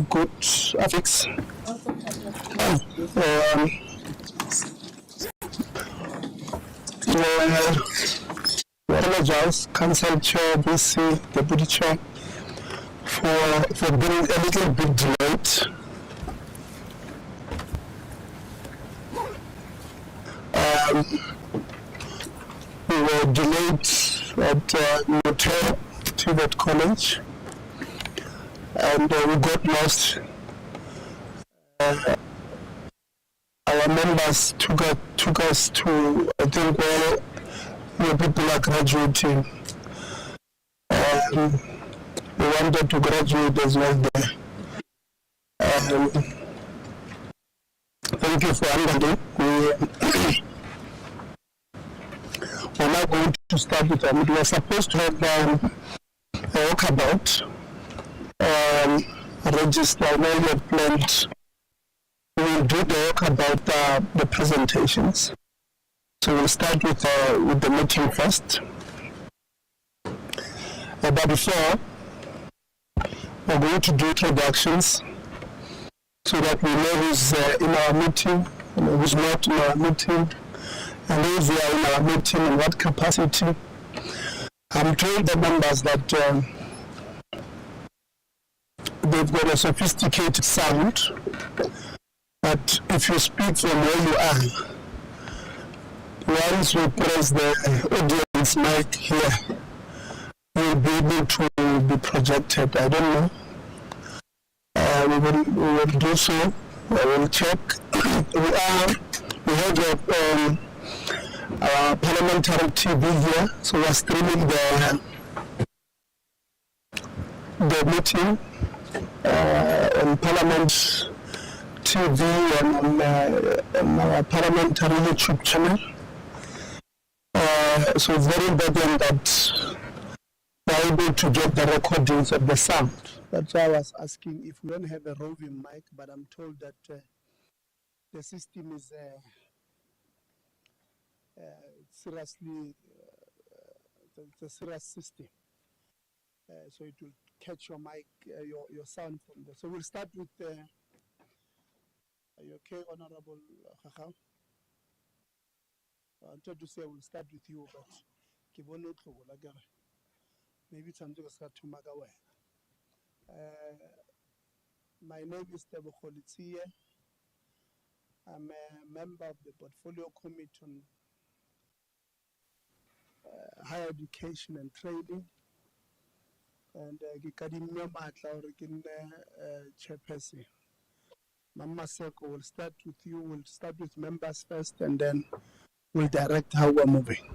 Good affix. Apologize, Council Chair, BC, Deputy Chair, for being a little bit delayed. We were delayed at Motel Tibet College, and we got lost. Our members took us to, I think, where people are graduating. We wanted to graduate as well there. Thank you for understanding. We're now going to start with them. We were supposed to have a walkabout register. I know you have planned. We will do the walkabout the presentations. So we'll start with the meeting first. But before, we're going to do introductions so that we know who's in our meeting and who's not in our meeting, and those who are in our meeting in what capacity. I'm told the members that they've got a sophisticated sound, but if you speak from where you are, once we press the audience mic here, you'll be able to be projected. I don't know. We will do so. We will check. We have our parliamentary TV here, so we're streaming the meeting on Parliament TV and on our parliamentary YouTube channel. So it's very important that we're able to get the recordings of the sound. That's why I was asking if we don't have a roving mic, but I'm told that the system is seriously, it's a serious system. So it will catch your mic, your sound from there. So we'll start with, are you okay, Honorable Khakha? I wanted to say we'll start with you, but maybe it's something to Magawa. My name is Tebo Kholitsiye. I'm a member of the Portfolio Committee on Higher Education and Training. And chairperson. Mama Seko will start with you. We'll start with members first, and then we'll direct how we're moving.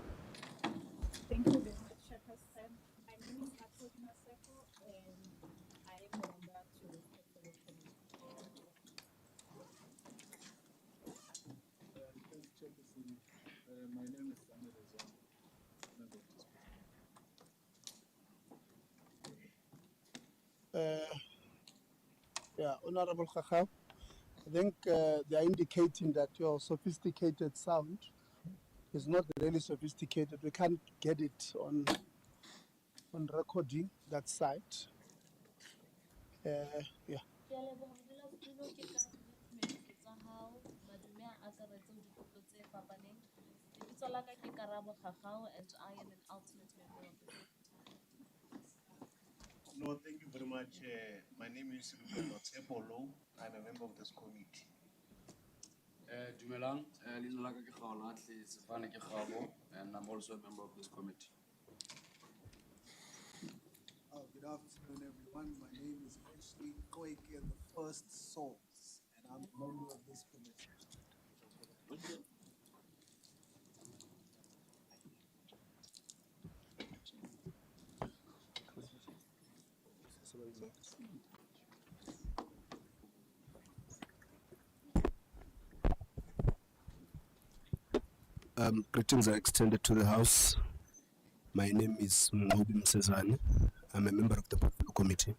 Thank you very much, Chairperson. My name is Accreditation, and I am a member to the Portfolio Committee. My name is Ahmed Azwan, member of this Yeah, Honorable Khachab, I think they are indicating that your sophisticated sound is not really sophisticated. We can't get it on recording that side. Yeah. And I am an alternate member of the committee. No, thank you very much. My name is Epolo. I'm a member of this committee. Dumelang, leina la ka ke Kgaolatli Sefane ke Kgabo, and I'm also a member of this committee. Good afternoon, everyone. My name is Ashley Koike, the first source, and I'm a member of this committee. Greetings are extended to the House. My name is Ngobi Msezane. I'm a member of the Portfolio Committee.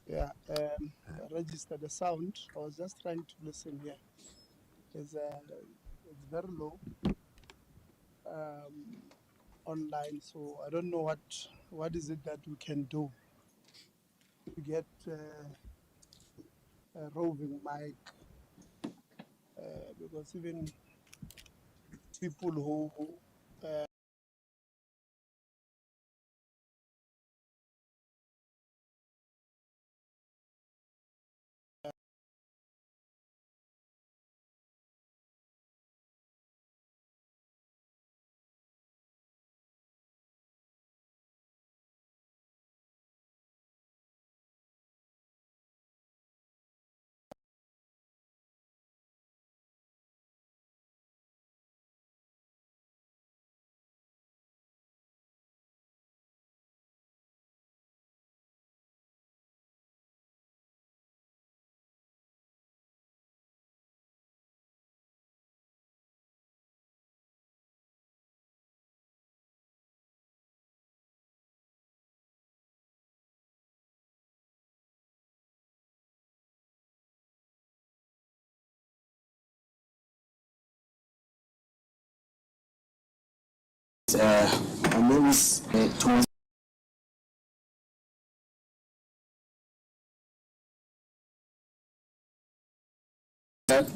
Yeah, register the sound. I was just trying to listen here. It's very low online, so I don't know what is it that we can do to get a roving mic, because even people who My name is Thomas.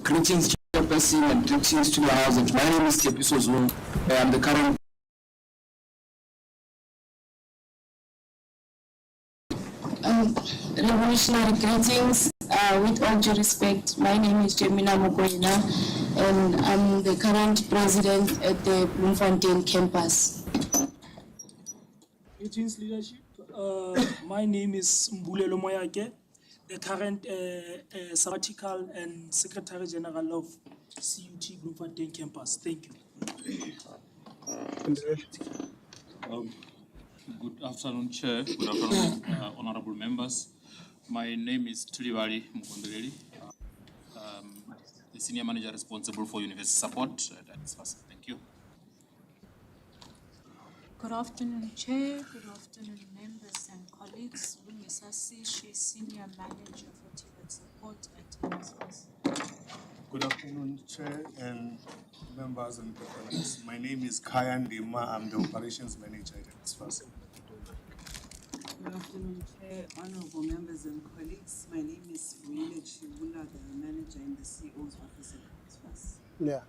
Greetings, Chairperson, and greetings to the House. My name is Tepiso Zung. I'm the current. Revolutionary greetings. With all due respect, my name is Jemina Mokoina, and I'm the current president at the Bloemfontein campus. Greetings, leadership. My name is Mbulelo Moyake, the current sabbatical and Secretary General of CUT Bloemfontein campus. Thank you. Good afternoon, Chair. Good afternoon, honorable members. My name is Tuliwali Mukondoleli, the Senior Manager responsible for University Support at NSFAS. Thank you. Good afternoon, Chair. Good afternoon, members and colleagues. Lumisasi, she's Senior Manager for TVET Support at NSFAS. Good afternoon, Chair and members and colleagues. My name is Kayan Dima. I'm the Operations Manager at NSFAS. Good afternoon, Chair, honorable members and colleagues. My name is Ruile Chibula, the manager in the CEO's office at NSFAS. Yeah,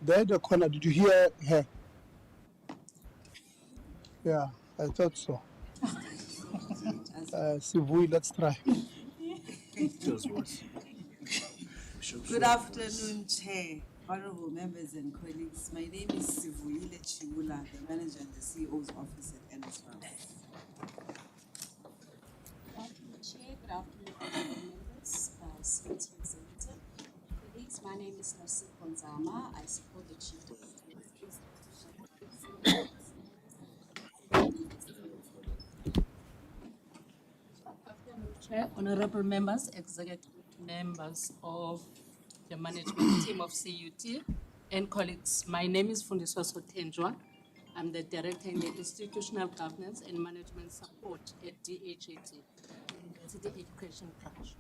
there the corner. Did you hear her? Yeah, I thought so. Sivui, let's try. Just worse. Good afternoon, Chair, honorable members and colleagues. My name is Sivuyile Chiwula, the manager in the CEO's office at NSFAS. Good afternoon, Chair. Good afternoon, honorable members, CET Executive. Colleagues, my name is Nasib Bonzama. I support the Chief Afternoon, Chair, honorable members, executive members of the management team of CUT and colleagues. My name is Fundiswa Sotenjwa. I'm the director in the institutional governance and management support at DHAT, University Education Branch.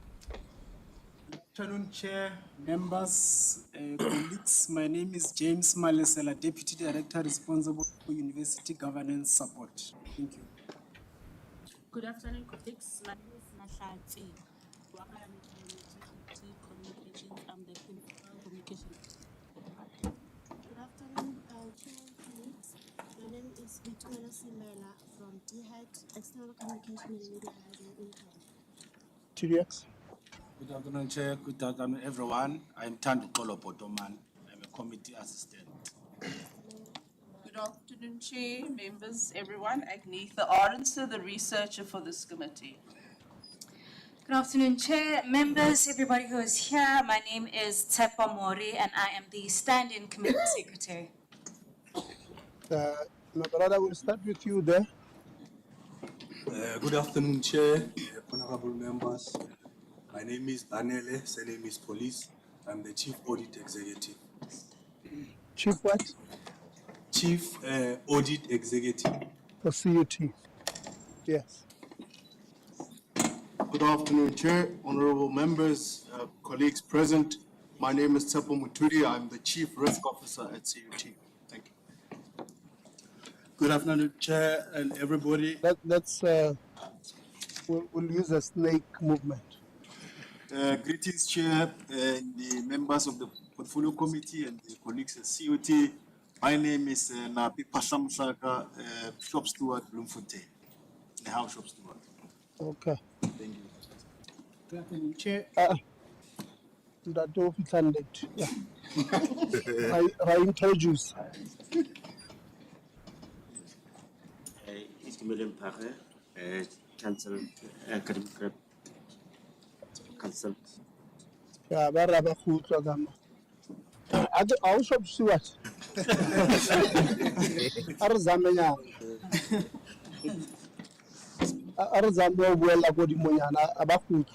Afternoon, Chair, members, colleagues. My name is James Malesela, Deputy Director responsible for University Governance Support. Thank you. Good afternoon, colleagues. My name is Mahlatsi. Communications. I'm the principal communication. Good afternoon, Chair and colleagues. My name is Victoria Simela from DHAT, External Communication and Media Liaison Intern. TDX. Good afternoon, Chair. Good afternoon, everyone. I'm Tandu Kolo Potoman. I'm a committee assistant. Good afternoon, Chair, members, everyone. Agnetha Arendse, the researcher for this committee. Good afternoon, Chair, members, everybody who is here. My name is Tsepa Mori and I am the stand-in committee secretary. My brother, will start with you there. Good afternoon, Chair, honorable members. My name is Banele, surname is Police. I'm the Chief Audit Executive. Chief what? Chief Audit Executive. For CUT. Yes. Good afternoon, Chair, honorable members, colleagues present. My name is Tsepo Muturi. I'm the Chief Risk Officer at CUT. Thank you. Good afternoon, Chair, and everybody. We'll use a snake movement. Greetings, Chair, and the members of the Portfolio Committee and the colleagues at CUT. My name is Napi Pasamsaka, Shop Steward, Bloemfontein, the House Shop Steward. Okay. Thank you. Good afternoon, Chair. That don't fit yeah. I introduce. Istimulin Pare, Council, Academic Council. Yeah, Baraba Kutagama. I'll shop Stewart. Arzamenya. Arzambo well abodi monyana abakut.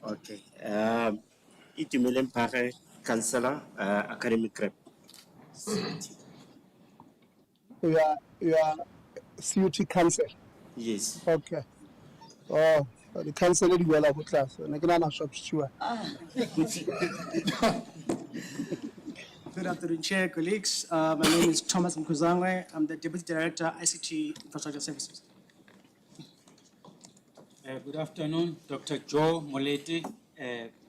Okay. Istimulin Pare, Councillor, Academic Rep. You are CUT council. Yes. Okay. Oh, the council is well about class. Nagrana shop Stewart. Good afternoon, Chair, colleagues. My name is Thomas Mkuzangwe. I'm the Deputy Director, ICT Infrastructure Services. Good afternoon, Dr. Joe Moleti,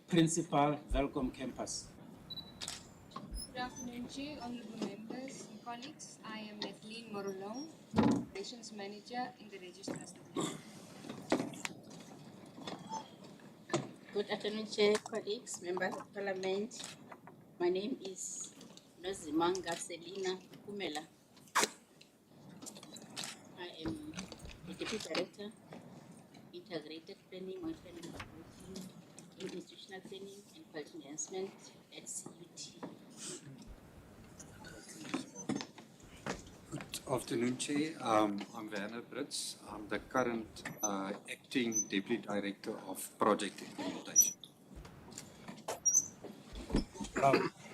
Principal, Welcome Campus. Good afternoon, Chair, honorable members and colleagues. I am Kathleen Morolong, Operations Manager in the Registrar's Division. Good afternoon, Chair, colleagues, members of Parliament. My name is Nozimanga Selina Kumela. I am the Deputy Director, Integrated Planning, Monitoring and Reporting in Institutional Planning and Quality Enhancement at CUT. Good afternoon, Chair. I'm Werner Brits. I'm the current Acting Deputy Director of Project Implementation.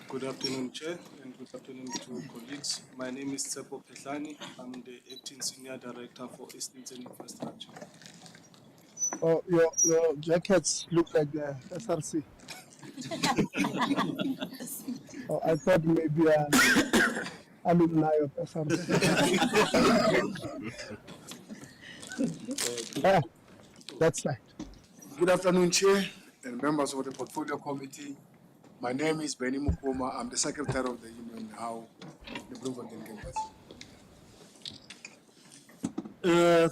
Good afternoon, Chair, and good afternoon to colleagues. My name is Tsepo Pehlani. I'm the Acting Senior Director for Estates and Infrastructure. Oh, your jackets look like the SRC. Oh, I thought maybe alumni of SRC. That's right. Good afternoon, Chair and members of the Portfolio Committee. My name is Benny Mukoma. I'm the Secretary of the Union now, the Bloemfontein campus.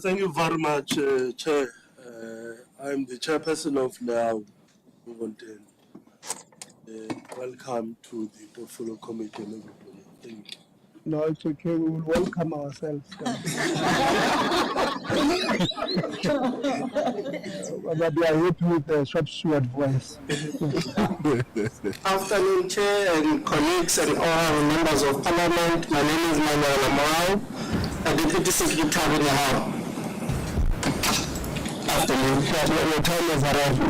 Thank you very much, Chair. I'm the chairperson of now Bloemfontein welcome to the portfolio committee and everybody. Thank you. No, it's okay. We will welcome ourselves. But we are happy with the short, short voice. Afternoon, Chair and colleagues and all members of Parliament. My name is Manuel Amoral, a Deputy Secretary in the House. Afternoon, your time has arrived.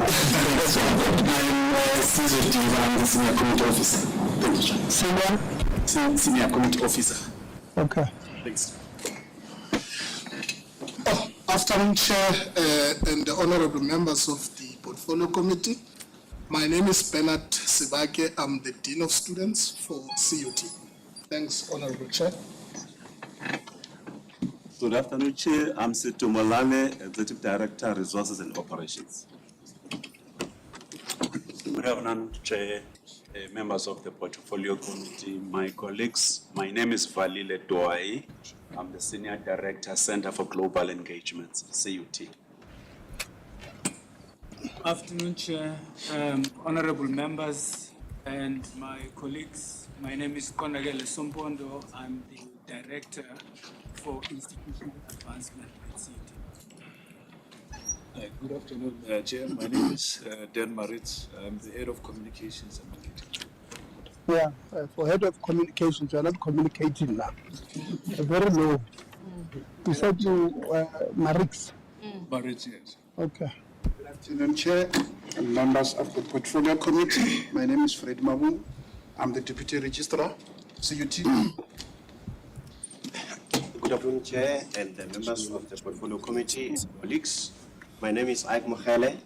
I'm CGT, I'm the Senior Committee Officer. Thank you, Chair. Senior Committee Officer. Okay. Thanks. Afternoon, Chair and the honorable members of the Portfolio Committee. My name is Bernard Sibake. I'm the Dean of Students for CUT. Thanks, Honorable Chair. Good afternoon, Chair. I'm Sito Molane, Executive Director, Resources and Operations. Good afternoon, Chair, members of the Portfolio Committee, my colleagues. My name is Valile Doai. I'm the Senior Director, Center for Global Engagements, CUT. Afternoon, Chair, honorable members and my colleagues. My name is Konagele Sompondo. I'm the Director for Institutional Advancement at CUT. Good afternoon, Chair. My name is Dan Maritz. I'm the Head of Communications and Marketing. Yeah, for head of communications, you are not communicating now. Very low. You said you Marix. Maritz, yes. Okay. Good afternoon, Chair and members of the Portfolio Committee. My name is Fred Mabu. I'm the Deputy Registrar, CUT. Good afternoon, Chair and the members of the Portfolio Committee and colleagues. My name is Ike Mokhele.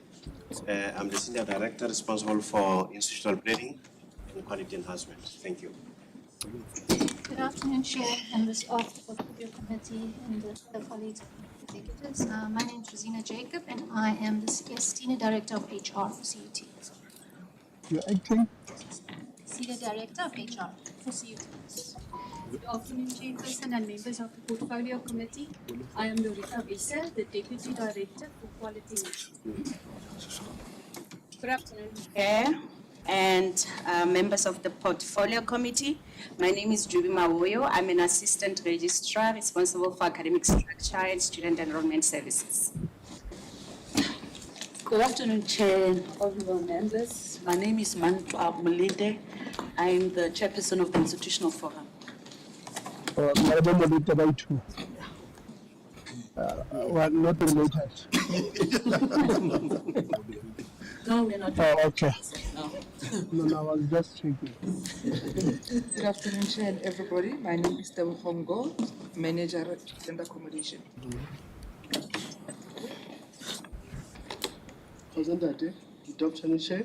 I'm the Senior Director responsible for institutional planning and quality enhancement. Thank you. Good afternoon, Chair, members of the Portfolio Committee and the colleagues and executives. My name is Rosina Jacob and I am the Senior Director of HR for CUT. You're acting? Senior Director of HR for CUT. Good afternoon, Chairperson and members of the Portfolio Committee. I am Loretta Visser, the Deputy Director for Quality Management. Good afternoon, Chair and members of the Portfolio Committee. My name is Jubi Mawoyo. I'm an Assistant Registrar responsible for academic structure and student enrollment services. Good afternoon, Chair and honorable members. My name is Mantua Mulide. I'm the Chairperson of the Institutional Forum. Madam Molita by two. Well, not related. No, we're not. Oh, okay. No. No, I was just checking. Good afternoon, Chair and everybody. My name is Tebo Hongo, Manager at Gender Accommodation. Good afternoon, Chair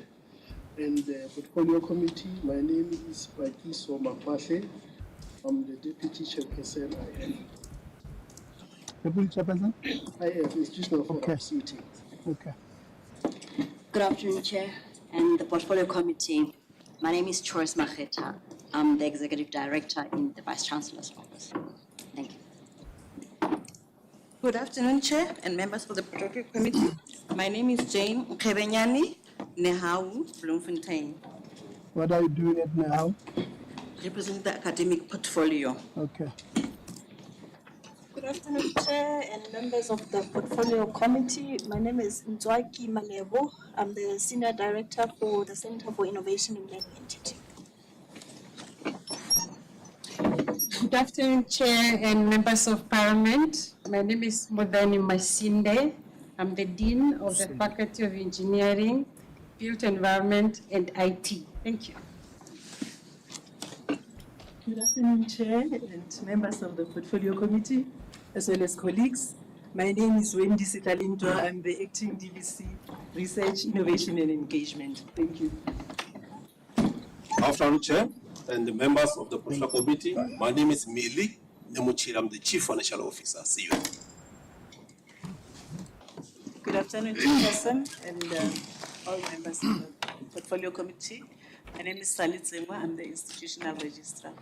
and the Portfolio Committee. My name is Bakiso Mapashe. I'm the Deputy Chairperson. I am. Deputy Chairperson? I am Institutional Forum. Okay. CUT. Okay. Good afternoon, Chair and the Portfolio Committee. My name is Choice Macheta. I'm the Executive Director in the Vice Chancellor's Office. Thank you. Good afternoon, Chair and members of the Portfolio Committee. My name is Jane Ukebenyani Nehau Bloemfontein. What are you doing it now? Representing the academic portfolio. Okay. Good afternoon, Chair and members of the Portfolio Committee. My name is Nzwaki Malebo. I'm the Senior Director for the Center for Innovation in Learning and Teaching. Good afternoon, Chair and members of Parliament. My name is Modani Masinde. I'm the Dean of the Faculty of Engineering, Built Environment and IT. Thank you. Good afternoon, Chair and members of the Portfolio Committee, as well as colleagues. My name is Wendy Sitalindwa. I'm the Acting DVC, Research, Innovation and Engagement. Thank you. Afternoon, Chair and the members of the Portfolio Committee. My name is Mili Nemuchir. I'm the Chief Financial Officer, CUT. Good afternoon, Chairperson and all members of the Portfolio Committee. My name is Salit Zengwa. I'm the Institutional Registrar.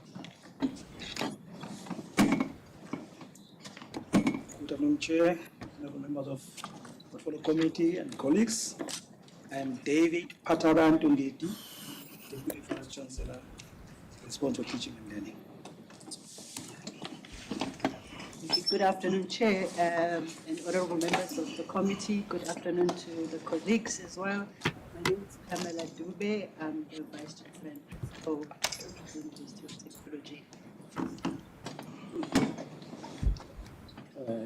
Good afternoon, Chair, honorable members of Portfolio Committee and colleagues. I am David Pataran Tungeti. Deputy Vice Chancellor, responsible for teaching and learning. Good afternoon, Chair, and honorable members of the committee. Good afternoon to the colleagues as well. My name is Pamela Dube. I'm the Vice Chancellor and Principal of the University of Technology.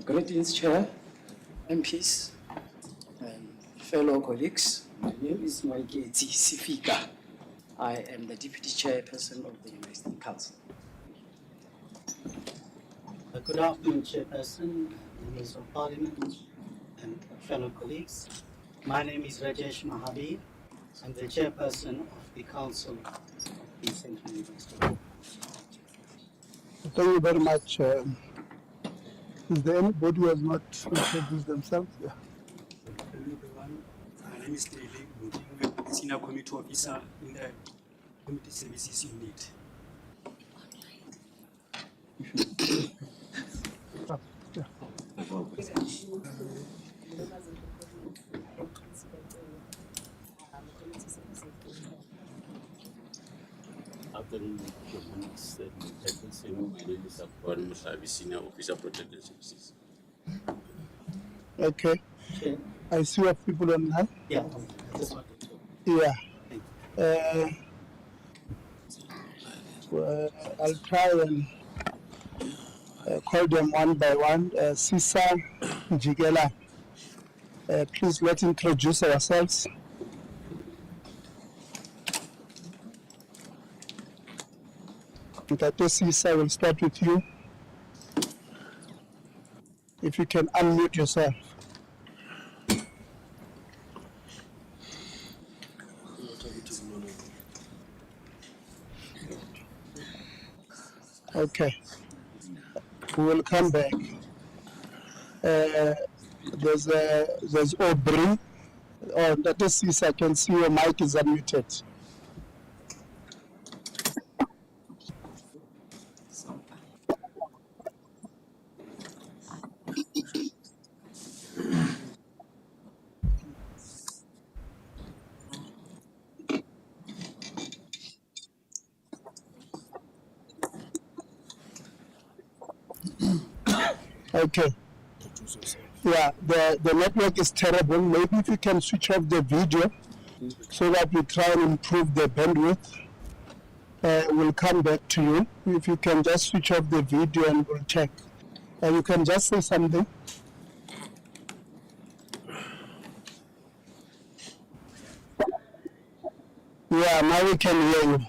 Greetings, Chair, MPs, and fellow colleagues. My name is Maiketi Sifika. I am the Deputy Chairperson of the University Council. Good afternoon, Chairperson, members of Parliament, and fellow colleagues. My name is Rajesh Mahabir. I'm the Chairperson of the Council of the Central University. Thank you very much. Is there anybody who has not introduced themselves? Yeah. Hello, everyone. My name is Daily Mudinga, Senior Committee Officer in the Committee Services Unit. Afternoon, colleagues and Chairperson. My name is Akbar Musavi, Senior Officer Project and Services. Okay. I see you have people online. Yeah, I just wanted to. Yeah. I'll try and call them one by one. Sisa Njigela, please let's introduce ourselves. Ntate Sisa, we'll start with you. If you can unmute yourself. Okay. We will come back. There's Aubrey. Oh, Ntate Sisa, I can see your mic is unmuted. Okay. Yeah, the network is terrible. Maybe if you can switch off the video so that we try and improve the bandwidth. We'll come back to you. If you can just switch off the video and we'll check. You can just say something. Yeah, now we can hear you.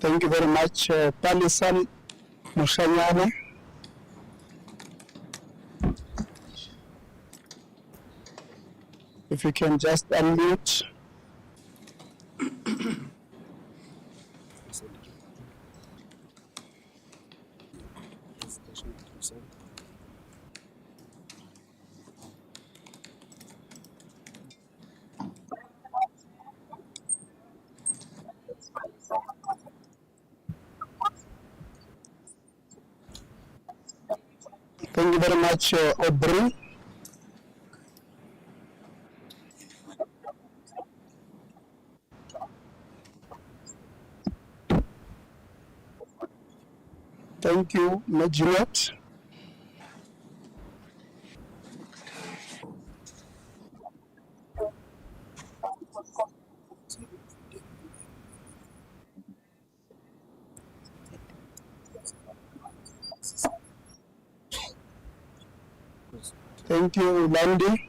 Thank you very much, Palisan Mushanyane. If you can just unmute. Thank you very much, Aubrey. Thank you, Majinet. Thank you, Landy.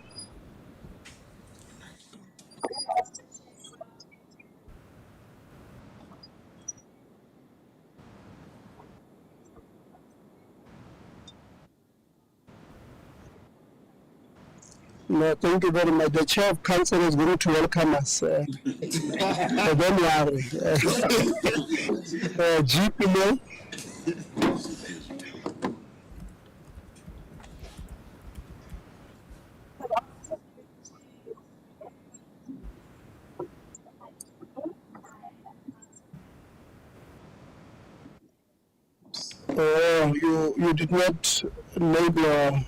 No, thank you very much. The chair of council is going to welcome us. Don't worry. GPA. Oh, you did not name your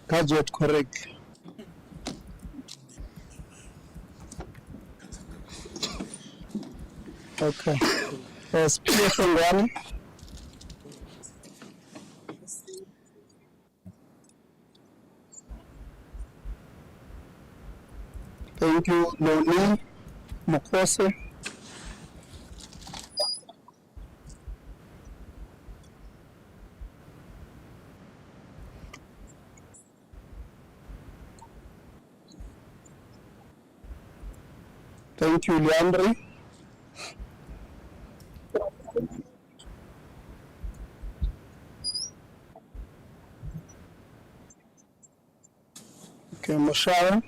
gadget correctly. Okay. Speaker Songwani. Thank you, Noni Mukose. Thank you, Leandri. Okay, Moshara.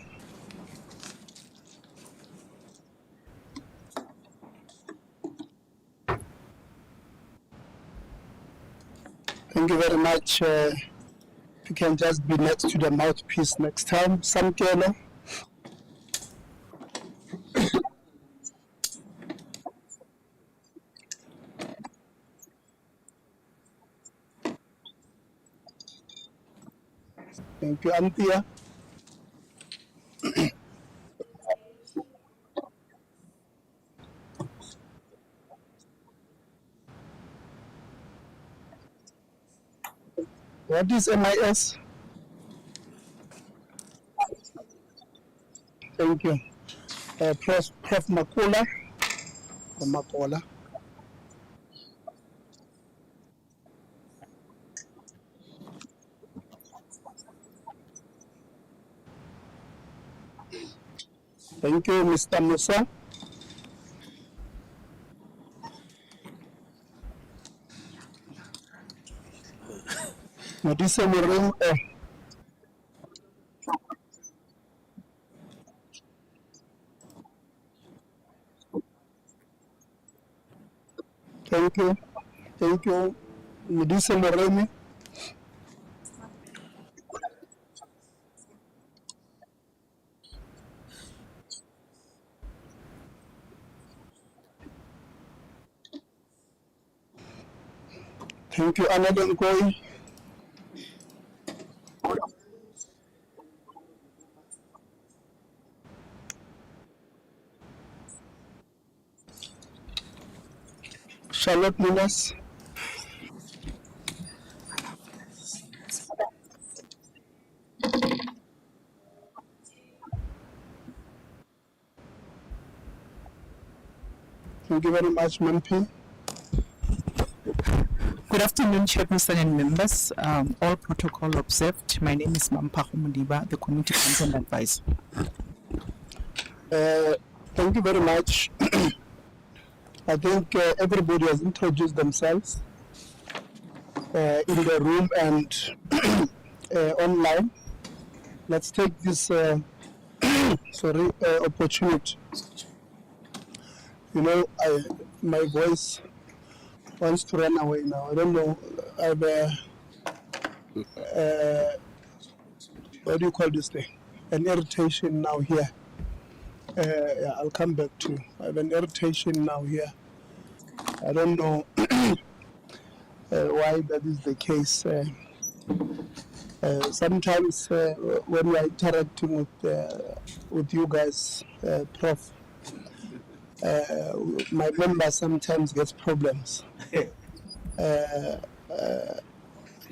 Thank you very much. You can just be next to the mouthpiece next time. Samkelo. Thank you, Anthea. What is MIS? Thank you. Prof. Makula. Or Makola. Thank you, Mr. Musa. Modise Murim. Thank you. Thank you. Modise Murimi. Thank you, Anada Nkoi. Charlotte Munas. Thank you very much, Mampi. Good afternoon, Chairperson and members. All protocol observed. My name is Mampaho Mudiba, the Community Content Advisor. Thank you very much. I think everybody has introduced themselves in the room and online. Let's take this opportunity. You know, my voice wants to run away now. I don't know. I've what do you call this thing? An irritation now here. Yeah, I'll come back to. I have an irritation now here. I don't know why that is the case. Sometimes when we are interacting with you guys, Prof, my member sometimes gets problems.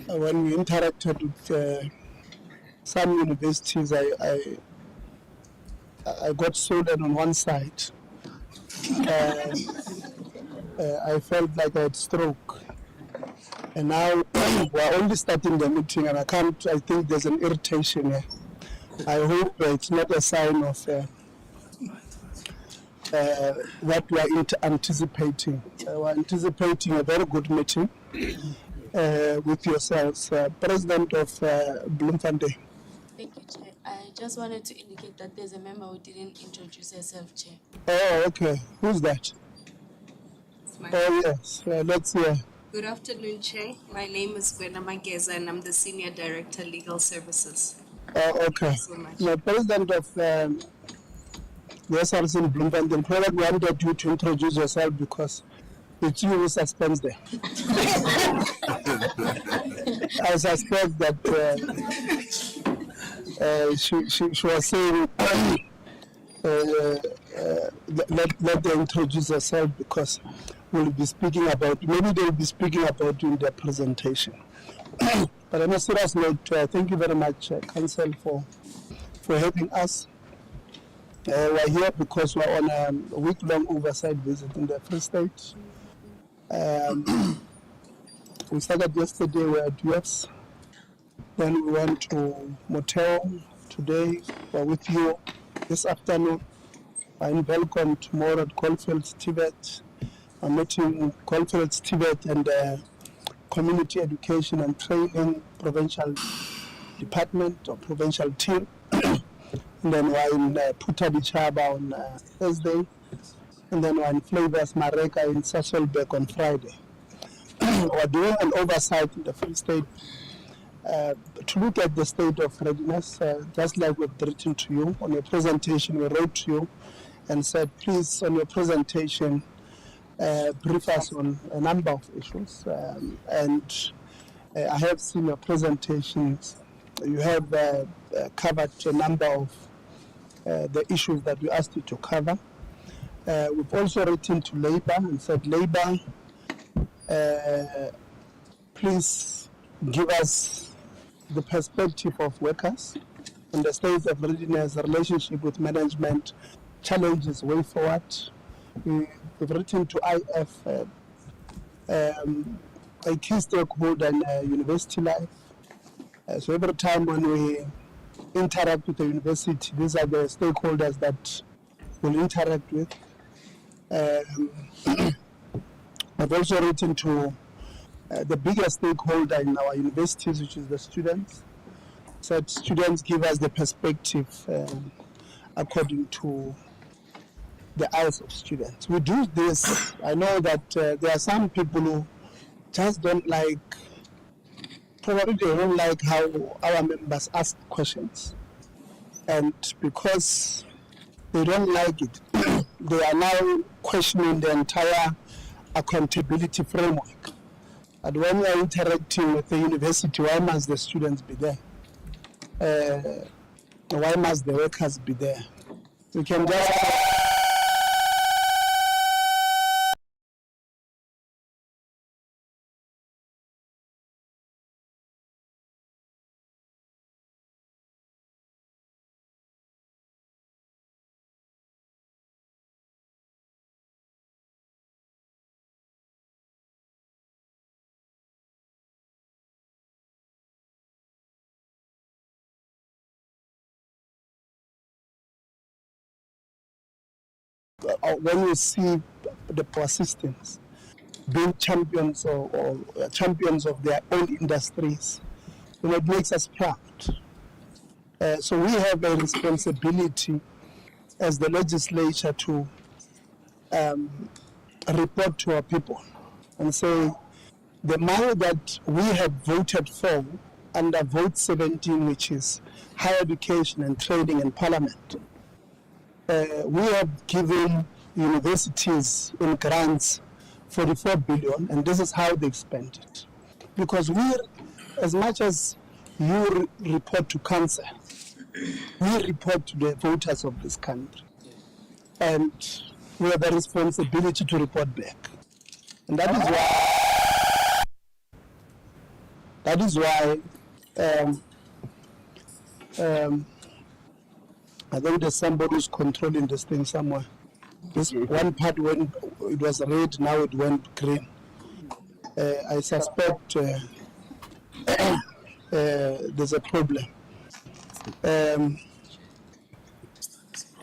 When we interacted with some universities, I got swollen on one side. I felt like I had stroke. And now we're only starting the meeting and I think there's an irritation here. I hope it's not a sign of what we are anticipating. We're anticipating a very good meeting with yourselves. President of Bloemfontein. Thank you, Chair. I just wanted to indicate that there's a member who didn't introduce herself, Chair. Oh, okay. Who's that? Oh, yes. Let's hear. Good afternoon, Chair. My name is Gwena Mageza and I'm the Senior Director, Legal Services. Oh, okay. Thank you so much. The President of the SRC in Bloemfontein, probably wanted you to introduce yourself because It's you who suspends them. I suspect that she was saying, let them introduce herself because we'll be speaking about, maybe they'll be speaking about you in their presentation. But on a serious note, thank you very much, Council, for having us. We're here because we're on a week-long oversight visit in the Free State. We started yesterday, we were at UFs. Then we went to Motel. Today we're with you this afternoon. I'm welcome tomorrow at Caulfield's Tibet. I'm meeting Caulfield's Tibet and Community Education and Training Provincial Department or Provincial Team. And then we're in Putadichaba on Thursday. And then we're in Flavors Mareka in Sasolburg on Friday. We're doing an oversight in the Free State to look at the state of readiness, just like we've written to you. On your presentation, we wrote to you and said, please, on your presentation, brief us on a number of issues. I have seen your presentations. You have covered a number of the issues that we asked you to cover. We've also written to Labour and said, Labour, please give us the perspective of workers and the state of readiness, relationship with management, challenges, way forward. We've written to IF, a key stakeholder in university life. So every time when we interact with the university, these are the stakeholders that we'll interact with. I've also written to the biggest stakeholder in our universities, which is the students. So students give us the perspective according to the eyes of students. We do this. I know that there are some people who just don't like, probably they don't like how our members ask questions. And because they don't like it, they are now questioning the entire accountability framework. And when we are interacting with the university, why must the students be there? Why must the workers be there? We can just... when you see the persistence, being champions or champions of their own industries, it makes us proud. So we have a responsibility as the legislature to report to our people and say the money that we have voted for under Vote 17, which is higher education and training in Parliament, we have given universities in grants 44 billion, and this is how they've spent it. Because we, as much as you report to council, we report to the voters of this country. And we have a responsibility to report back. And that is why I think there's somebody who's controlling this thing somewhere. This one part when it was red, now it went green. I suspect there's a problem.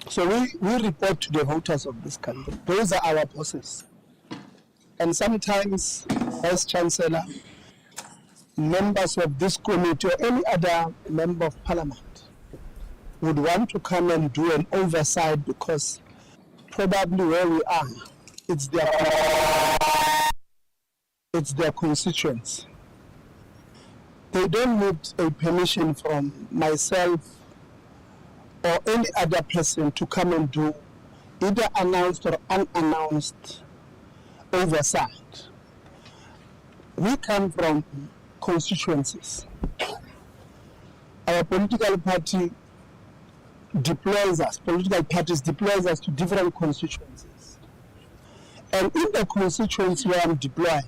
So we report to the voters of this country. Those are our bosses. And sometimes, as Chancellor, members of this committee or any other member of Parliament would want to come and do an oversight because probably where we are, it's their constituents. They don't need a permission from myself or any other person to come and do either announced or unannounced oversight. We come from constituencies. Our political party deploys us, political parties deploys us to different constituencies. And in the constituency where I'm deployed,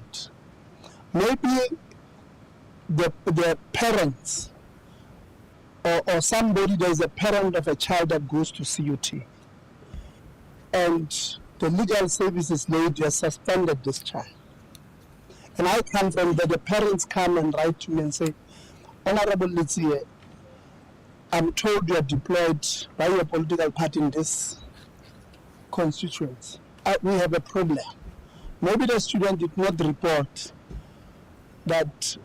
maybe the parents or somebody, there's a parent of a child that goes to CUT. And the legal services lady has suspended this child. And I come from that the parents come and write to me and say, Honorable Litsie, I'm told you are deployed by your political party in this constituency. We have a problem. Maybe the student did not report that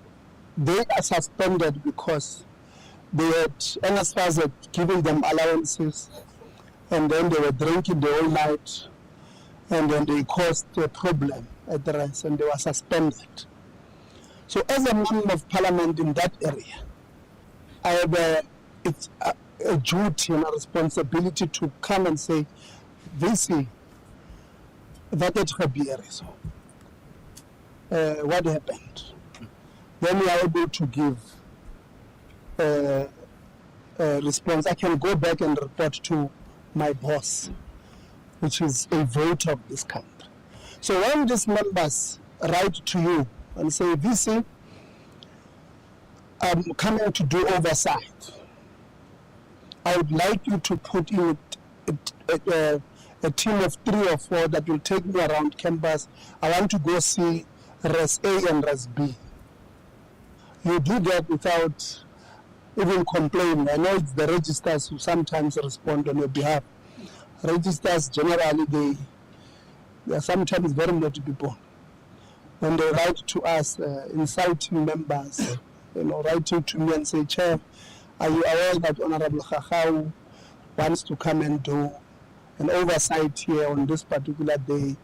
they are suspended because they had, NSFAS had given them allowances, and then they were drinking the whole night, and then they caused a problem at the rest, and they were suspended. So as a member of parliament in that area, I have a duty and a responsibility to come and say, VC, that is what happened? Then we are able to give a response. I can go back and report to my boss, which is a voter of this country. So when these members write to you and say, VC, I'm coming to do oversight, I would like you to put in a team of 3 or 4 that will take me around campus. I want to go see Res A and Res B. You do that without even complaining. I know it's the registrars who sometimes respond on your behalf. Registrars generally, they are sometimes very naughty people. When they write to us, insulting members, writing to me and say, Chair, are you aware that Honorable Khachau wants to come and do an oversight here on this particular day?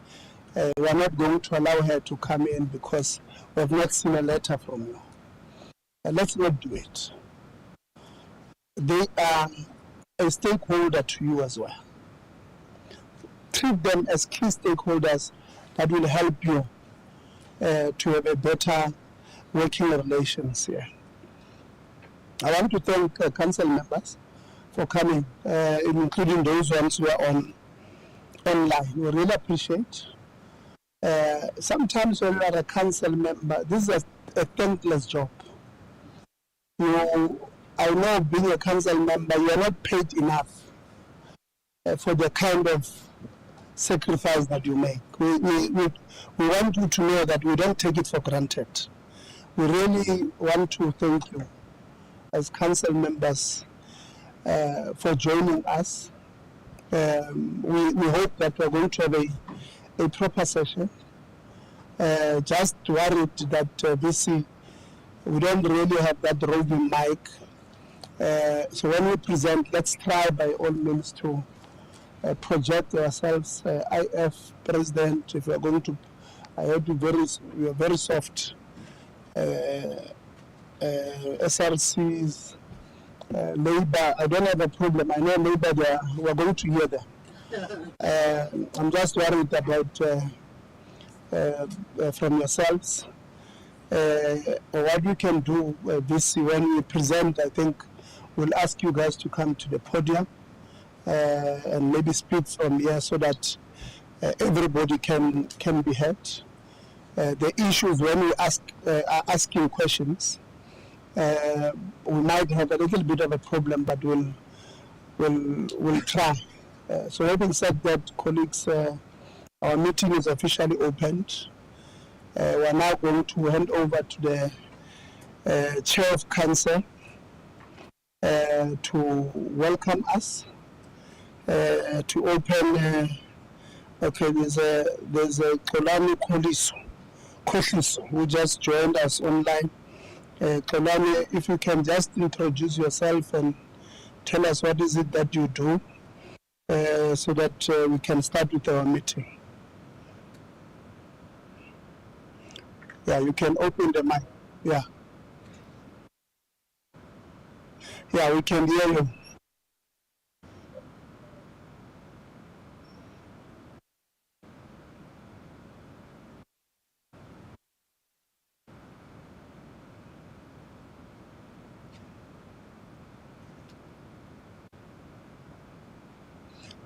We are not going to allow her to come in because we have not seen a letter from you. Let's not do it. They are a stakeholder to you as well. Treat them as key stakeholders that will help you to have a better working relations here. I want to thank council members for coming, including those ones who are online. We really appreciate. Sometimes when you are a council member, this is a thankless job. I know being a council member, you are not paid enough for the kind of sacrifice that you make. We want you to know that we don't take it for granted. We really want to thank you as council members for joining us. We hope that we're going to have a proper session. Just worried that we don't really have that roving mic. So when we present, let's try by all means to project ourselves. IF President, if we are going to, I hope we are very soft. SRCs, Labour, I don't have a problem. I know Labour, we are going to hear them. I'm just worried about from yourselves. What we can do this when we present, I think we'll ask you guys to come to the podium and maybe speak from here so that everybody can be heard. The issues when we are asking questions, we might have a little bit of a problem, but we'll try. So having said that, colleagues, our meeting is officially opened. We are now going to hand over to the Chair of Council to welcome us, to open. Okay, there's a Kolani Koliso who just joined us online. Kolani, if you can just introduce yourself and tell us what is it that you do, so that we can start with our meeting. Yeah, you can open the mic. Yeah. Yeah, we can hear you.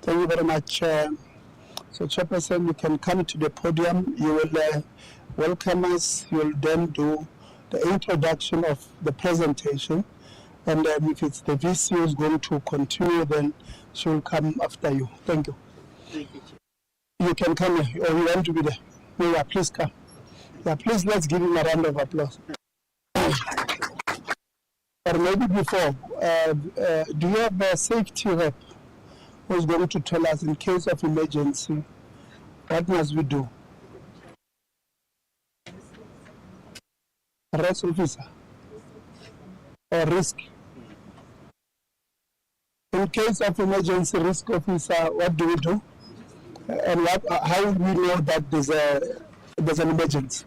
Thank you very much. So, Chairperson, you can come to the podium. You will welcome us. You will then do the introduction of the presentation. And then if it's the VC who's going to continue, then she will come after you. Thank you. Thank you, Chair. You can come here, or you want to be there. No, yeah, please come. Yeah, please let's give him a round of applause. Or maybe before, do you have a safety rep who's going to tell us in case of emergency, what must we do? Arrest officer or risk? In case of emergency, risk officer, what do we do? And how will we know that there's an emergency?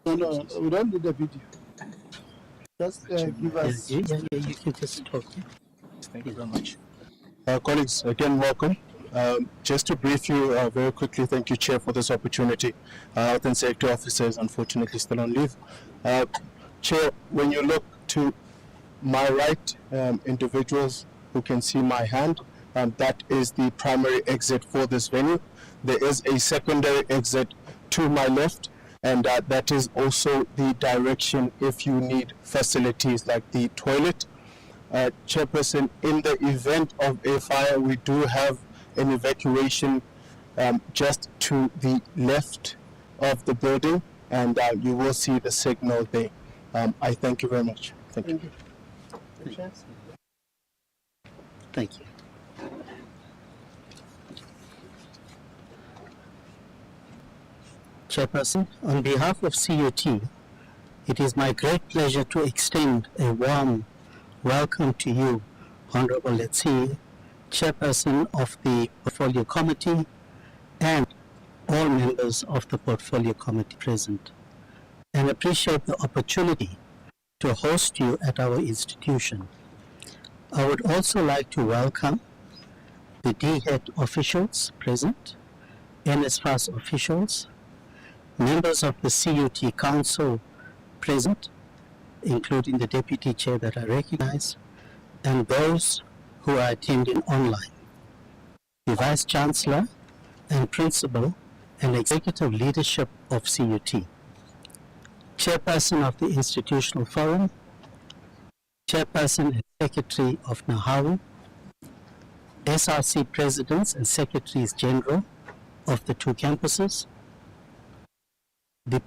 No, we don't need the video. Just give us. You can just talk. Thank you very much. Colleagues, again, welcome. Just to brief you very quickly, thank you, Chair, for this opportunity. Health and Safety Officer is unfortunately still on leave. Chair, when you look to my right, individuals who can see my hand, that is the primary exit for this venue. There is a secondary exit to my left, and that is also the direction if you need facilities like the toilet. Chairperson, in the event of a fire, we do have an evacuation just to the left of the building, and you will see the signal there. I thank you very much. Thank you. Thank you. Chairperson, on behalf of CUT, it is my great pleasure to extend a warm welcome to you, Honorable Letsi, Chairperson of the Portfolio Committee, and all members of the Portfolio Committee present, and appreciate the opportunity to host you at our institution. I would also like to welcome the DHET officials present, NSFAS officials, members of the CUT Council present, including the Deputy Chair that I recognize, and those who are attending online, the Vice Chancellor and Principal and Executive Leadership of CUT, Chairperson of the Institutional Forum, Chairperson and Secretary of NAHAWU, SRC Presidents and Secretaries General of the two campuses, the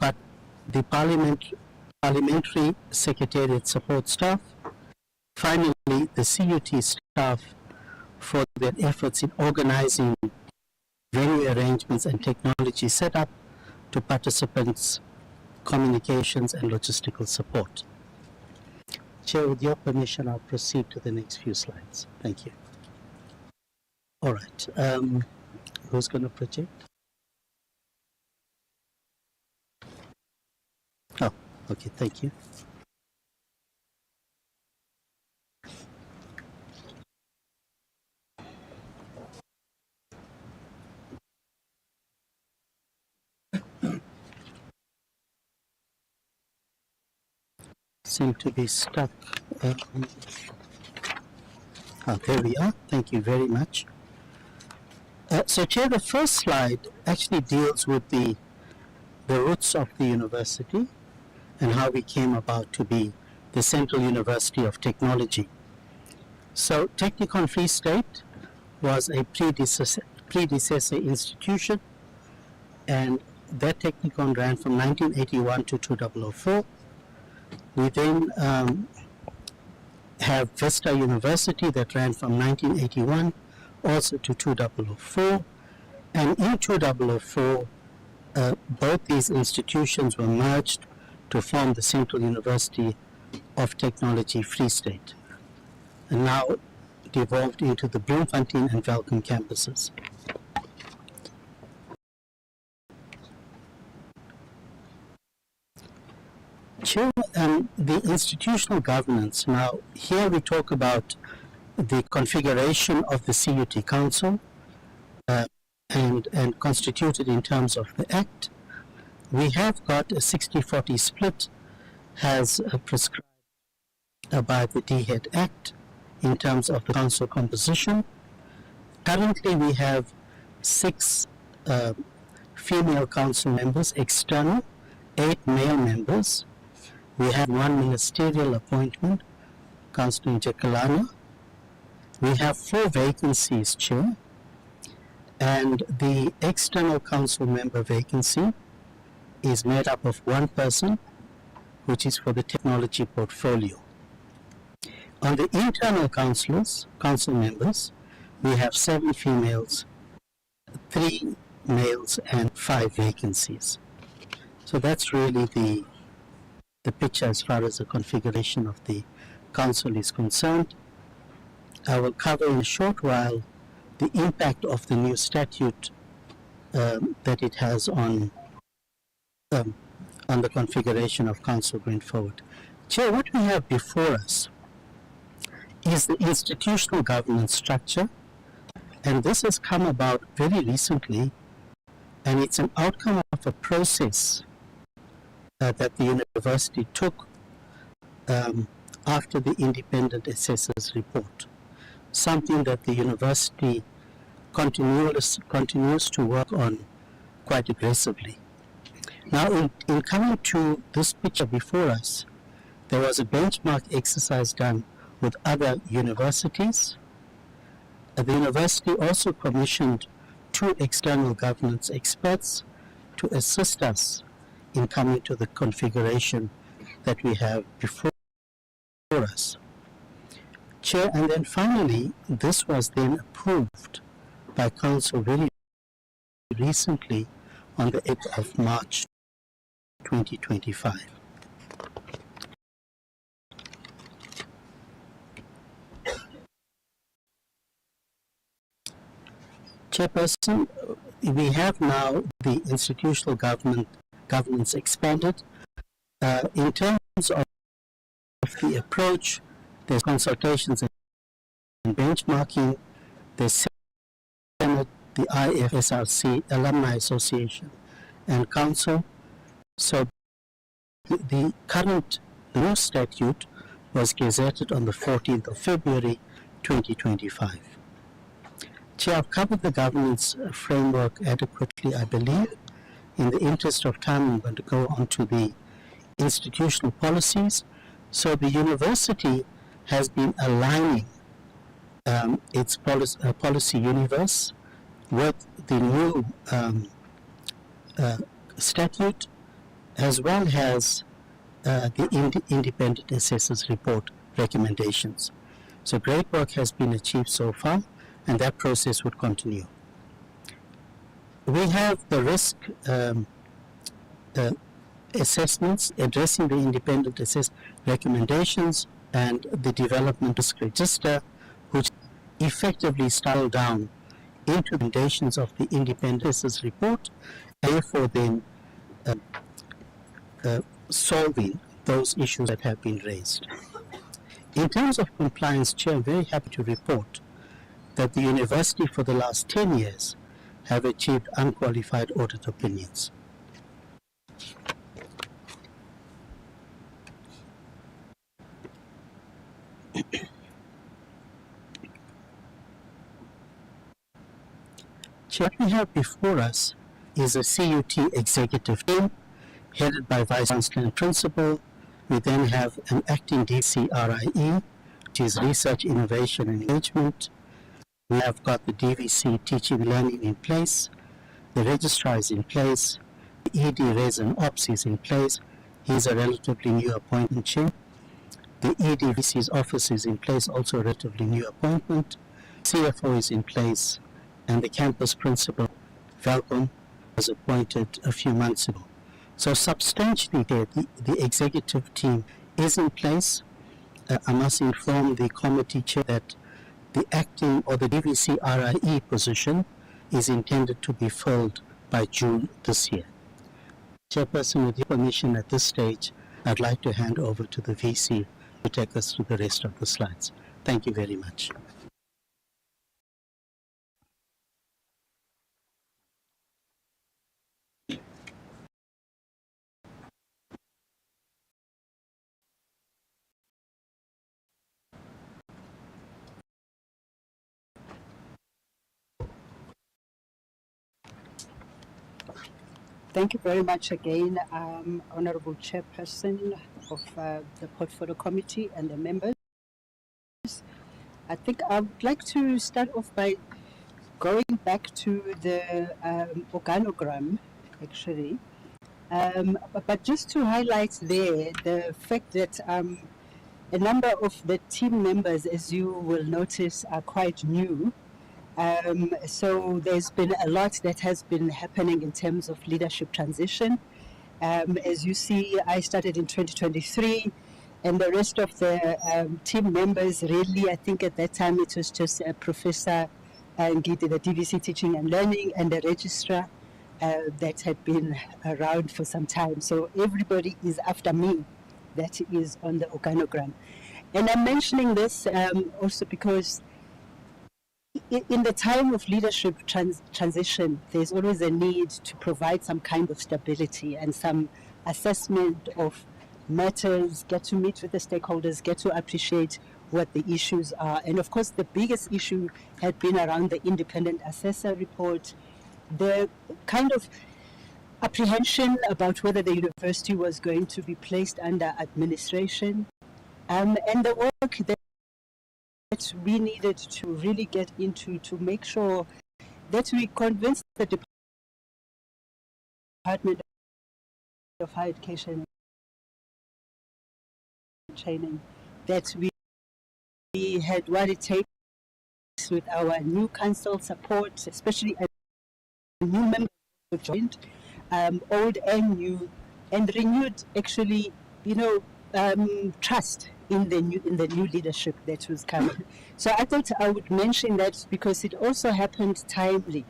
Parliamentary Secretariat support staff, finally the CUT staff for their efforts in organizing venue arrangements and technology setup to participants, communications and logistical support. Chair, with your permission, I'll proceed to the next few slides. Thank you. All right, who's going to project? Oh, okay, thank you. Seem to be stuck. There we are. Thank you very much. So, Chair, the first slide actually deals with the roots of the university and how we came about to be the Central University of Technology. So, Technikon Free State was a predecessor institution, and that Technikon ran from 1981 to 2004. We then have Vista University that ran from 1981 also to 2004, and in 2004 both these institutions were merged to form the Central University of Technology Free State, and now devolved into the Bloemfontein and Welkom campuses. Chair, the institutional governance. Now, here we talk about the configuration of the CUT Council and constituted in terms of the Act. We have got a 60-40 split as prescribed by the DHEAD Act in terms of the council composition. Currently, we have 6 female council members, external, 8 male members. We have 1 ministerial appointment, Councillor Njekalana. We have 4 vacancies, Chair, and the external council member vacancy is made up of 1 person, which is for the technology portfolio. On the internal council members, we have 7 females, 3 males, and 5 vacancies. So that's really the picture as far as the configuration of the council is concerned. I will cover in a short while the impact of the new statute that it has on the configuration of council going forward. Chair, what we have before us is the institutional governance structure, and this has come about very recently, and it's an outcome of a process that the university took after the independent assessor's report, something that the university continues to work on quite aggressively. Now, in coming to this picture before us, there was a benchmark exercise done with other universities. The university also commissioned 2 external governance experts to assist us in coming to the configuration that we have before us. Chair, and then finally, this was then approved by Council very recently on the 8th of March 2025. Chairperson, we have now the institutional governance expanded. In terms of the approach, there's consultations and benchmarking, there's Senate, the IFSRC, Alumni Association, and Council. So the current new statute was gazetted on the 14th of February 2025. Chair, I've covered the governance framework adequately, I believe. In the interest of time, I'm going to go on to the institutional policies. So the university has been aligning its policy universe with the new statute, as well as the independent assessor's report recommendations. So great work has been achieved so far, and that process would continue. We have the risk assessments addressing the independent assessment recommendations and the development risk register, which effectively style down into recommendations of the independent assessor's report, and therefore then solving those issues that have been raised. In terms of compliance, Chair, I'm very happy to report that the university for the last 10 years have achieved unqualified audit opinions. What we have before us is a CUT executive team headed by Vice Chancellor and Principal. We then have an acting DCRIE, which is Research, Innovation and Engagement. We have got the DVC Teaching and Learning in place. The registrar is in place. The ED Res and Ops is in place. He's a relatively new appointment, Chair. The EDVC's office is in place, also a relatively new appointment. CFO is in place, and the campus principal, Velcom, was appointed a few months ago. So substantially there, the executive team is in place. I must inform the committee chair that the acting or the DVC RIE position is intended to be filled by June this year. Chairperson, with your permission at this stage, I'd like to hand over to the VC to take us through the rest of the slides. Thank you very much. Thank you very much again, Honorable Chairperson of the Portfolio Committee and the members. I think I would like to start off by going back to the organogram, actually. But just to highlight there the fact that a number of the team members, as you will notice, are quite new. So there's been a lot that has been happening in terms of leadership transition. As you see, I started in 2023, and the rest of the team members, really, I think at that time it was just Professor Ngidi, the DVC Teaching and Learning, and the registrar that had been around for some time. So everybody is after me that is on the organogram. And I'm mentioning this also because in the time of leadership transition, there's always a need to provide some kind of stability and some assessment of matters, get to meet with the stakeholders, get to appreciate what the issues are. And of course, the biggest issue had been around the independent assessor report, the kind of apprehension about whether the university was going to be placed under administration, and the work that we needed to really get into to make sure that we convince the Department of Higher Education and Training that we had what it takes with our new council support, especially a new member who joined, old and new, and renewed actually, trust in the new leadership that was coming. So I thought I would mention that because it also happened timely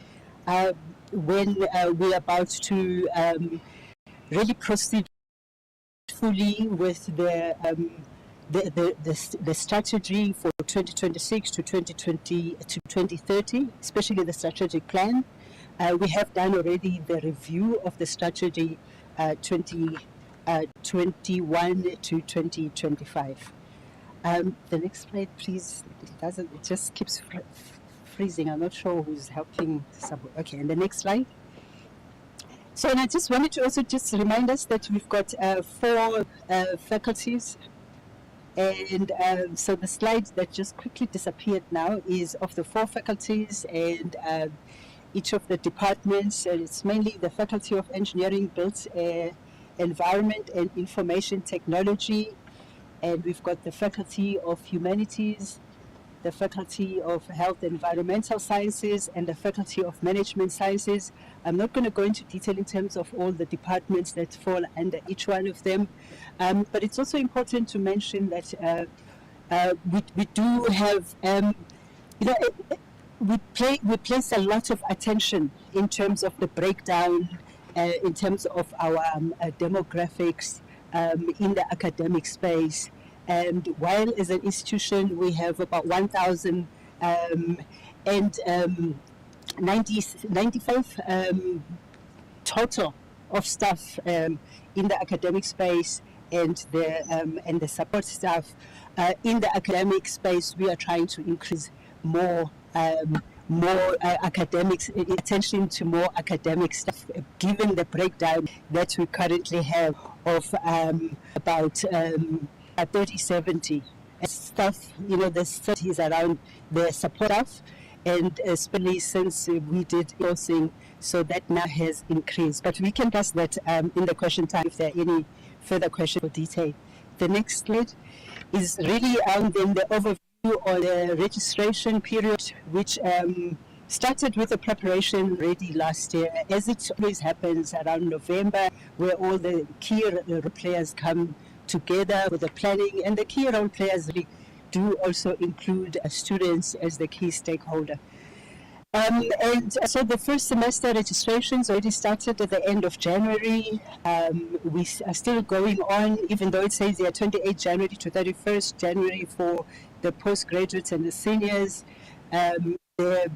when we're about to really proceed fully with the strategy for 2026 to 2030, especially the strategic plan. We have done already the review of the strategy 2021 to 2025. The next slide, please. It just keeps freezing. I'm not sure who's helping. Okay, and the next slide. So, and I just wanted to also just remind us that we've got 4 faculties. And so the slide that just quickly disappeared now is of the 4 faculties and each of the departments. It's mainly the Faculty of Engineering, Built Environment and Information Technology, and we've got the Faculty of Humanities, the Faculty of Health and Environmental Sciences, and the Faculty of Management Sciences. I'm not going to go into detail in terms of all the departments that fall under each one of them, but it's also important to mention that we do have, we place a lot of attention in terms of the breakdown, in terms of our demographics in the academic space. And while as an institution we have about 1,095 total of staff in the academic space and the support staff. In the academic space, we are trying to increase more academics, attention to more academic staff, given the breakdown that we currently have of about 30-70 staff. The study is around the support staff, and especially since we did sourcing, so that now has increased. But we can pass that in the question time if there are any further questions for detail. The next slide is really then the overview on the registration period, which started with the preparation already last year, as it always happens around November, where all the key role players come together with the planning, and the key role players really do also include students as the key stakeholder. And so the first semester registrations already started at the end of January. We are still going on, even though it says here 28 January to 31st January for the postgraduates and the seniors. The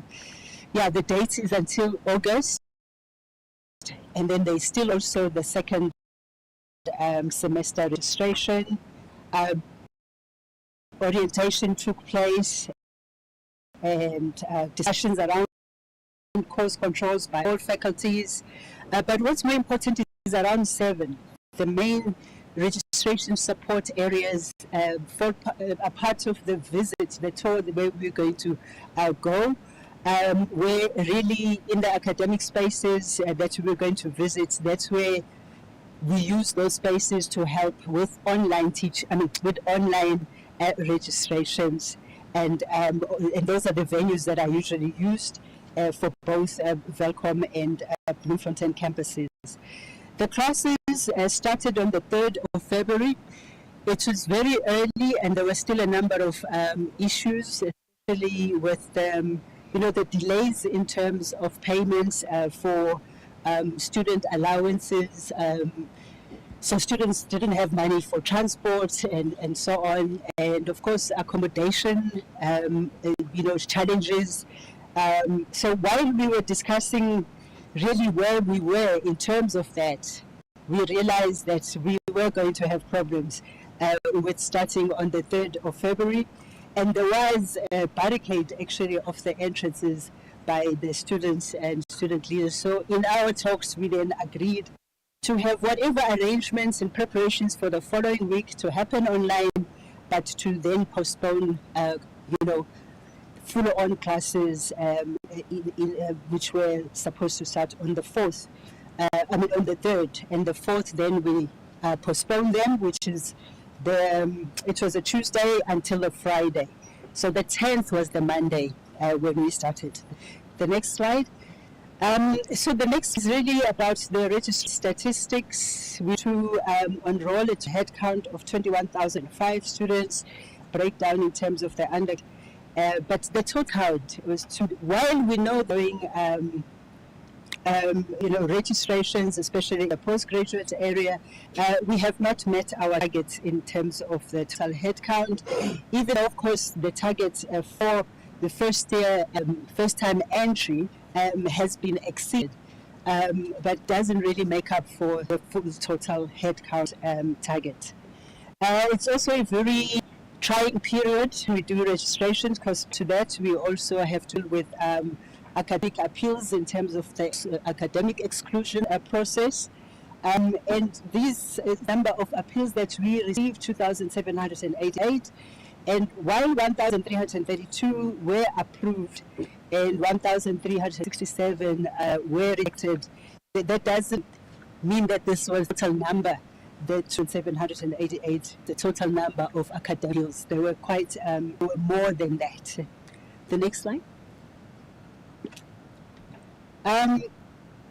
date is until August. And then there's still also the second semester registration. Orientation took place and discussions around course controls by all faculties. But what's more important is around 7. The main registration support areas for a part of the visit, the tour, where we're going to go. Where really in the academic spaces that we're going to visit, that's where we use those spaces to help with online with online registrations, and those are the venues that are usually used for both Welkom and Bloemfontein campuses. The classes started on the 3rd of February. It was very early, and there were still a number of issues, especially with the delays in terms of payments for student allowances. So students didn't have money for transport and so on, and of course accommodation, challenges. So while we were discussing really where we were in terms of that, we realized that we were going to have problems with starting on the 3rd of February. And there was a barricade actually of the entrances by the students and student leaders. So in our talks, we then agreed to have whatever arrangements and preparations for the following week to happen online, but to then postpone, full-on classes which were supposed to start on the 4th, on the 3rd. And the 4th, then we postponed them, which is it was a Tuesday until a Friday. So the 10th was the Monday when we started. The next slide. So the next is really about the registered statistics. We to enroll a head count of 21,005 students, breakdown in terms of the but the total count was while we know doing registrations, especially in the postgraduate area, we have not met our targets in terms of the total headcount. Even though, of course, the target for the first year, first-time entry has been exceeded, but doesn't really make up for the full total headcount target. It's also a very trying period. We do registrations because to that we also have to deal with academic appeals in terms of the academic exclusion process. And these number of appeals that we received, 2,788, and while 1,332 were approved and 1,367 were rejected, that doesn't mean that this was the total number. The 788, the total number of academics, there were quite more than that. The next slide.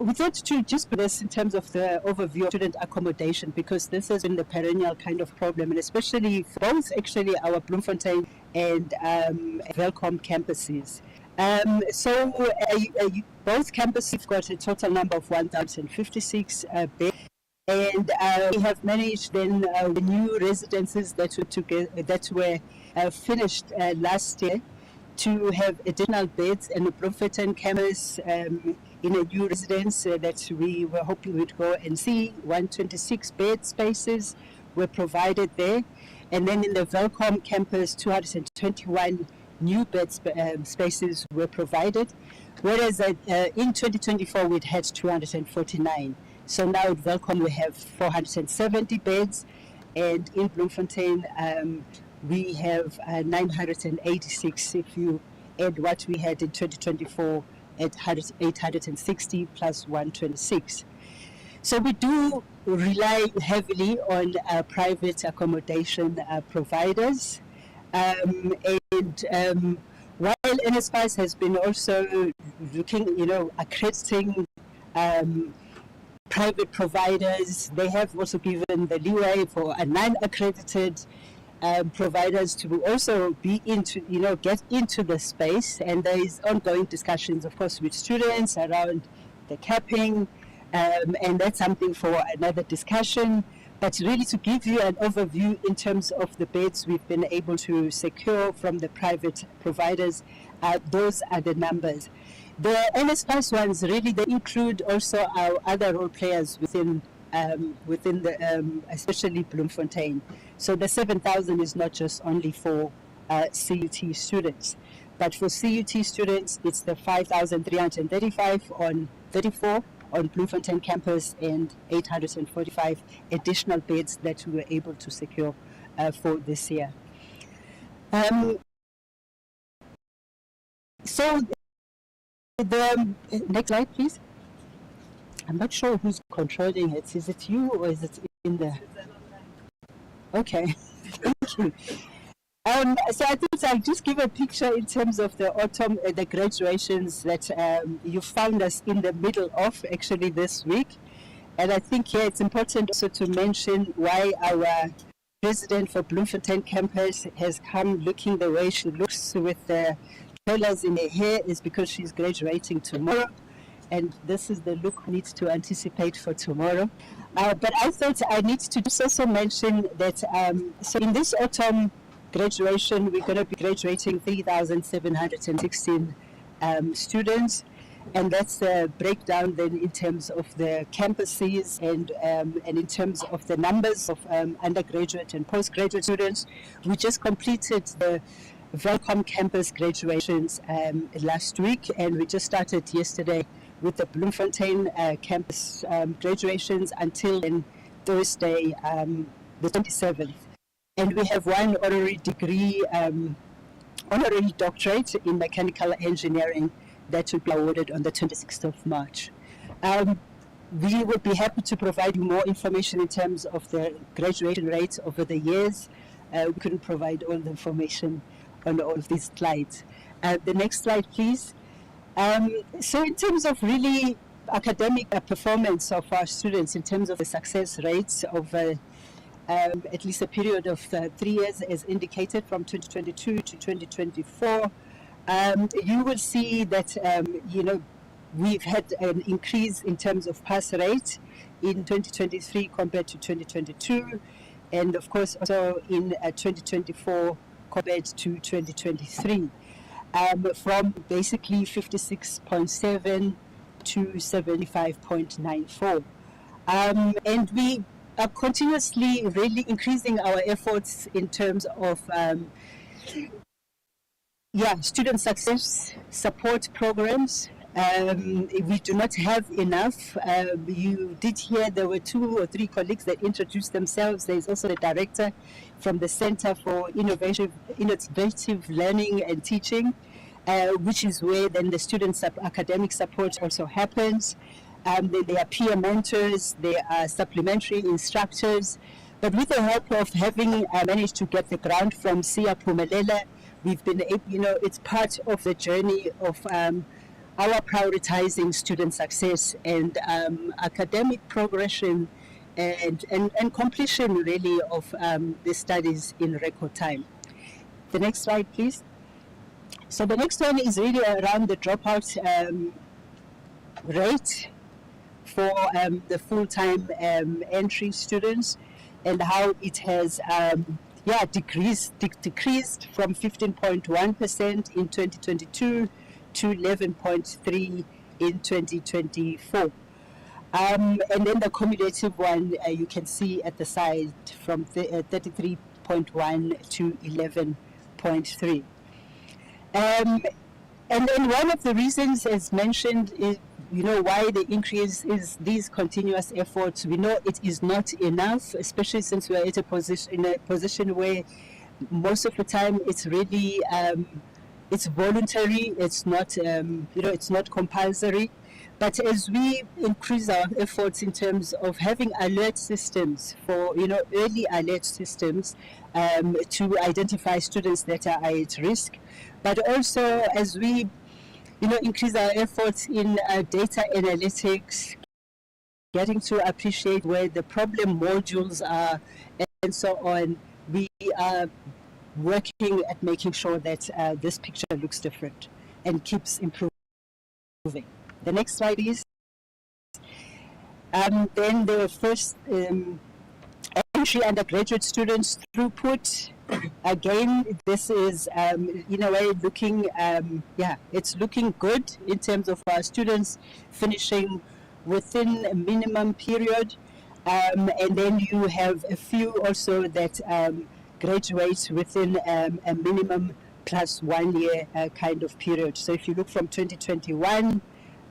We thought to just put this in terms of the overview of student accommodation, because this has been the perennial kind of problem, and especially for both actually our Bloemfontein and Welkom campuses. Both campuses have got a total number of 1,056 beds. And we have managed then the new residences that were finished last year to have additional beds and a Bloemfontein campus in a new residence that we were hoping we'd go and see. 126 bed spaces were provided there. And then in the Welkom campus, 221 new bed spaces were provided. Whereas in 2024, we'd had 249. So now at Welkom we have 470 beds, and in Bloemfontein we have 986 if you add what we had in 2024 at 860 plus 126. So we do rely heavily on private accommodation providers, and while NSPAS has been also looking, accrediting private providers, they have also given the leeway for a non-accredited providers to also be into, get into the space. And there is ongoing discussions, of course, with students around the capping, and that's something for another discussion. But really to give you an overview in terms of the beds we've been able to secure from the private providers, those are the numbers. The NSPAS ones, really, they include also our other role players within the, especially Bloemfontein. So the 7,000 is not just only for CUT students, but for CUT students, it's the 5,335 on 34 on Bloemfontein campus and 845 additional beds that we were able to secure for this year. So the next slide, please. I'm not sure who's controlling it. Is it you or is it in there? Okay, thank you. So I think I'll just give a picture in terms of the autumn, the graduations that you found us in the middle of actually this week. And I think here it's important also to mention why our president for Bloemfontein campus has come looking the way she looks with the curlers in her hair is because she's graduating tomorrow. And this is the look we need to anticipate for tomorrow. But I thought I need to just also mention that, so in this autumn graduation, we're going to be graduating 3,716 students. And that's the breakdown then in terms of the campuses and in terms of the numbers of undergraduate and postgraduate students. We just completed the Welcome campus graduations last week, and we just started yesterday with the Bloemfontein campus graduations until then Thursday, the 27th. And we have one honorary degree, honorary doctorate in mechanical engineering that will be awarded on the 26th of March. We would be happy to provide you more information in terms of the graduation rates over the years. We couldn't provide all the information on all of these slides. The next slide, please. So in terms of really academic performance of our students, in terms of the success rates of at least a period of 3 years as indicated from 2022 to 2024, you will see that, we've had an increase in terms of pass rate in 2023 compared to 2022, and of course also in 2024 compared to 2023. From basically 56.7 to 75.94. And we are continuously really increasing our efforts in terms of student success support programs. We do not have enough. You did hear there were 2 or 3 colleagues that introduced themselves. There's also the director from the Center for Innovative Learning and Teaching, which is where then the student academic support also happens. Then there are peer mentors, there are supplementary instructors. But with the help of having managed to get the grant from Sia Pumelela, we've been able, it's part of the journey of our prioritizing student success and academic progression and completion really of the studies in record time. The next slide, please. So the next one is really around the dropout rate for the full-time entry students and how it has decreased from 15.1% in 2022 to 11.3% in 2024. And then the cumulative one you can see at the side from 33.1 to 11.3. And then one of the reasons, as mentioned, is why the increase is these continuous efforts. We know it is not enough, especially since we are at a position where most of the time it's really it's voluntary. It's not it's not compulsory. But as we increase our efforts in terms of having alert systems for early alert systems to identify students that are at risk, but also as we increase our efforts in data analytics, getting to appreciate where the problem modules are, and so on, we are working at making sure that this picture looks different and keeps improving. The next slide, please. Then the first entry undergraduate students throughput. Again, this is in a way looking, it's looking good in terms of our students finishing within a minimum period. And then you have a few also that graduate within a minimum plus 1 year kind of period. So if you look from 2021,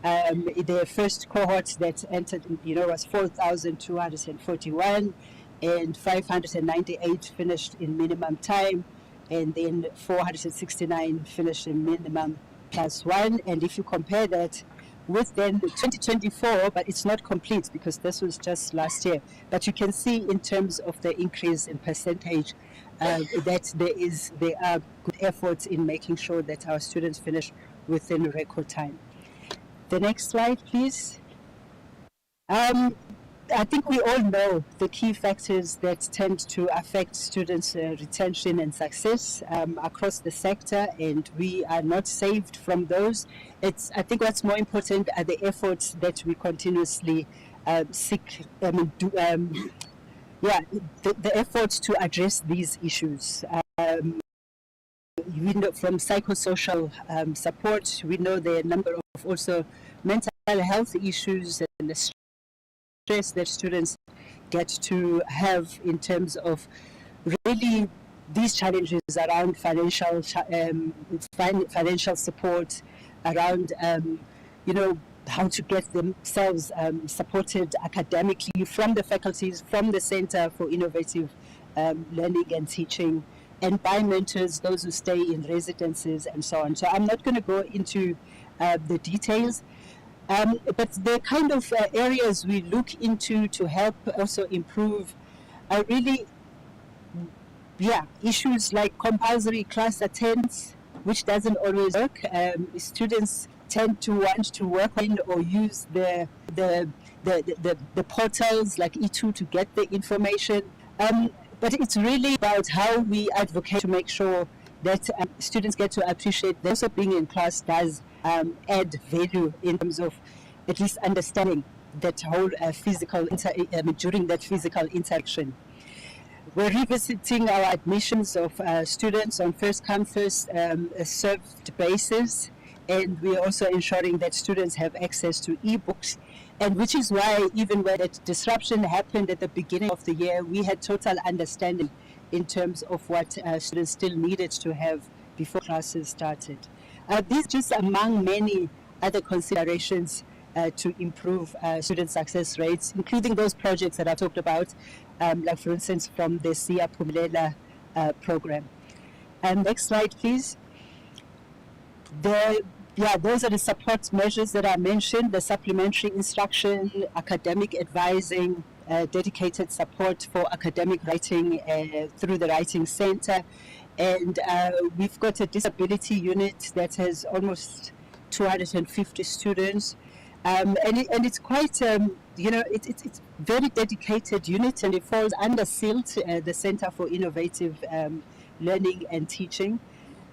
the first cohort that entered, was 4,241, and 598 finished in minimum time, and then 469 finished in minimum plus 1. And if you compare that with then 2024, but it's not complete because this was just last year, but you can see in terms of the increase in percentage that there are good efforts in making sure that our students finish within record time. The next slide, please. I think we all know the key factors that tend to affect students' retention and success across the sector, and we are not saved from those. I think what's more important are the efforts that we continuously seek, the efforts to address these issues. We know from psychosocial support, we know the number of also mental health issues and the stress that students get to have in terms of really these challenges around financial support, around how to get themselves supported academically from the faculties, from the Center for Innovative Learning and Teaching, and by mentors, those who stay in residences and so on. So I'm not going to go into the details. But the kind of areas we look into to help also improve are really, issues like compulsory class attendance, which doesn't always work. Students tend to want to work in or use the portals like E2 to get the information. But it's really about how we advocate to make sure that students get to appreciate that also being in class does add value in terms of at least understanding that whole during that physical interaction. We're revisiting our admissions of students on first come, first served basis, and we're also ensuring that students have access to e-books, and which is why even when that disruption happened at the beginning of the year, we had total understanding in terms of what students still needed to have before classes started. These just among many other considerations to improve student success rates, including those projects that I talked about, like for instance from the Siya Phumelela program. And next slide, please. Those are the support measures that I mentioned: the supplementary instruction, academic advising, dedicated support for academic writing through the Writing Center. And we've got a disability unit that has almost 250 students. And it's quite, it's very dedicated unit, and it falls under CILT, the Center for Innovative Learning and Teaching.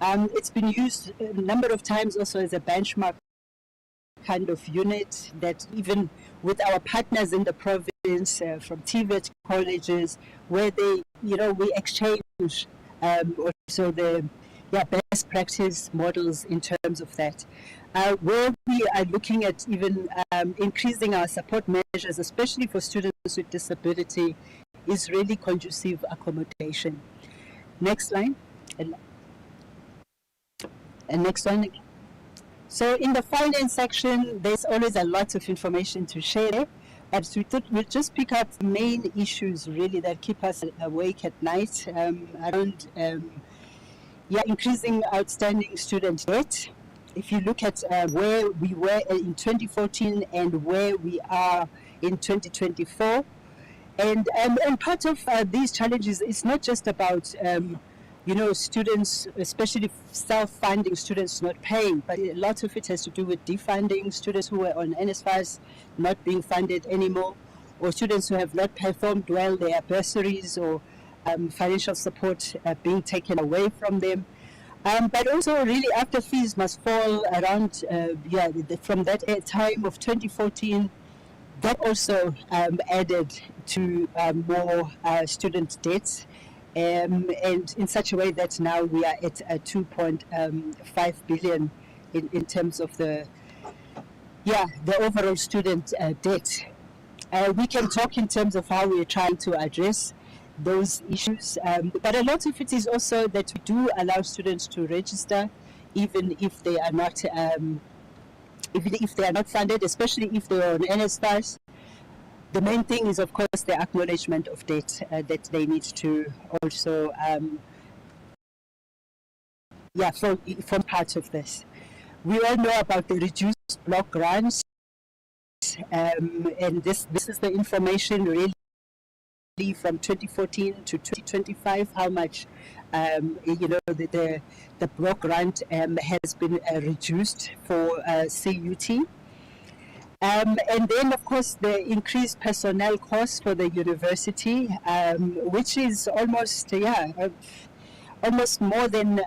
It's been used a number of times also as a benchmark kind of unit that even with our partners in the province from TVET colleges, where they, we exchange also the best practice models in terms of that. Where we are looking at even increasing our support measures, especially for students with disability, is really conducive accommodation. Next line. And next one. So in the finance section, there's always a lot of information to share. And so we thought we'll just pick up the main issues really that keep us awake at night around increasing outstanding student debt. If you look at where we were in 2014 and where we are in 2024, and part of these challenges is not just about students, especially self-funding students not paying, but a lot of it has to do with defunding students who were on NSFAS not being funded anymore, or students who have not performed well their bursaries or financial support being taken away from them. But also really after fees must fall around, from that time of 2014, that also added to more student debts. And in such a way that now we are at 2.5 billion in terms of the overall student debt. We can talk in terms of how we are trying to address those issues, but a lot of it is also that we do allow students to register, even if they are not, funded, especially if they are on NSFAS. The main thing is, of course, the acknowledgement of debt that they need to also, form part of this. We all know about the reduced block grants, and this is the information really from 2014 to 2025, how much the block grant has been reduced for CUT. And then, of course, the increased personnel costs for the university, which is almost more than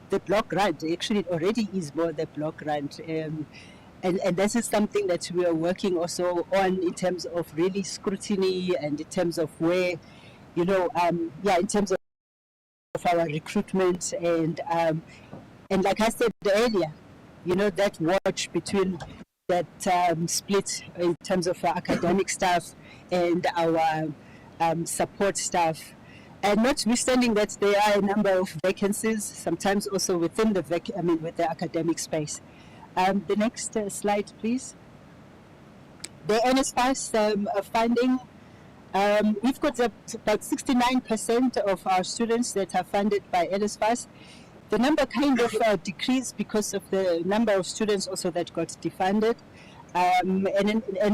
the block grant. Actually, it already is more than the block grant. And this is something that we are working also on in terms of really scrutiny and in terms of where, in terms of our recruitment and like I said earlier, that watch between that split in terms of our academic staff and our support staff. And notwithstanding that there are a number of vacancies, sometimes also within with the academic space. The next slide, please. The NSFAS funding, we've got about 69% of our students that are funded by NSFAS. The number kind of decreased because of the number of students also that got defunded. And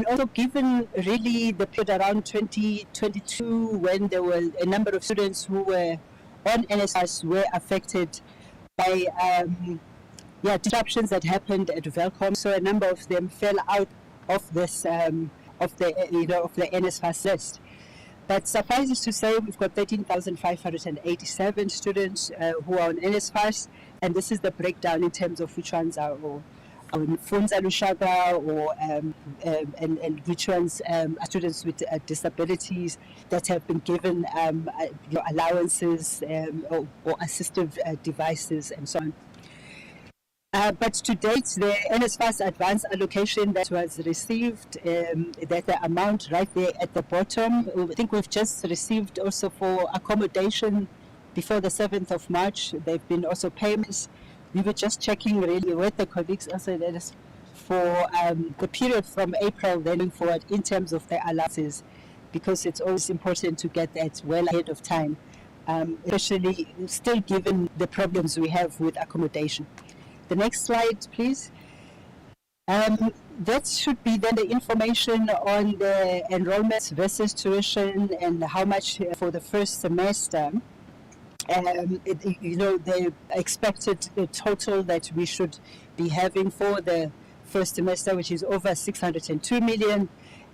also given really the period around 2022 when there were a number of students who were on NSFAS were affected by disruptions that happened at Velcom, so a number of them fell out of this of the NSFAS list. But suffice it to say, we've got 13,587 students who are on NSFAS, and this is the breakdown in terms of which ones are Funza Lushaka and which ones are students with disabilities that have been given allowances or assistive devices and so on. But to date, the NSFAS advance allocation that was received, that the amount right there at the bottom, I think we've just received also for accommodation before the 7th of March. There have been also payments. We were just checking really with the colleagues also that is for the period from April then forward in terms of the allowances, because it's always important to get that well ahead of time, especially still given the problems we have with accommodation. The next slide, please. That should be then the information on the enrollments versus tuition and how much for the first semester. The expected total that we should be having for the first semester, which is over 602 million,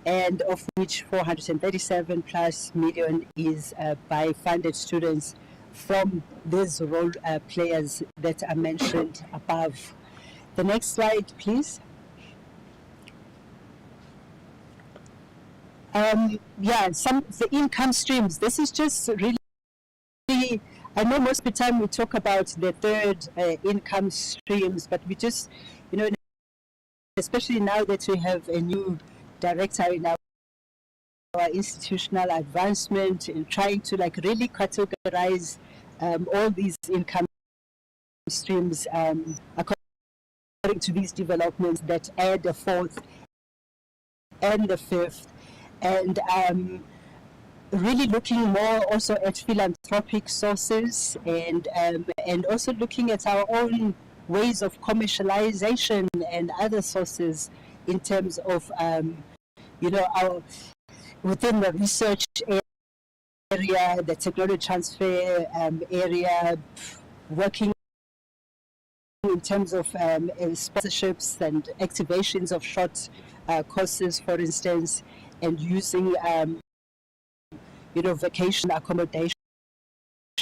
and of which 437 plus million is by funded students from these role players that are mentioned above. The next slide, please. The income streams. This is just really, I know most of the time we talk about the third income streams, but we just, especially now that we have a new director in our institutional advancement in trying to really categorize all these income streams according to these developments that add the fourth and the fifth, and really looking more also at philanthropic sources and also looking at our own ways of commercialization and other sources in terms of our within the research area, the technology transfer area, working in terms of sponsorships and activations of short courses, for instance, and using vacation accommodation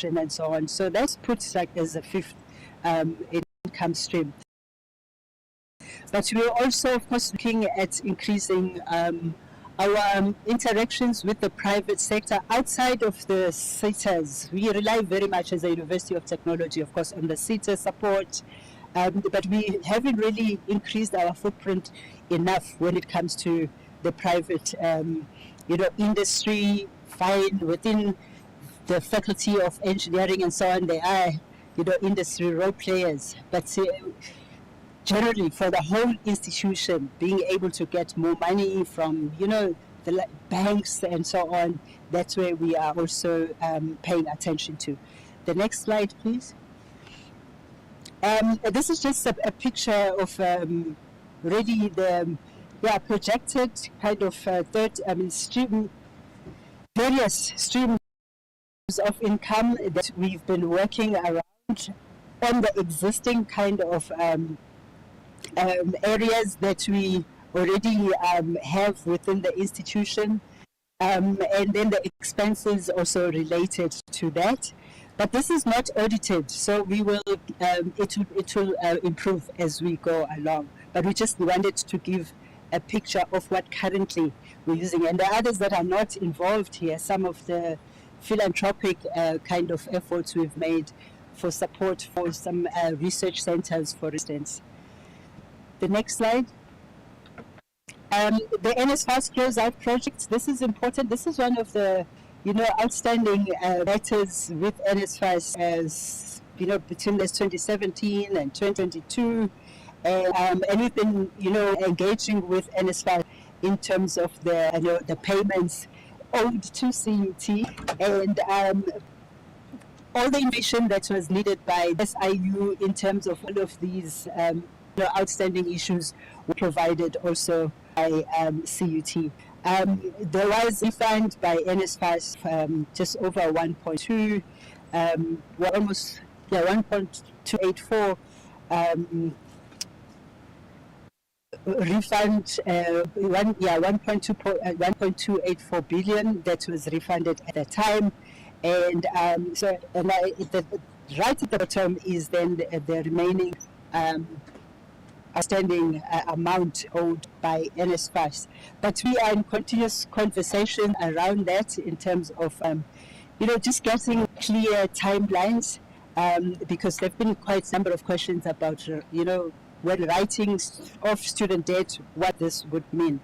and so on. So that's put like as a fifth income stream. But we're also, of course, looking at increasing our interactions with the private sector outside of the SETAs. We rely very much as a University of Technology, of course, on the SETA support, but we haven't really increased our footprint enough when it comes to the private, industry. Fine, within the Faculty of Engineering and so on, they are, industry role players, but generally for the whole institution, being able to get more money from, the banks and so on, that's where we are also paying attention to. The next slide, please. This is just a picture of really the projected kind of various streams of income that we've been working around on the existing kind of areas that we already have within the institution, and then the expenses also related to that. But this is not audited, so we will it will improve as we go along. But we just wanted to give a picture of what currently we're using, and the others that are not involved here, some of the philanthropic kind of efforts we've made for support for some research centers, for instance. The next slide. The NSFAS Closeout Project, this is important. This is one of the, outstanding matters with NSFAS as, between this 2017 and 2022. And we've been, engaging with NSFAS in terms of the payments owed to CUT, and all the information that was needed by SIU in terms of all of these outstanding issues were provided also by CUT. There was refund by NSFAS just over 1.2, almost 1.284 refund, 1.284 billion that was refunded at the time, and right at the bottom is then the remaining outstanding amount owed by NSFAS. But we are in continuous conversation around that in terms of, just getting clear timelines, because there have been quite a number of questions about, when writing off student debt, what this would mean.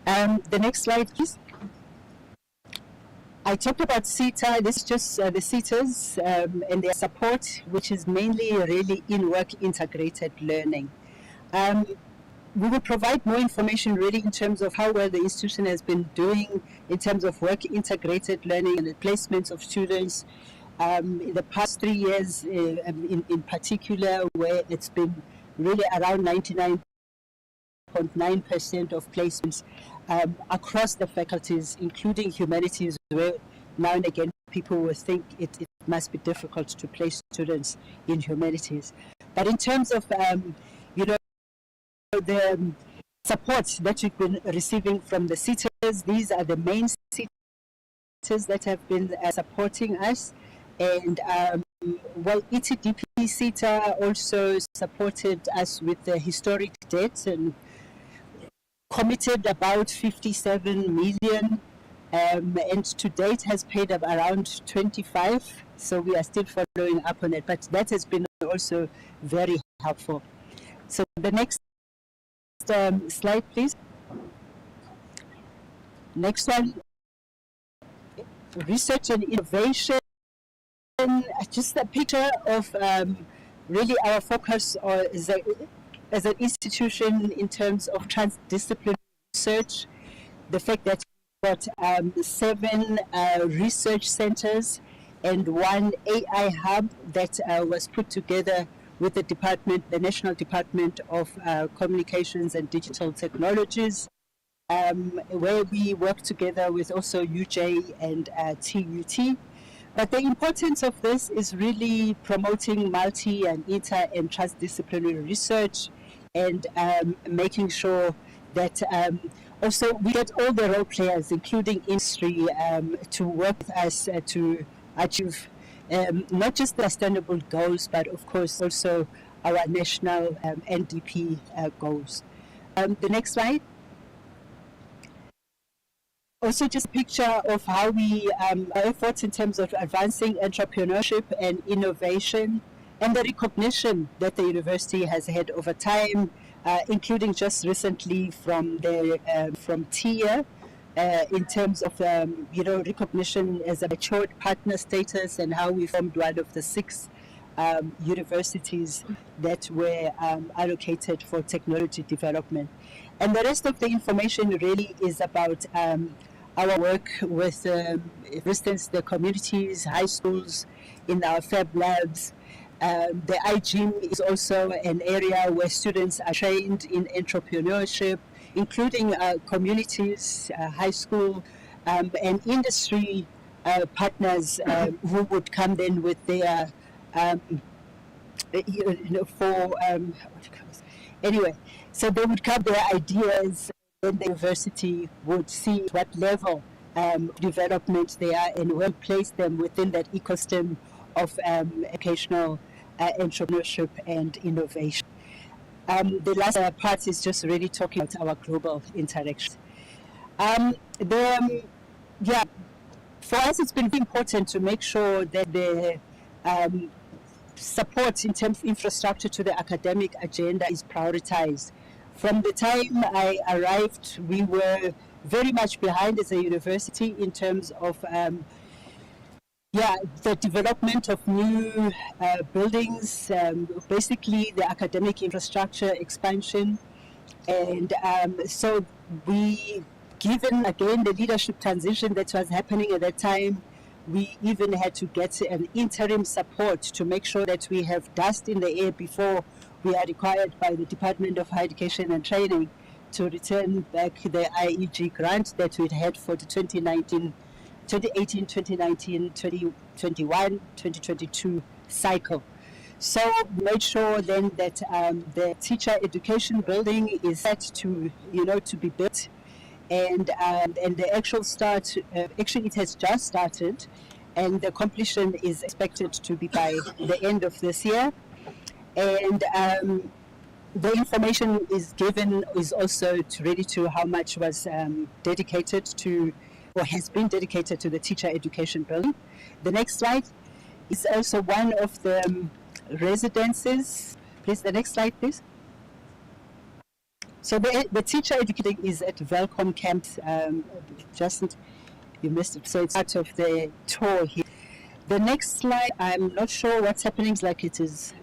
The next slide, please. I talked about SETA. This is just the SETAs and their support, which is mainly really in-work integrated learning. We will provide more information really in terms of how well the institution has been doing in terms of work integrated learning and the placements of students in the past 3 years in particular, where it's been really around 99.9% of placements across the faculties, including humanities, where now and again people will think it must be difficult to place students in humanities. But in terms of, the support that we've been receiving from the SETAs, these are the main SETAs that have been supporting us. And ETDP SETA also supported us with the historic debt and committed about 57 million, and to date has paid up around 25. So we are still following up on it, but that has been also very helpful. So the next slide, please. Next one, research and innovation. Just a picture of really our focus as an institution in terms of transdisciplinary research. The fact that we've got 7 research centers and 1 AI hub that was put together with the department, the National Department of Communications and Digital Technologies, where we work together with also UJ and TUT. But the importance of this is really promoting multi and inter and transdisciplinary research, and making sure that also we get all the role players, including industry, to work with us to achieve not just the sustainable goals, but of course also our national NDP goals. The next slide. Also just a picture of how we our efforts in terms of advancing entrepreneurship and innovation and the recognition that the university has had over time, including just recently from the from TIA in terms of recognition as a matured partner status and how we formed one of the 6 universities that were allocated for technology development. And the rest of the information really is about our work with, for instance, the communities, high schools, in our fab labs. The iGym is also an area where students are trained in entrepreneurship, including communities, high school, and industry partners who would come then with their anyway, so they would come their ideas, then the university would see what level development they are and will place them within that ecosystem of educational entrepreneurship and innovation. The last part is just really talking about our global interactions. For us, it's been very important to make sure that the support in terms of infrastructure to the academic agenda is prioritized. From the time I arrived, we were very much behind as a university in terms of the development of new buildings, basically the academic infrastructure expansion. And so we, given again the leadership transition that was happening at that time, we even had to get an interim support to make sure that we have dust in the air before we are required by the Department of Higher Education and Training to return back the IEG grant that we'd had for the 2018, 2019, 2021, 2022 cycle. So we made sure then that the teacher education building is set to, to be built. And the actual start, actually it has just started, and the completion is expected to be by the end of this year. And the information is given is also ready to how much was dedicated to, or has been dedicated to the teacher education building. The next slide is also one of the residences. Please, the next slide, please. So the teacher educating is at Welcome Camp. Just you missed it. So it's part of the tour here. The next slide, I'm not sure what's happening. It's like it is.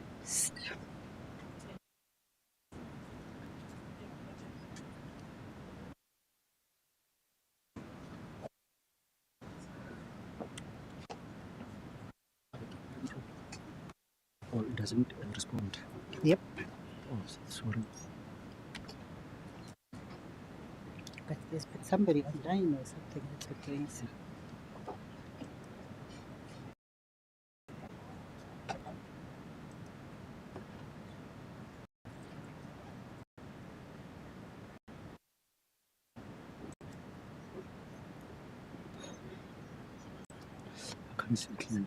Oh, it doesn't respond. Yep. Oh, sorry. But there's somebody online or something. That's what crazy. I can't see clearly.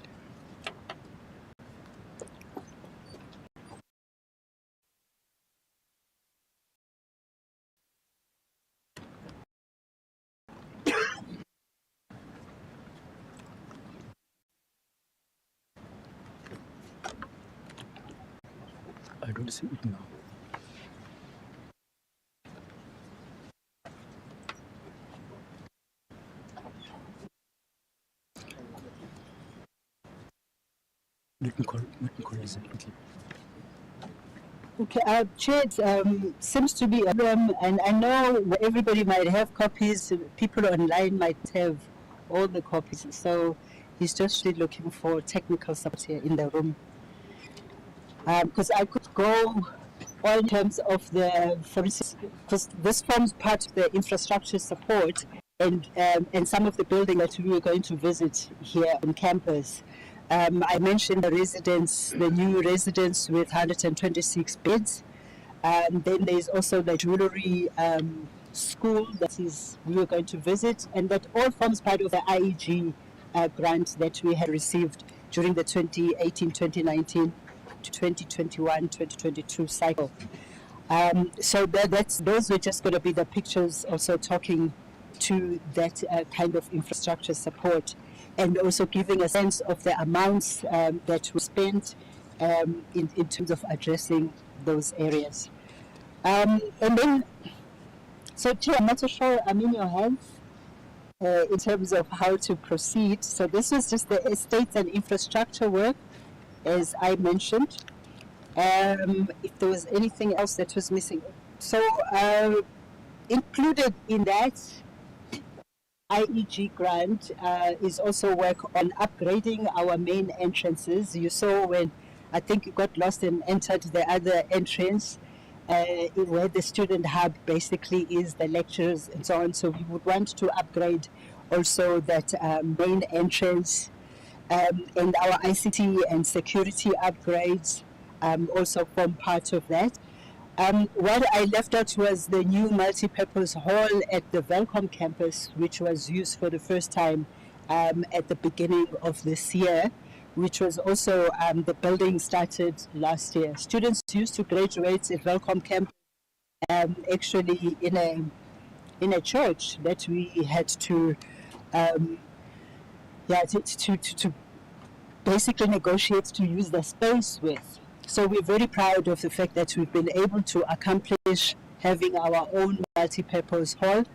I don't see it now. Let me call this quickly. Okay, Chair, seems to be a problem, and I know everybody might have copies. People online might have all the copies, so he's just really looking for technical support here in the room. Because I could go on in terms of the, for instance, because this forms part of the infrastructure support and some of the building that we were going to visit here on campus. I mentioned the residence, the new residence with 126 beds. Then there's also the jewelry school that is we were going to visit, and that all forms part of the IEG grant that we had received during the 2018-2019 to 2021-2022 cycle. So those are just going to be the pictures also talking to that kind of infrastructure support, and also giving a sense of the amounts that were spent in terms of addressing those areas. And then, so Chair, I'm not so sure I'm in your hands in terms of how to proceed. So this was just the estates and infrastructure work, as I mentioned. If there was anything else that was missing. So included in that IEG grant is also work on upgrading our main entrances. You saw when I think you got lost and entered the other entrance where the student hub basically is the lecturers and so on. So we would want to upgrade also that main entrance and our ICT and security upgrades also form part of that. What I left out was the new multi-purpose hall at the Velcom campus, which was used for the first time at the beginning of this year, which was also the building started last year. Students used to graduate at Velcom campus actually in a church that we had to to basically negotiate to use the space with. So we're very proud of the fact that we've been able to accomplish having our own multi-purpose hall.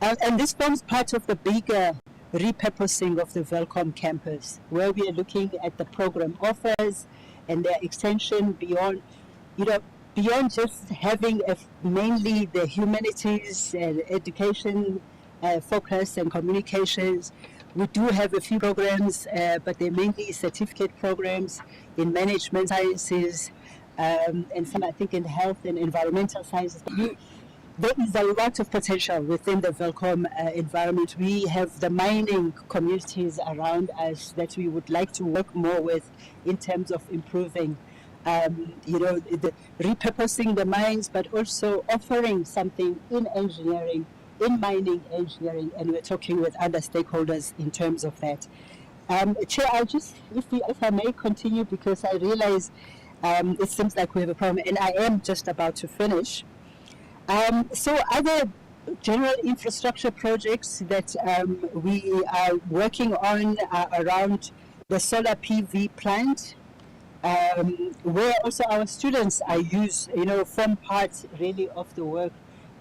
And this forms part of the bigger repurposing of the Velcom campus, where we are looking at the program offers and their extension beyond, beyond just having mainly the humanities and education focus and communications. We do have a few programs, but they're mainly certificate programs in management sciences and some, I think, in health and environmental sciences. There is a lot of potential within the Velcom environment. We have the mining communities around us that we would like to work more with in terms of improving, repurposing the mines, but also offering something in engineering, in mining engineering, and we're talking with other stakeholders in terms of that. Chair, I'll just, if I may continue, because I realize it seems like we have a problem, and I am just about to finish. So other general infrastructure projects that we are working on around the solar PV plant, where also our students are form part really of the work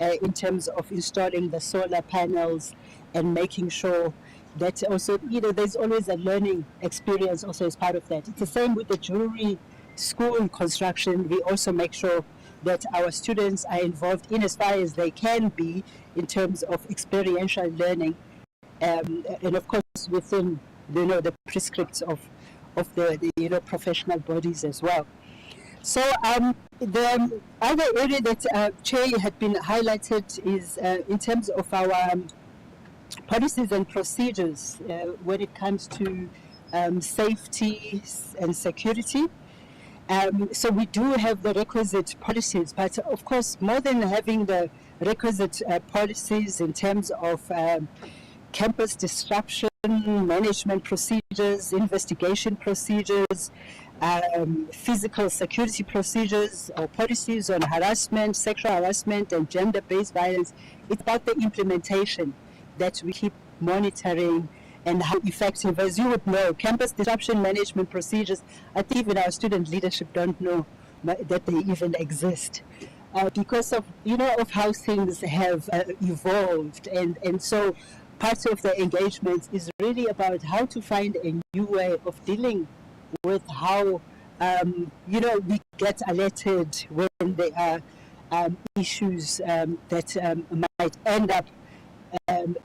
in terms of installing the solar panels and making sure that also, there's always a learning experience also as part of that. It's the same with the jewelry school construction. We also make sure that our students are involved in as far as they can be in terms of experiential learning, and of course within the prescripts of the professional bodies as well. So the other area that Chair had been highlighted is in terms of our policies and procedures when it comes to safety and security. So we do have the requisite policies, but of course, more than having the requisite policies in terms of campus disruption, management procedures, investigation procedures, physical security procedures, or policies on harassment, sexual harassment, and gender-based violence, it's about the implementation that we keep monitoring and how effective. As you would know, campus disruption management procedures, I think even our student leadership don't know that they even exist because of how things have evolved, and so part of the engagement is really about how to find a new way of dealing with how we get alerted when there are issues that might end up in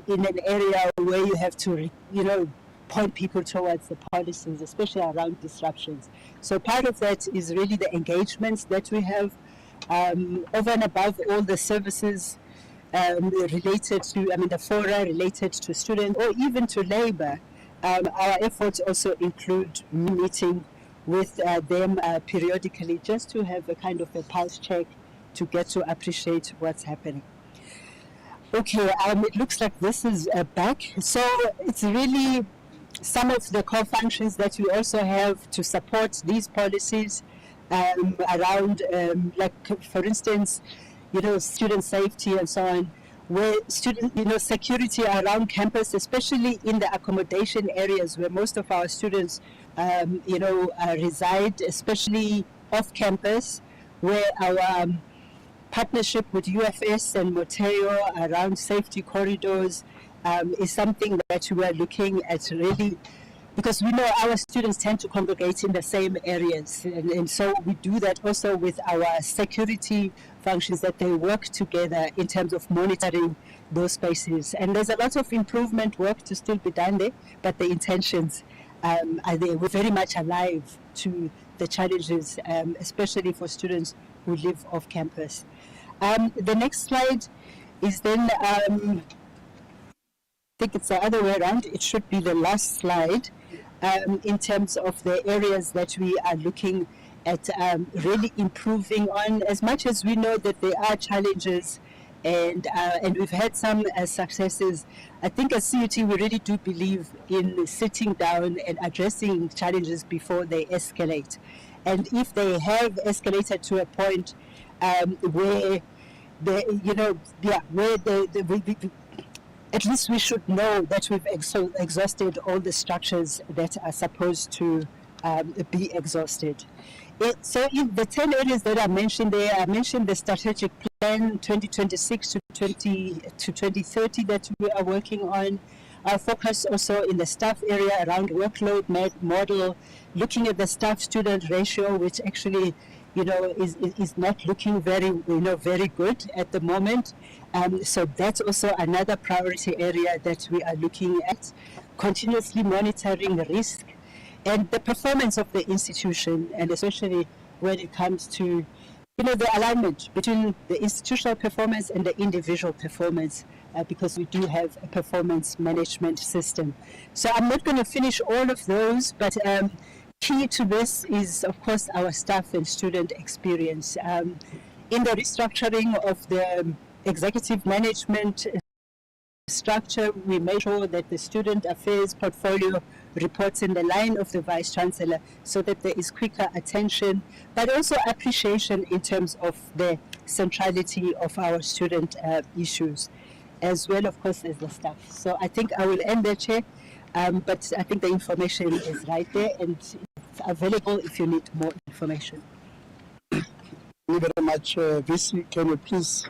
an area where you have to, point people towards the policies, especially around disruptions. So part of that is really the engagements that we have over and above all the services related to, the fora related to students or even to labor. Our efforts also include meeting with them periodically just to have a kind of a pulse check to get to appreciate what's happening. Okay, it looks like this is back. So it's really some of the core functions that we also have to support these policies around, like for instance, student safety and so on, where student, security around campus, especially in the accommodation areas where most of our students, reside, especially off campus, where our partnership with UFS and Moteo around safety corridors is something that we are looking at really, because we know our students tend to congregate in the same areas, and so we do that also with our security functions, that they work together in terms of monitoring those spaces. And there's a lot of improvement work to still be done there, but the intentions are there. We're very much alive to the challenges, especially for students who live off campus. The next slide is then, I think it's the other way around, it should be the last slide, in terms of the areas that we are looking at really improving on. As much as we know that there are challenges and we've had some successes, I think as CUT we really do believe in sitting down and addressing challenges before they escalate. And if they have escalated to a point where at least we should know that we've exhausted all the structures that are supposed to be exhausted. So in the 10 areas that I mentioned there, I mentioned the strategic plan 2026 to 2030 that we are working on. Our focus also in the staff area around workload model, looking at the staff-student ratio, which actually is not looking very good at the moment. So that's also another priority area that we are looking at, continuously monitoring risk and the performance of the institution, and especially when it comes to the alignment between the institutional performance and the individual performance, because we do have a performance management system. So I'm not going to finish all of those, but key to this is, of course, our staff and student experience. In the restructuring of the executive management structure, we make sure that the student affairs portfolio reports in the line of the Vice Chancellor, so that there is quicker attention, but also appreciation in terms of the centrality of our student issues, as well, of course, as the staff. So I think I will end there, Chair, but I think the information is right there and it's available if you need more information. Thank you very much, VC. Can you please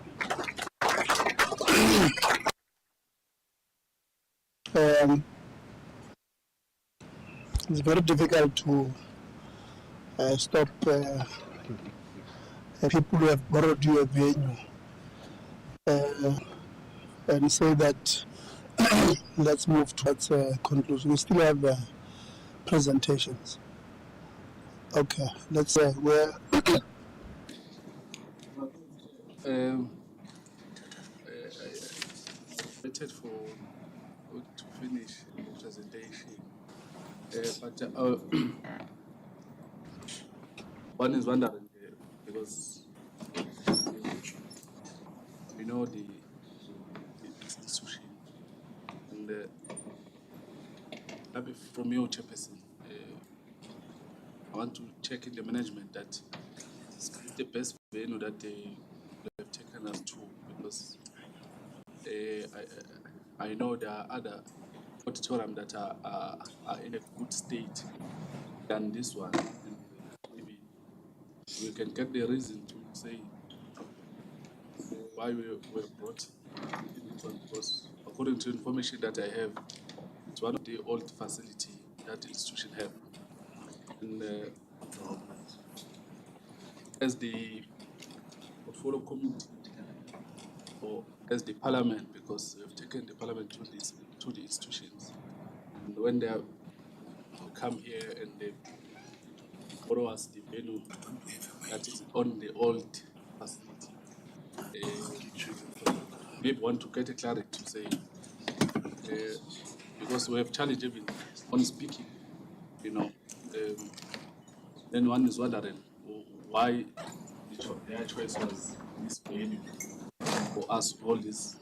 it's very difficult to stop people who have borrowed you a venue and say that let's move towards a conclusion. We still have presentations. Okay, let's where Waited for to finish the presentation, but one is wondering because we know the institution, and maybe from your chairperson, I want to check in the management that it's the best venue that they have taken us to, because I know there are other auditorium that are in a good state than this one. And maybe we can get the reason to say why we were brought in this one, because according to information that I have, it's one of the old facility that the institution have. And as the portfolio committee, or as the parliament, because we have taken the parliament to the institutions, and when they come here and they borrow us the venue that is on the old facility, maybe want to get a clarity to say, because we have challenged even on speaking, then one is wondering why their choice was this venue for us to hold this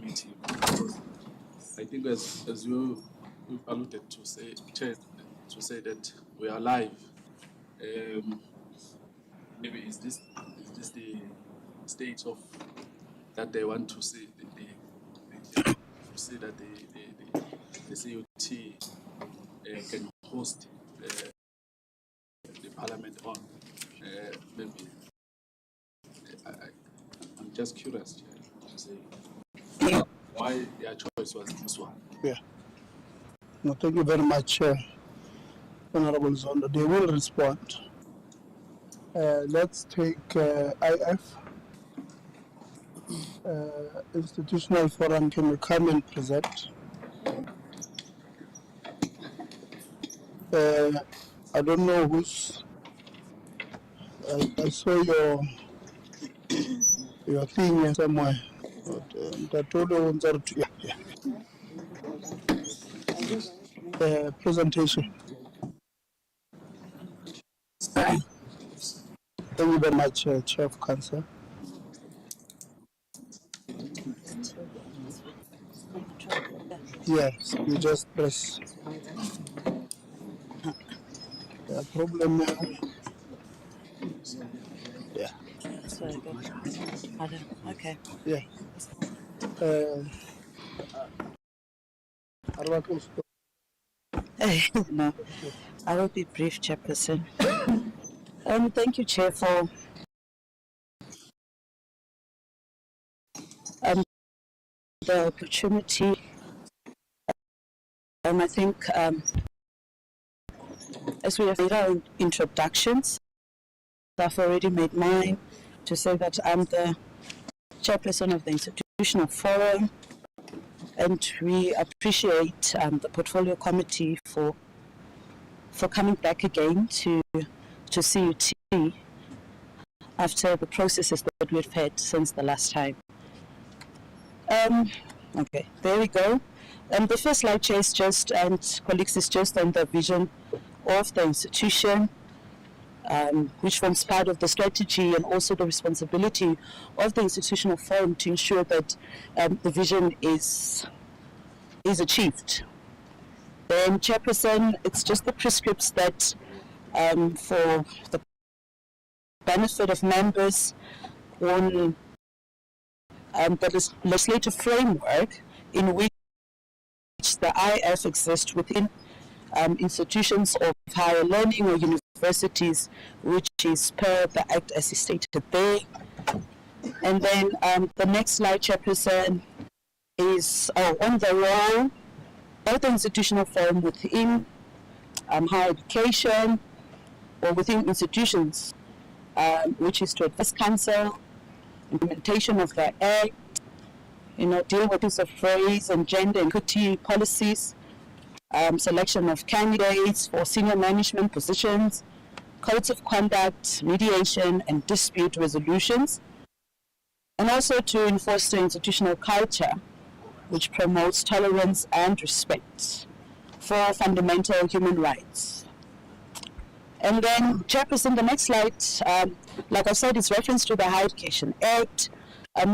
meeting. Because I think as you we've alluded to say that we are live. Maybe is this the state of that they want to see to see that the CUT can host the parliament on. Maybe I'm just curious to say why their choice was this one. Yeah. No, thank you very much, Honorable Zondo. They will respond. Let's take IF. Institutional Forum, can you come and present? I don't know who's. I saw your thing here somewhere. But presentation. Thank you very much, Chair of Council. Yes, you just press. The problem now. Yeah. That's very good. Okay. Yeah. No, I will be brief, Chairperson. Thank you, Chair, for the opportunity. I think as we have made our introductions, I've already made mine to say that I'm the Chairperson of the Institutional Forum, and we appreciate the Portfolio Committee for coming back again to CUT after the processes that we've had since the last time. Okay, there we go. The first slide, Chair, is just, and colleagues, is just on the vision of the institution, which forms part of the strategy and also the responsibility of the Institutional Forum to ensure that the vision is achieved. Then, Chairperson, it's just the prescripts that, for the benefit of members, on the legislative framework in which the IF exists within institutions of higher learning or universities, which is per the Act as is stated there. And then the next slide, Chairperson, is on the role of the Institutional Forum within higher education or within institutions, which is to advise council, implementation of the Act, deal with use of race and gender and equity policies, selection of candidates for senior management positions, codes of conduct, mediation and dispute resolutions, and also to enforce the institutional culture which promotes tolerance and respect for fundamental human rights. And then, Chairperson, the next slide, like I said, is reference to the Higher Education Act,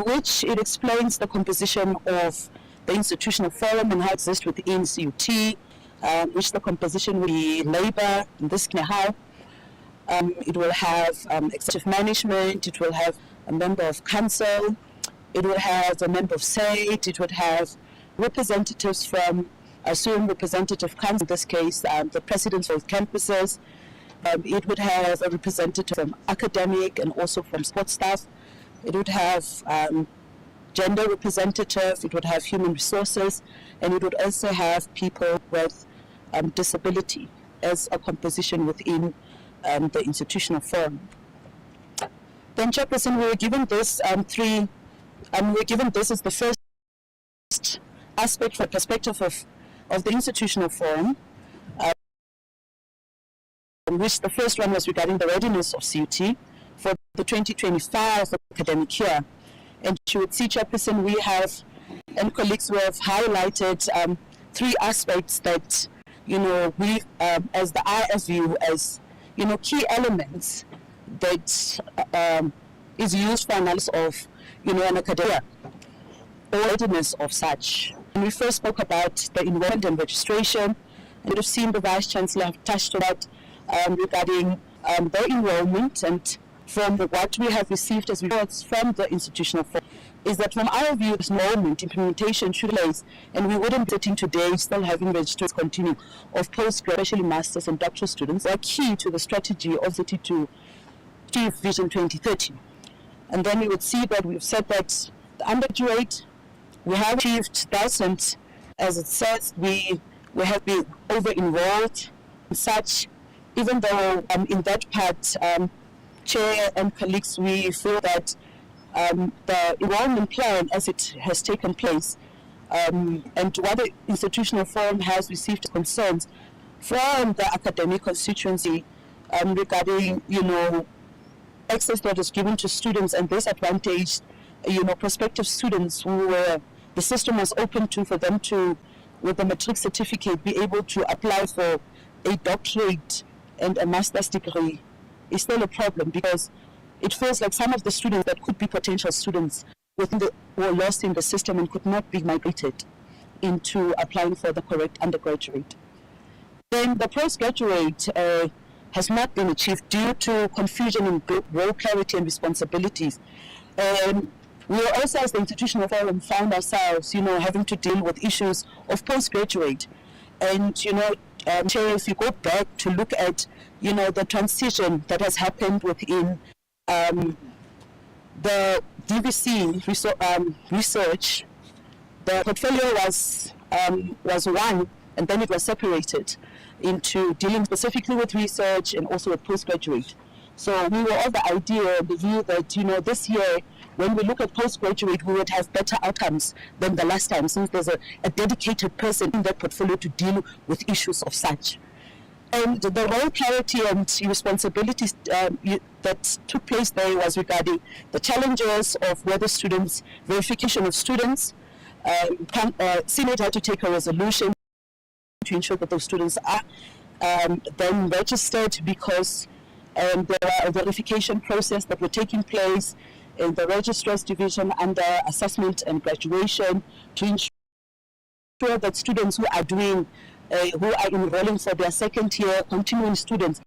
which it explains the composition of the Institutional Forum and how it exists within CUT, which the composition will be labor, in this how. It will have executive management, it will have a member of council, it will have a member of SAIT, it would have representatives from student representative council, in this case, the presidents of campuses. It would have a representative from academic and also from sports staff. It would have gender representative, it would have human resources, and it would also have people with disability as a composition within the Institutional Forum. Then, Chairperson, we were given this we were given this as the first aspect from the perspective of the Institutional Forum, which the first one was regarding the readiness of CUT for the 2025 academic year. And you would see, Chairperson, we have, and colleagues who have highlighted three aspects that, we, as the IF view, as, key elements that is used for analysis of, an academic or readiness of such. And we first spoke about the enrollment and registration, and you've seen the Vice Chancellor have touched on that regarding the enrollment. And from what we have received as reports from the institutional forum, is that from our view, this enrollment implementation should place, and we wouldn't be sitting today still having registrars continue of postgraduate, especially masters and doctoral students, are key to the strategy of the T2 Chief Vision 2030. And then we would see that we've said that the undergraduate, we have achieved that, and as it says, we have been over-enrolled and such, even though in that part, Chair and colleagues, we feel that the enrollment plan as it has taken place and what the institutional forum has received concerns from the academic constituency regarding, access that is given to students and disadvantaged, prospective students who the system was open to for them to, with a matric certificate, be able to apply for a doctorate and a master's degree is still a problem, because it feels like some of the students that could be potential students were lost in the system and could not be migrated into applying for the correct undergraduate. Then the postgraduate has not been achieved due to confusion in role clarity and responsibilities. We also, as the institutional forum, found ourselves, having to deal with issues of postgraduate. And, Chair, if you go back to look at, the transition that has happened within the DVC research, the portfolio was one, and then it was separated into dealing specifically with research and also with postgraduate. So we were of the idea, the view that, this year, when we look at postgraduate, we would have better outcomes than the last time, since there's a dedicated person in that portfolio to deal with issues of such. And the role clarity and responsibilities that took place there was regarding the challenges of whether students, verification of students, Senate had to take a resolution to ensure that those students are then registered, because there were a verification process that were taking place in the registrar's division under assessment and graduation to ensure that students who are enrolling for their second year continuing students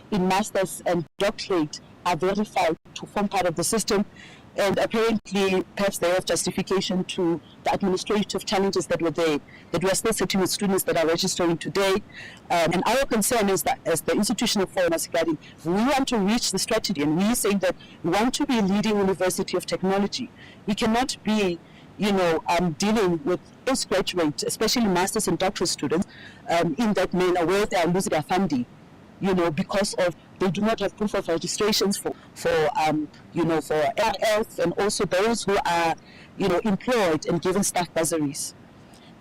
in masters and doctorate are verified to form part of the system. And apparently, perhaps they have justification to the administrative challenges that were there, that we are still sitting with students that are registering today. And our concern is that, as the institutional forum is regarding, we want to reach the strategy, and we're saying that we want to be a leading university of technology. We cannot be, dealing with postgraduate, especially masters and doctoral students, in that manner where they are losing their funding, because of they do not have proof of registrations for health, and also those who are, employed and given staff bursaries.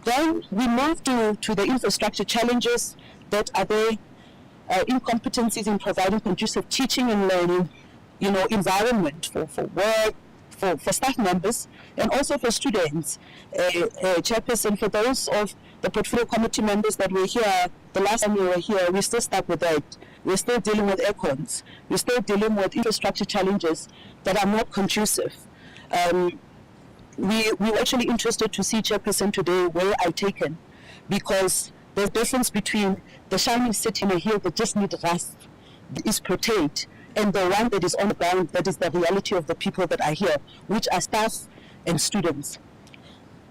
Then we move to the infrastructure challenges that are there, incompetencies in providing conducive teaching and learning, environment for work, for staff members, and also for students. Chairperson, for those of the portfolio committee members that were here, the last time we were here, we're still stuck with that. We're still dealing with aircons. We're still dealing with infrastructure challenges that are not conducive. We were actually interested to see, Chairperson, today where I taken, because there's a difference between the shining city on a hill that just needs rust, is protected, and the one that is on the ground, that is the reality of the people that are here, which are staff and students.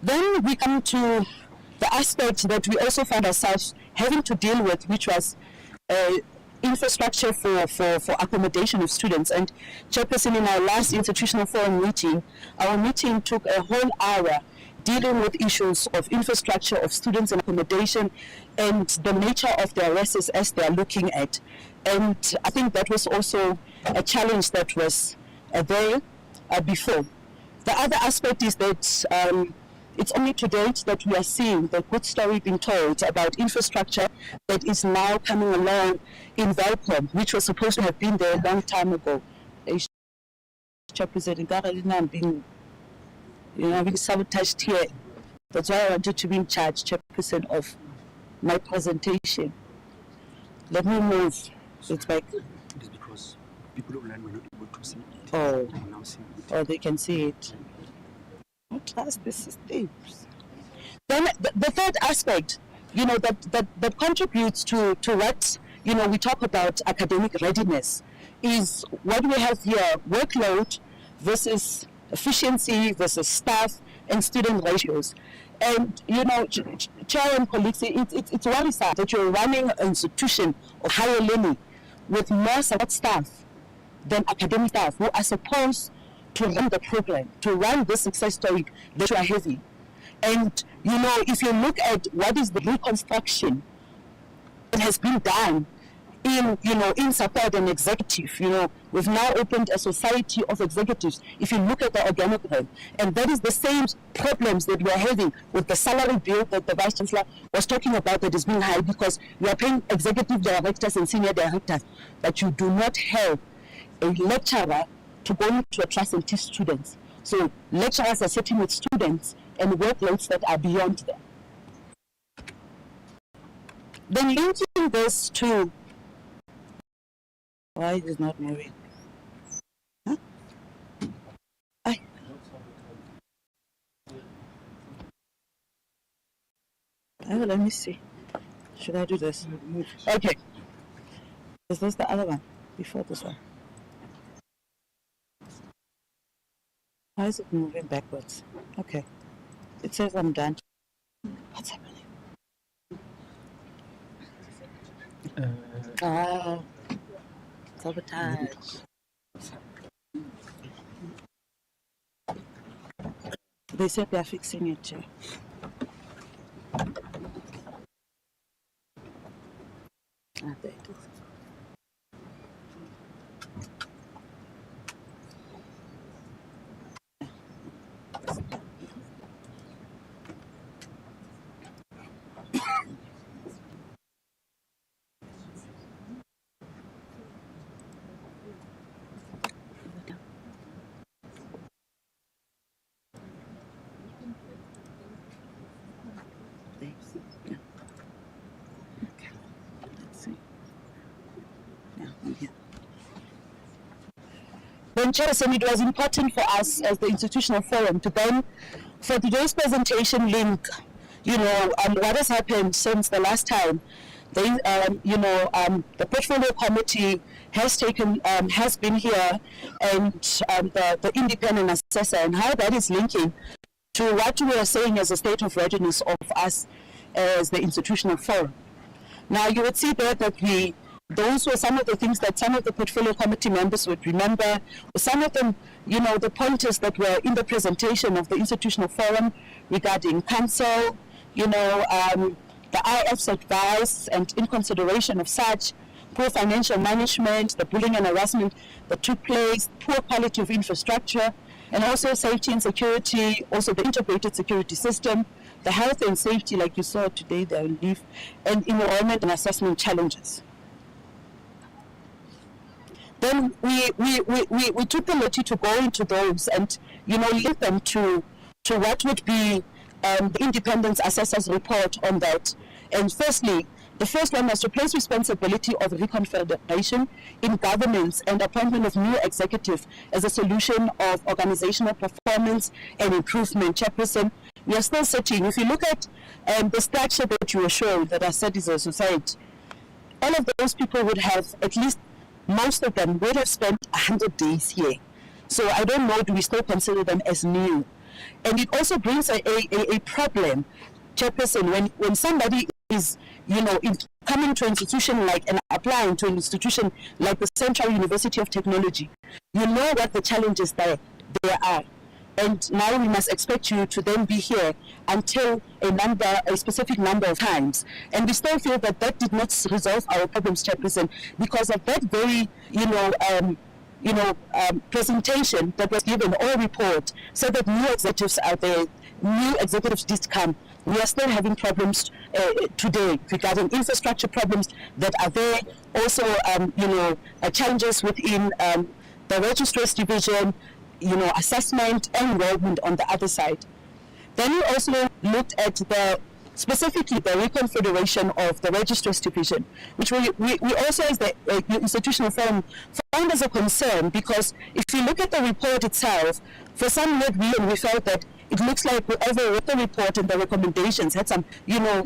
Then we come to the aspect that we also found ourselves having to deal with, which was infrastructure for accommodation of students. And Chairperson, in our last institutional forum meeting, our meeting took a whole hour dealing with issues of infrastructure of students and accommodation and the nature of their arrests as they are looking at. And I think that was also a challenge that was there before. The other aspect is that it's only to date that we are seeing the good story being told about infrastructure that is now coming along in Welcome, which was supposed to have been there a long time ago. Being sabotaged here. That's why I wanted to be in charge, Chairperson, of my presentation. Let me move. So it's back. It is because people online were not able to see it. Oh, They now see it. oh, they can see it. I trust the systems. Then the third aspect, that contributes to what, we talk about academic readiness is what we have here, workload versus efficiency versus staff and student ratios. And, Chair and colleagues, it's worrisome that you're running an institution of higher learning with more support staff than academic staff who are supposed to run the program, to run this success story that you are having. And, if you look at what is the reconstruction that has been done in support and executive, we've now opened a society of executives. If you look at the organogram, and that is the same problems that we are having with the salary bill that the Vice Chancellor was talking about that is being high, because you are paying executive directors and senior directors, but you do not have a lecturer to go into a class and teach students. So lecturers are sitting with students and workloads that are beyond them. Then linking this to, why it is not moving? Huh? Let me see. Should I do this? Okay. Is this the other one? Before this one? Why is it moving backwards? Okay. It says I'm done. What's happening? Sabotage. They said they're fixing it, Chair. There it is. Then, Chairperson, it was important for us as the institutional forum to then, for today's presentation, link, what has happened since the last time. The portfolio committee has been here, and the independent assessor, and how that is linking to what we are saying as a state of readiness of us as the institutional forum. Now, you would see there that those were some of the things that some of the portfolio committee members would remember. Some of them, the pointers that were in the presentation of the institutional forum regarding council, the IF's advice, and in consideration of such, poor financial management, the bullying and harassment that took place, poor quality of infrastructure, and also safety and security, also the integrated security system, the health and safety, like you saw today, they will leave, and enrollment and assessment challenges. Then we took the liberty to go into those and, link them to what would be the independent assessor's report on that. And firstly, the first one was to place responsibility of reconfederation in governance and appointment of new executive as a solution of organizational performance and improvement. Chairperson, we are still sitting. If you look at the structure that you were showing, that I said is a society, all of those people would have, at least most of them, would have spent 100 days here. So I don't know, do we still consider them as new? And it also brings a problem, Chairperson, when somebody is, coming to an institution like, and applying to an institution like the Central University of Technology, you know what the challenges there are. And now we must expect you to then be here until a specific number of times. And we still feel that that did not resolve our problems, Chairperson, because of that very, presentation that was given, or report, said that new executives are there, new executives did come. We are still having problems today regarding infrastructure problems that are there. Also, challenges within the registrars division, assessment and enrollment on the other side. Then we also looked at specifically the reconfederation of the registrars division, which we also, as the institutional forum, found as a concern, because if you look at the report itself, for some weird reason we felt that it looks like whoever wrote the report and the recommendations had some,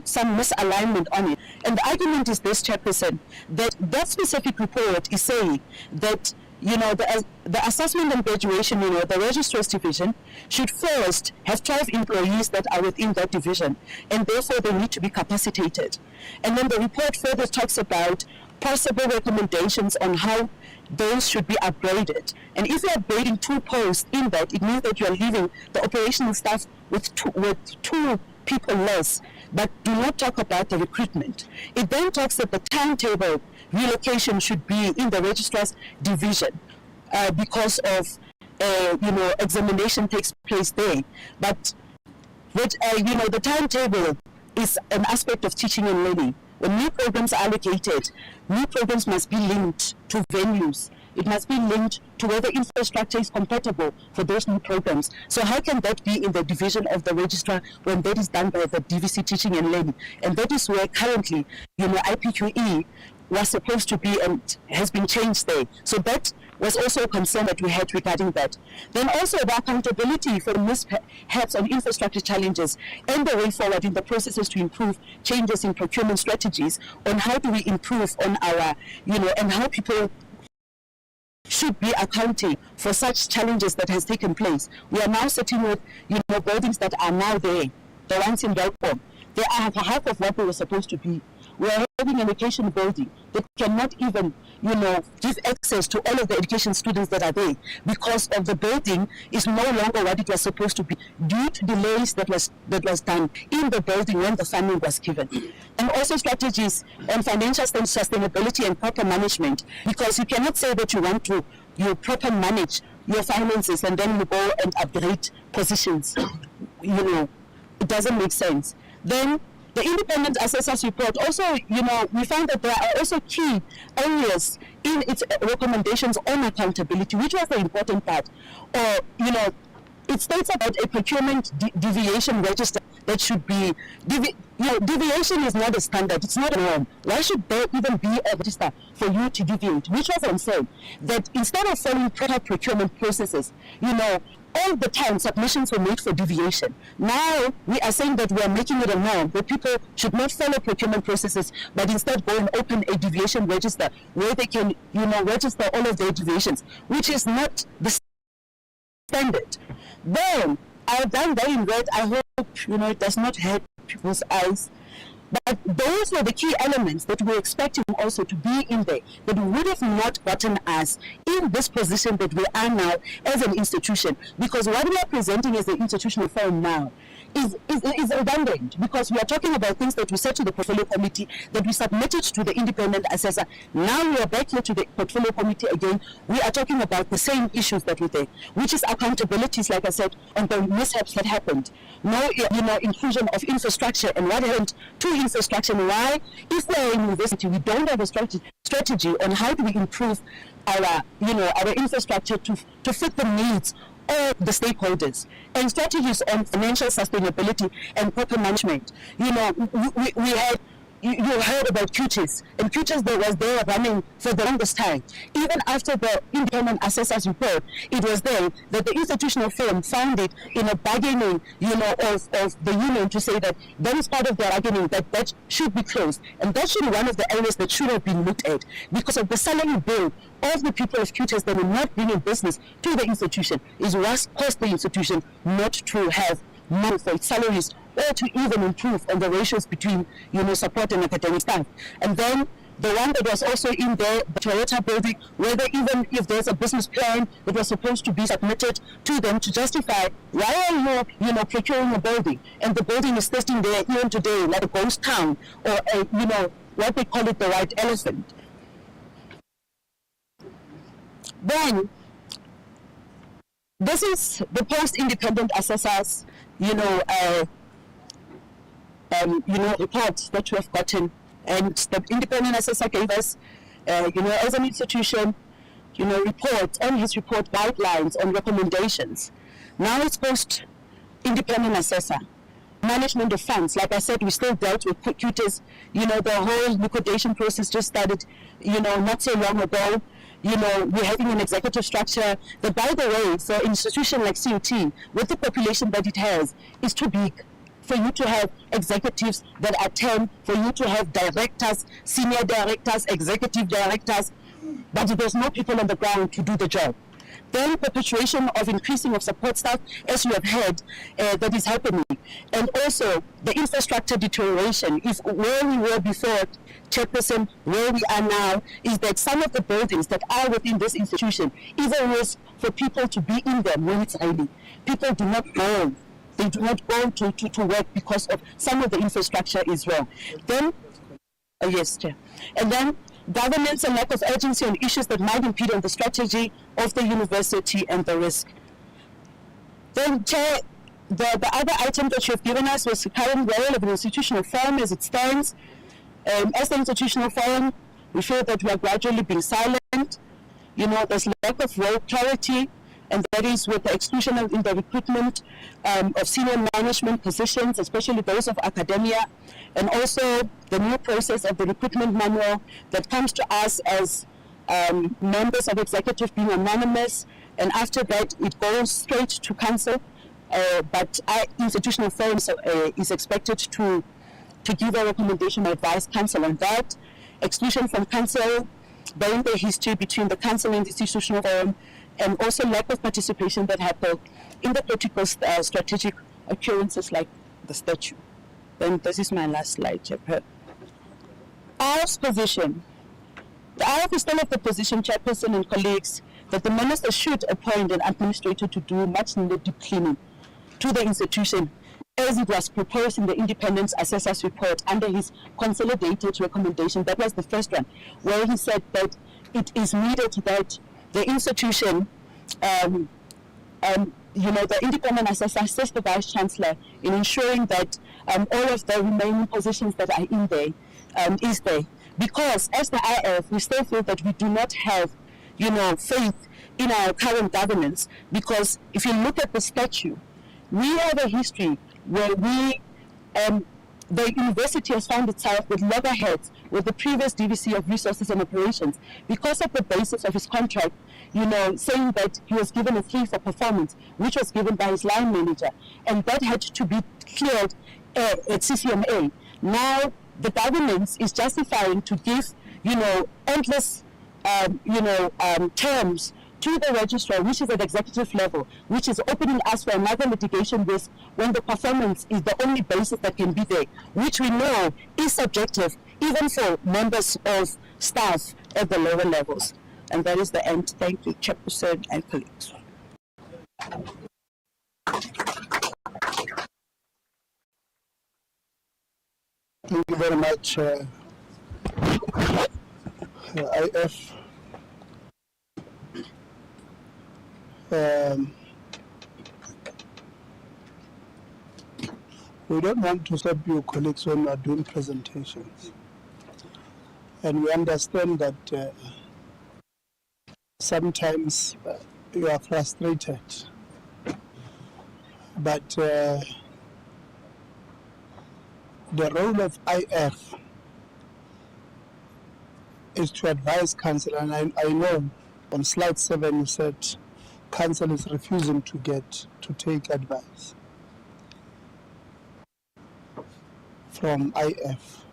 some misalignment on it. And the argument is this, Chairperson, that specific report is saying that, the assessment and graduation, the registrar's division should first have 12 employees that are within that division, and therefore they need to be capacitated. And then the report further talks about possible recommendations on how those should be upgraded. And if you're upgrading 2 posts in that, it means that you're leaving the operational staff with two people less, but do not talk about the recruitment. It then talks that the timetable relocation should be in the registrar's division because of, examination takes place there. But, the timetable is an aspect of teaching and learning. When new programs are allocated, new programs must be linked to venues. It must be linked to whether infrastructure is compatible for those new programs. So how can that be in the division of the registrar when that is done by the DVC Teaching and Learning? And that is where currently, IPQE was supposed to be and has been changed there. So that was also a concern that we had regarding that. Then also the accountability for mishaps on infrastructure challenges and the way forward in the processes to improve changes in procurement strategies on how do we improve on our, and how people should be accounting for such challenges that has taken place. We are now sitting with, buildings that are now there, the ones in Belcom. They are half of what they were supposed to be. We are having an education building that cannot even, give access to all of the education students that are there because of the building is no longer what it was supposed to be due to delays that was done in the building when the funding was given. And also strategies on financial sustainability and proper management, because you cannot say that you want to proper manage your finances and then you go and upgrade positions. It doesn't make sense. Then the independent assessor's report also, we found that there are also key areas in its recommendations on accountability, which was the important part. Or, it states about a procurement deviation register that should be, deviation is not a standard, it's not a norm. Why should there even be a register for you to deviate? Which was I'm saying, that instead of following proper procurement processes, all the time submissions were made for deviation. Now we are saying that we are making it a norm that people should not follow procurement processes, but instead go and open a deviation register where they can, register all of their deviations, which is not the standard. Then I've done that in red. I hope it does not hurt people's eyes. But those were the key elements that we're expecting also to be in there, that would have not gotten us in this position that we are now as an institution. Because what we are presenting as the institutional form now is redundant, because we are talking about things that we said to the portfolio committee, that we submitted to the independent assessor. Now we are back here to the portfolio committee again. We are talking about the same issues that were there, which is accountabilities, like I said, on the mishaps that happened. No, inclusion of infrastructure and what happened to infrastructure. And why, if we are in university, we don't have a strategy on how do we improve our, our infrastructure to fit the needs of the stakeholders, and strategies on financial sustainability and proper management. We had, you heard about QTIS, and QTIS was there running for the longest time. Even after the independent assessor's report, it was there that the institutional firm found it in a bargaining, of the union to say that that is part of their bargaining, that should be closed. And that should be one of the areas that should have been looked at, because of the salary bill of the people of QTIS that were not bringing business to the institution is what caused the institution not to have money for its salaries or to even improve on the ratios between, support and academic staff. And then the one that was also in there, the Toyota building, whether even if there's a business plan that was supposed to be submitted to them to justify why are you, procuring a building, and the building is sitting there even today like a ghost town, or a, what they call it, the white elephant. Then, this is the post-independent assessors, report that we have gotten, and the independent assessor gave us, as an institution, report on his report guidelines on recommendations. Now it's post-independent assessor. Management of funds, like I said, we still dealt with QTIS. The whole liquidation process just started, not so long ago. we're having an executive structure that, by the way, for an institution like CUT, with the population that it has, is too big for you to have executives that are 10, for you to have directors, senior directors, executive directors, but there's no people on the ground to do the job. Then perpetuation of increasing of support staff, as you have heard, that is happening. And also the infrastructure deterioration is where we were before, Chairperson, where we are now, is that some of the buildings that are within this institution is a risk for people to be in them when it's raining. People do not go. They do not go to work because of some of the infrastructure is wrong. Then, yes, Chair. And then governance and lack of urgency on issues that might impede on the strategy of the university and the risk. Then, Chair, the other item that you have given us was the current role of an institutional forum as it stands. As the institutional forum, we feel that we are gradually being silent. There's lack of role clarity, and that is with the exclusion in the recruitment of senior management positions, especially those of academia, and also the new process of the recruitment manual that comes to us as members of executive being anonymous, and after that it goes straight to council, but our institutional forum is expected to give a recommendation or advise council on that. Exclusion from council, bearing the history between the council and the institutional forum, and also lack of participation that happened in the critical strategic occurrences like the statute. Then this is my last slide, Chairperson. Our position. The IF is still of the position, Chairperson and colleagues, that the minister should appoint an administrator to do much needed deep cleaning to the institution, as it was proposed in the independence assessor's report under his consolidated recommendation. That was the first one, where he said that it is needed that the institution, the independent assessor assists the Vice Chancellor in ensuring that all of the remaining positions that are in there is there. Because as the IF, we still feel that we do not have, faith in our current governance, because if you look at the statute, we have a history where the university has found itself with loggerheads with the previous DVC of Resources and Operations because of the basis of his contract, saying that he was given a 3 for performance, which was given by his line manager, and that had to be cleared at CCMA. Now, the governance is justifying to give, endless, terms to the registrar, which is at executive level, which is opening us for another litigation risk when the performance is the only basis that can be there, which we know is subjective even for members of staff at the lower levels. And that is the end. Thank you, Chairperson and colleagues. Thank you very much, IF. We don't want to stop you, colleagues, when we are doing presentations. And we understand that sometimes you are frustrated. But the role of IF is to advise council, and I know on slide 7 you said council is refusing to take advice from IF.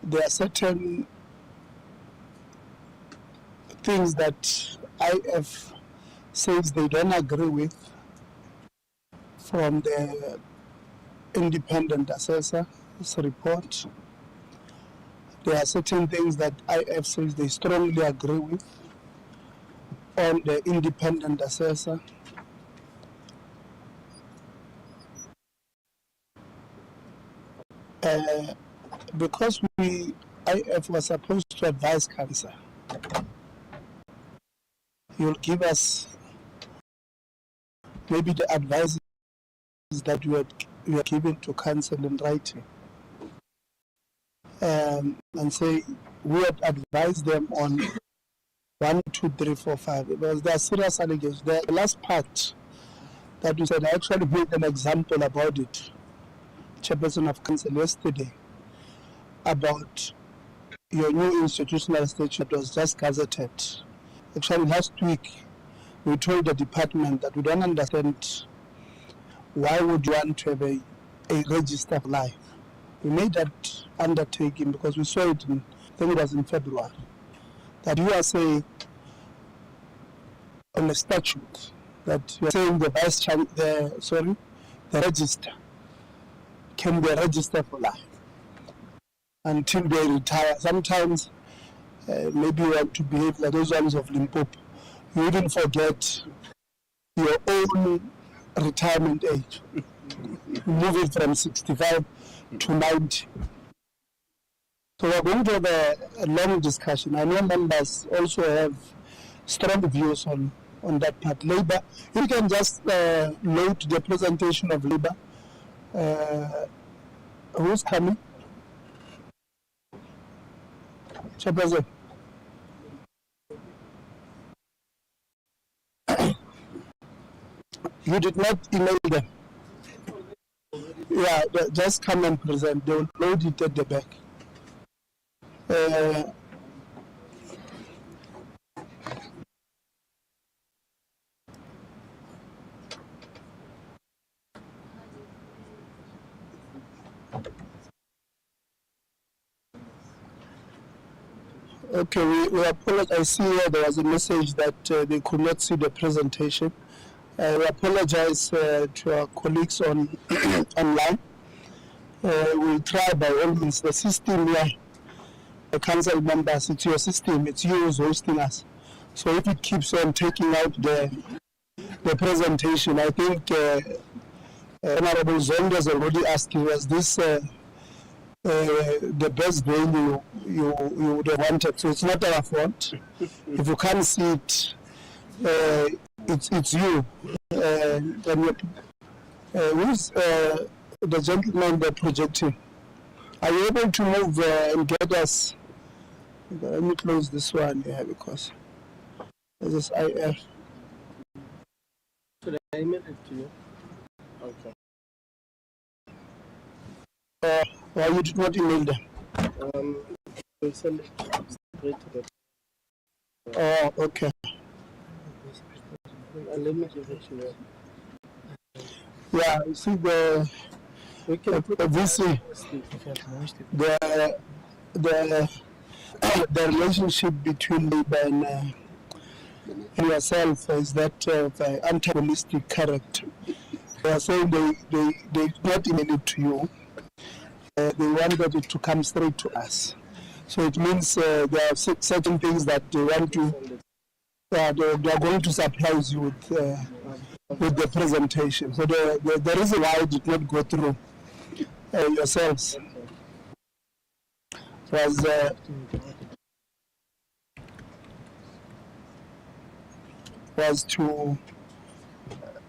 There are certain things that IF says they don't agree with from the independent assessor's report. There are certain things that IF says they strongly agree with on the independent assessor. Because IF was supposed to advise council, you'll give us maybe the advice that you are giving to council in writing, and say we would advise them on 1, 2, 3, 4, 5. Because there are serious allegations. The last part that you said, I actually made an example about it, Chairperson of Council, yesterday, about your new institutional statute was just gazetted. Actually, last week, we told the department that we don't understand why would you want to have a register of life. We made that undertaking because we saw it in, I think it was in February, that you are saying on the statute that you are saying the the register can be a register for life until they retire. Sometimes maybe you want to behave like those ones of Limpopo. You even forget your own retirement age. Move it from 65 to 90. So we're going to have a long discussion. I know members also have strong views on that part. Labour, you can just load the presentation of Labour. Who's coming? Chairperson. You did not email them. Yeah, just come and present. They will load it at the back. Okay, we apologize. I see here there was a message that they could not see the presentation. We apologize to our colleagues on online. We try by all means. The system here, the council members, it's your system, it's you who's hosting us. So if it keeps on taking out the presentation, I think Honorable Zondo has already asked you, was this the best day you would have wanted? So it's not our fault. If you can't see it, it's you. Who's the gentleman they're projecting? Are you able to move and get us? Let me close this one here because this is IF. Should I email it to you? Okay. Why you did not email them? We'll send it straight to them. Oh, okay. Let me give it to you. Yeah, you see the VC, the relationship between Labour and yourself is that of antagonistic character. They are saying they did not email it to you. They wanted it to come straight to us. So it means there are certain things that they want to, they are going to surprise you with the presentation. So the reason why it did not go through yourselves was to,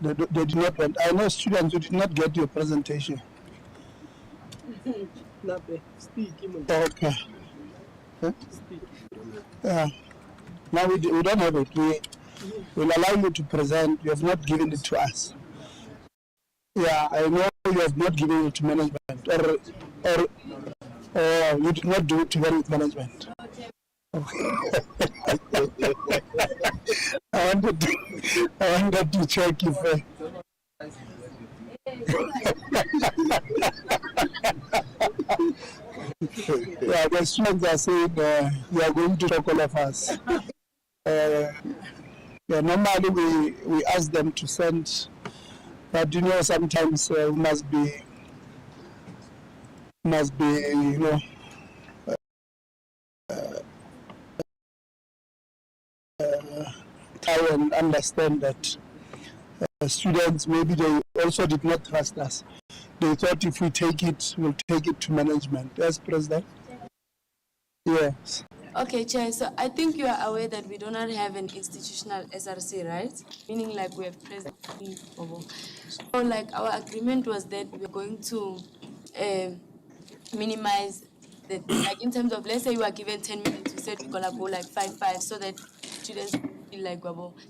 they did not want, I know students who did not get your presentation. Okay. Huh? Yeah. Now we don't have it. We will allow you to present. You have not given it to us. Yeah, I know you have not given it to management, or you did not do it together with management. I wanted to check if. Yeah, the students are saying we are going to talk all of us. Yeah, normally we ask them to send, but you know sometimes we must be you know try and understand that students maybe they also did not trust us. They thought if we take it, we'll take it to management. Yes, President? Yes. Okay, Chair, so I think you are aware that we do not have an institutional SRC, right? Meaning like we have president. So like our agreement was that we are going to minimize the, like in terms of, let's say you are given 10 minutes, we said we're gonna go like 5-5 so that students feel like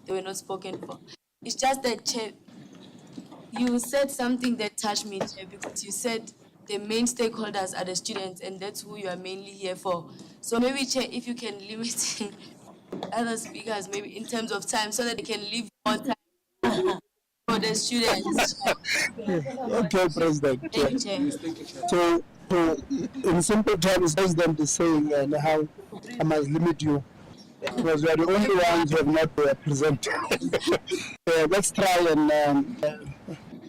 they were not spoken for. It's just that, Chair, you said something that touched me, Chair, because you said the main stakeholders are the students and that's who you are mainly here for. So maybe, Chair, if you can limit other speakers, maybe in terms of time, so that they can leave more time for the students. Okay, President. Thank you, Chair. So, in simple terms, as them the saying, and how I must limit you, because you are the only ones who have not presented. Let's try and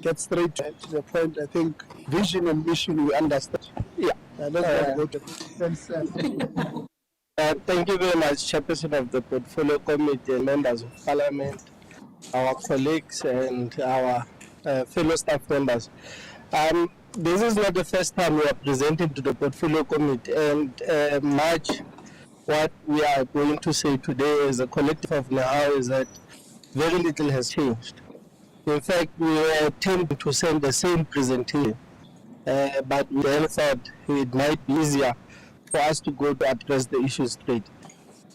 get straight to the point. I think vision and mission we understand. Yeah. Let's not go to Thank you very much, Chairperson of the Portfolio Committee, members of Parliament, our colleagues, and our fellow staff members. This is not the first time we are presenting to the Portfolio Committee, and much what we are going to say today as a collective of Nahau is that very little has changed. In fact, we were tempted to send the same presentation, but we then thought it might be easier for us to go to address the issues straight.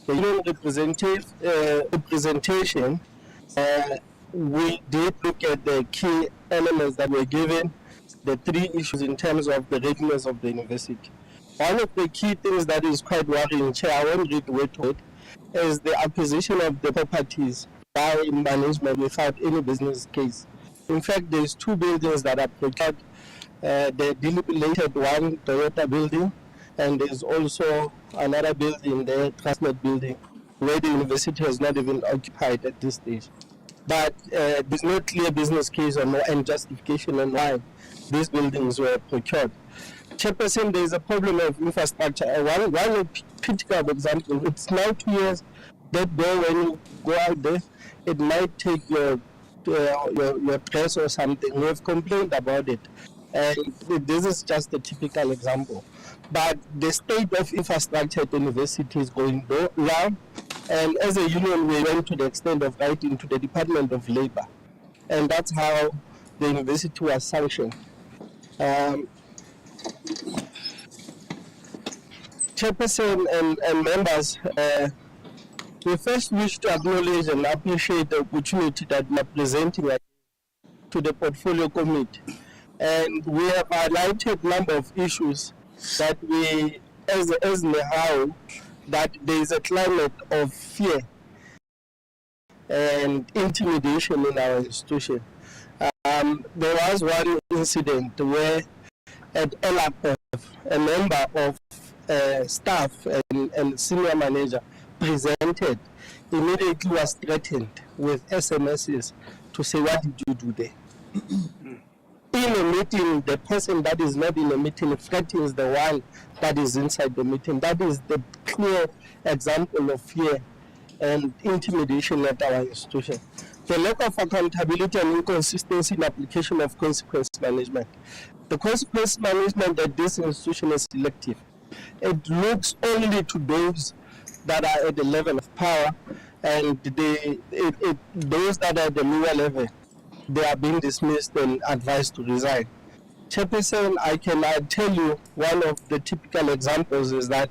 The union representation, we did look at the key elements that were given, the three issues in terms of the readiness of the university. One of the key things that is quite worrying, Chair, I won't read word to it, is the acquisition of the properties by management without any business case. In fact, there's two buildings that are procured, the dilapidated one, Toyota building, and there's also another building, the Transnet building, where the university has not even occupied at this stage. But there's no clear business case or no and justification on why these buildings were procured. Chairperson, there is a problem of infrastructure. One critical example, it's now 2 years that door when you go out there, it might take your press or something. We have complained about it. And this is just a typical example. But the state of infrastructure at the university is going down. And as a union, we went to the extent of writing to the Department of Labor. And that's how the university was sanctioned. Chairperson and members, we first wish to acknowledge and appreciate the opportunity that we are presenting to the Portfolio Committee. And we have highlighted a number of issues that we, as Nehao, that there is a climate of fear and intimidation in our institution. There was one incident where at LAPF, a member of staff and senior manager presented, immediately was threatened with SMSs to say, what did you do there? In a meeting, the person that is not in a meeting threatens the one that is inside the meeting. That is the clear example of fear and intimidation at our institution. The lack of accountability and inconsistency in application of consequence management. The consequence management at this institution is selective. It looks only to those that are at the level of power, and those that are at the lower level, they are being dismissed and advised to resign. Chairperson, I can tell you one of the typical examples is that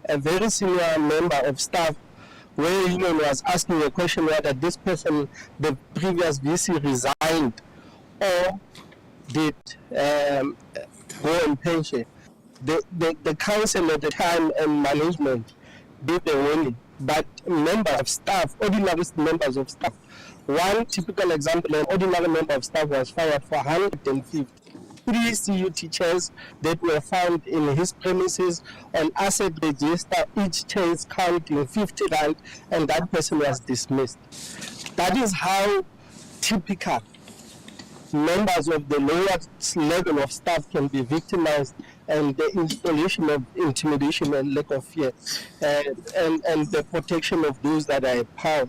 a very senior member of staff, where union was asking a question whether this person, the previous VC, resigned or did go on pension. The council at the time and management did the warning, but members of staff, ordinary members of staff, one typical example, an ordinary member of staff was fired for 150. 3 CU teachers that were found in his premises on asset register, each chair counting 50 rand, and that person was dismissed. That is how typical members of the lowest level of staff can be victimized, and the installation of intimidation and lack of fear, and the protection of those that are at power.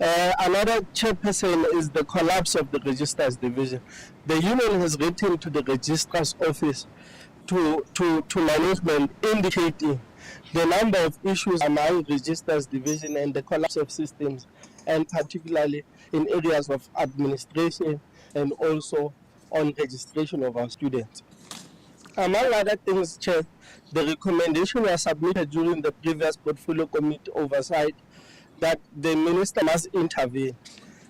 Another chairperson is the collapse of the registrars division. The union has written to the registrar's office to management indicating the number of issues among registrars division and the collapse of systems, and particularly in areas of administration and also on registration of our students. Among other things, Chair, the recommendation was submitted during the previous Portfolio Committee oversight that the minister must intervene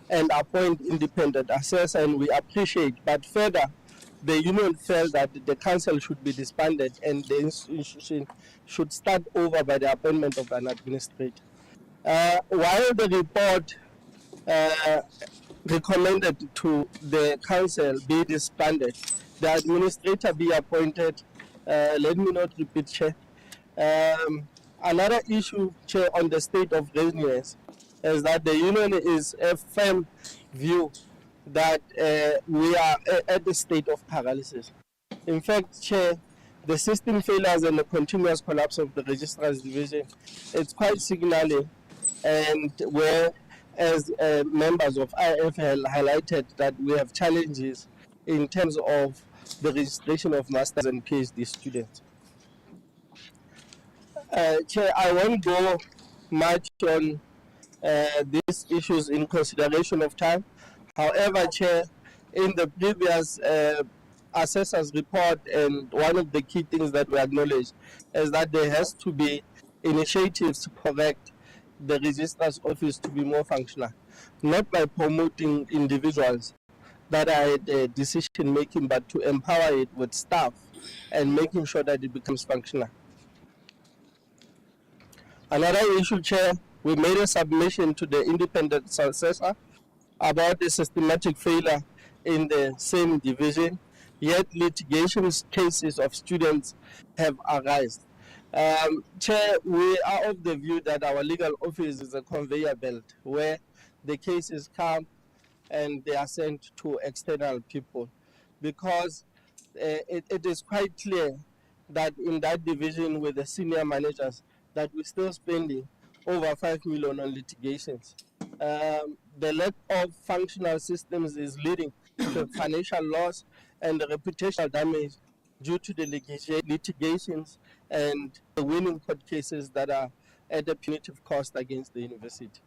and appoint independent assessor, and we appreciate. But further, the union felt that the council should be disbanded and the institution should start over by the appointment of an administrator. While the report recommended to the council be disbanded, the administrator be appointed. Let me not repeat, Chair. Another issue, Chair, on the state of readiness is that the union is a firm view that we are at the state of paralysis. In fact, Chair, the system failures and the continuous collapse of the registrar's division, it's quite signaling, and where as members of IFL highlighted that we have challenges in terms of the registration of masters and PhD students. Chair, I won't go much on these issues in consideration of time. However, Chair, in the previous assessor's report, and one of the key things that we acknowledge is that there has to be initiatives to correct the registrar's office to be more functional, not by promoting individuals that are decision making, but to empower it with staff and making sure that it becomes functional. Another issue, Chair, we made a submission to the independent assessor about the systematic failure in the same division, yet litigation cases of students have arisen. Chair, we are of the view that our legal office is a conveyor belt where the cases come and they are sent to external people, because it is quite clear that in that division with the senior managers that we're still spending over 5 million on litigations. The lack of functional systems is leading to financial loss and the reputational damage due to the litigations and the winning court cases that are at a punitive cost against the university.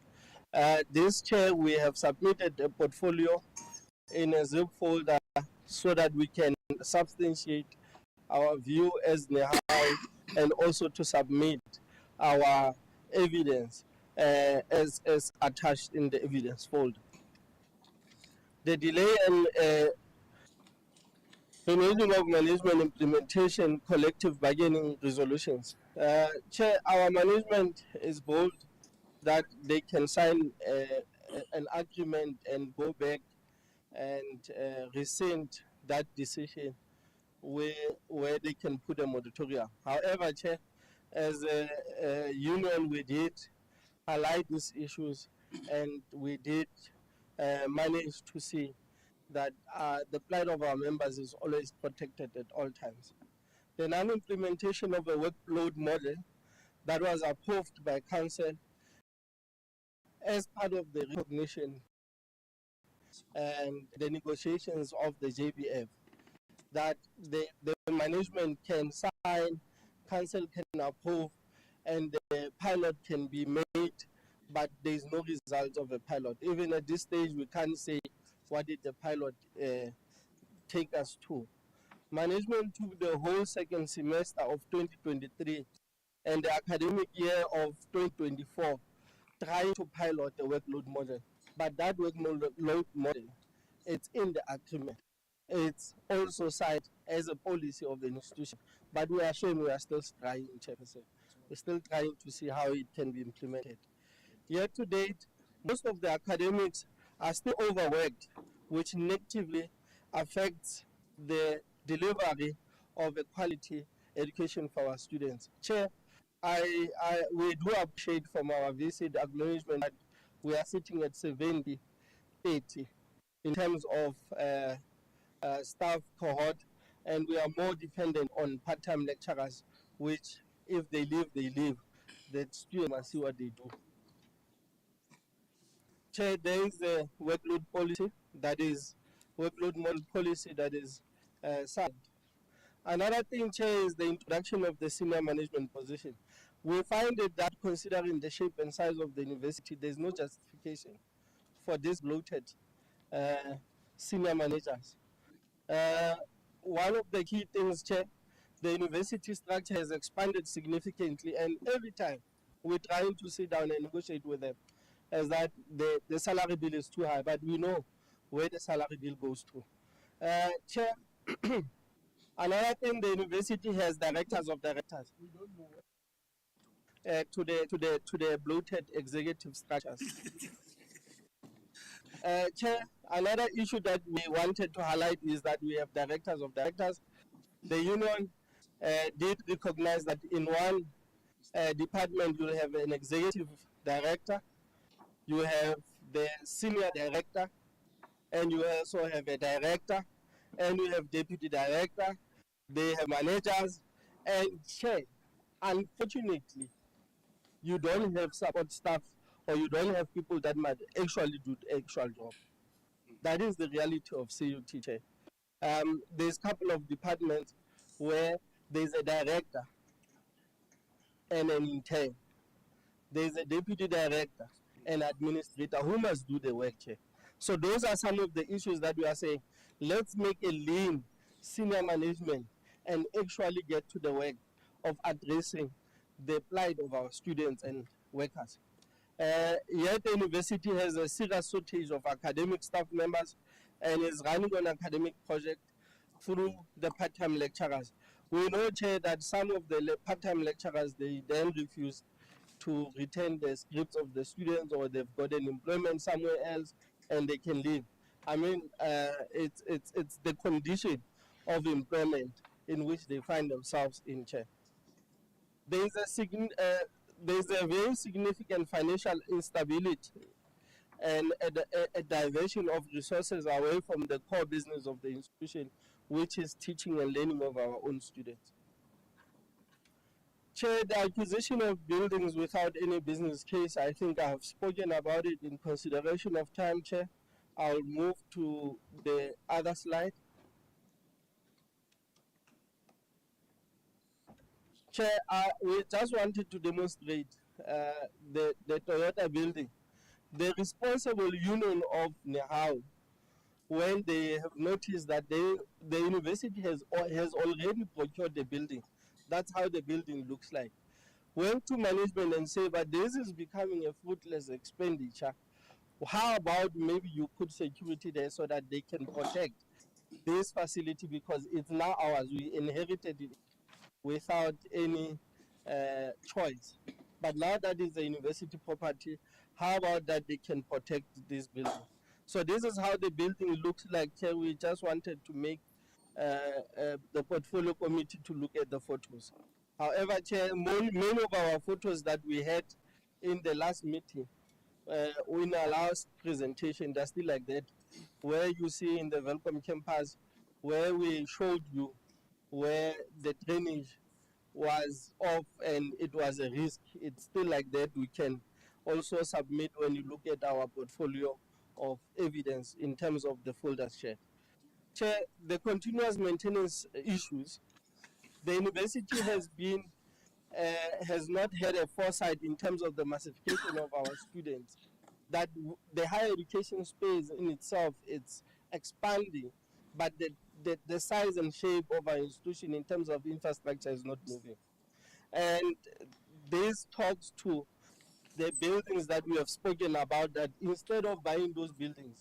This Chair, we have submitted a portfolio in a zip folder so that we can substantiate our view as NEHAL and also to submit our evidence as attached in the evidence folder. The delay in renewing of management implementation collective bargaining resolutions. Chair, our management is bold that they can sign an agreement and go back and rescind that decision where they can put a moratorium. However, Chair, as a union, we did highlight these issues and we did manage to see that the plight of our members is always protected at all times. The non-implementation of a workload model that was approved by Council as part of the recognition and the negotiations of the JBF, that the management can sign, Council can approve, and the pilot can be made, but there is no result of a pilot. Even at this stage, we can't say what did the pilot take us to. Management took the whole second semester of 2023 and the academic year of 2024 trying to pilot the workload model. But that workload model, it's in the agreement. It's also cited as a policy of the institution. But we are sure we are still trying, Chairperson. We're still trying to see how it can be implemented. Year to date, most of the academics are still overworked, which negatively affects the delivery of a quality education for our students. Chair, we do appreciate from our visit acknowledgement that we are sitting at 70-80 in terms of staff cohort, and we are more dependent on part-time lecturers, which if they leave, they leave. The students must see what they do. Chair, there is the workload policy that is workload model policy that is signed. Another thing, Chair, is the introduction of the senior management position. We find it that considering the shape and size of the university, there's no justification for this bloated senior managers. One of the key things, Chair, the university structure has expanded significantly, and every time we're trying to sit down and negotiate with them, is that the salary bill is too high, but we know where the salary bill goes to. Chair, Another thing, the university has directors of directors to the bloated executive structures. Chair, another issue that we wanted to highlight is that we have directors of directors. The union did recognize that in one department you have an executive director, you have the senior director, and you also have a director, and you have deputy director, they have managers, and chair. Unfortunately, you don't have support staff or you don't have people that might actually do the actual job. That is the reality of CUT chair. There's a couple of departments where there's a director and an intern. There's a deputy director and administrator who must do the work chair. So those are some of the issues that we are saying. Let's make a lean senior management and actually get to the work of addressing the plight of our students and workers. Yet the university has a serious shortage of academic staff members and is running an academic project through the part-time lecturers. We know, Chair, that some of the part-time lecturers, they then refuse to retain the scripts of the students, or they've got an employment somewhere else and they can leave. I mean, it's the condition of employment in which they find themselves in, Chair. There's a very significant financial instability and a diversion of resources away from the core business of the institution, which is teaching and learning of our own students. Chair, the acquisition of buildings without any business case, I think I have spoken about it in consideration of time, Chair. I'll move to the other slide. Chair, we just wanted to demonstrate the Toyota building. The responsible union of Nehao, when they have noticed that the university has already procured the building, that's how the building looks like, went to management and say, but this is becoming a fruitless expenditure. How about maybe you put security there so that they can protect this facility, because it's now ours. We inherited it without any choice. But now that is a university property, how about that they can protect this building? So this is how the building looks like here. We just wanted to make the portfolio committee to look at the photos. However, Chair, many of our photos that we had in the last meeting, in our last presentation, they're still like that, where you see in the Welcome campus, where we showed you where the drainage was off and it was a risk. It's still like that. We can also submit when you look at our portfolio of evidence in terms of the folders shared. Chair, the continuous maintenance issues, the university has not had a foresight in terms of the massification of our students, that the higher education space in itself, it's expanding, but the size and shape of our institution in terms of infrastructure is not moving. And this talks to the buildings that we have spoken about, that instead of buying those buildings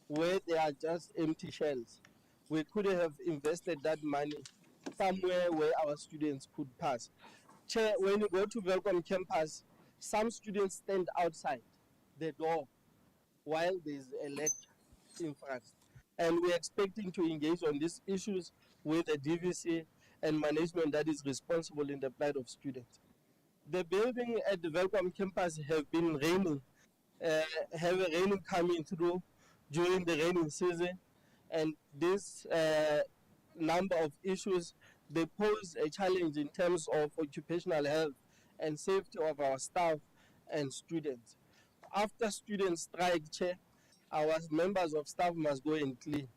where they are just empty shells, we could have invested that money somewhere where our students could pass. Chair, when you go to Welcome campus, some students stand outside the door while there's a lecture in front. And we're expecting to engage on these issues with the DVC and management that is responsible in the plight of students. The building at the Welcome campus have been raining, have a raining coming through during the raining season, and this number of issues, they pose a challenge in terms of occupational health and safety of our staff and students. After students strike, Chair, our members of staff must go and clean.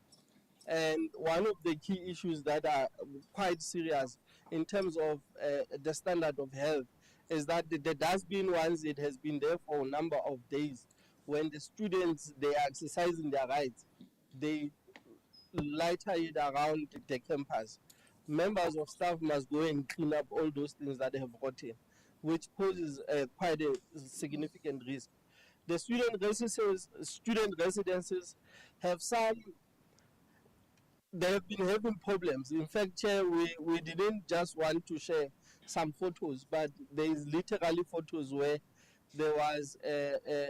And one of the key issues that are quite serious in terms of the standard of health is that the dustbin, once it has been there for a number of days, when the students, they are exercising their rights, they lighter it around the campus. Members of staff must go and clean up all those things that they have rotten, which poses quite a significant risk. The student residences have some they have been having problems. In fact, Chair, we didn't just want to share some photos, but there is literally photos where there was a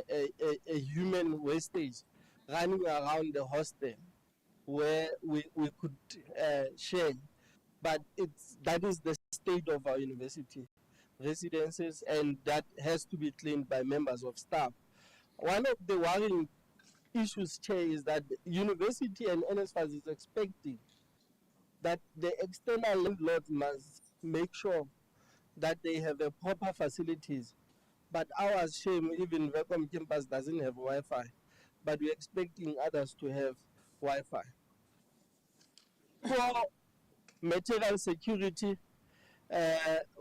human wastage running around the hostel where we could share. But that is the state of our university residences, and that has to be cleaned by members of staff. One of the worrying issues, Chair, is that the university and NSFAS is expecting that the external landlord must make sure that they have a proper facilities. But ours, shame, even Vacom campus doesn't have Wi-Fi, but we're expecting others to have Wi-Fi. For material security,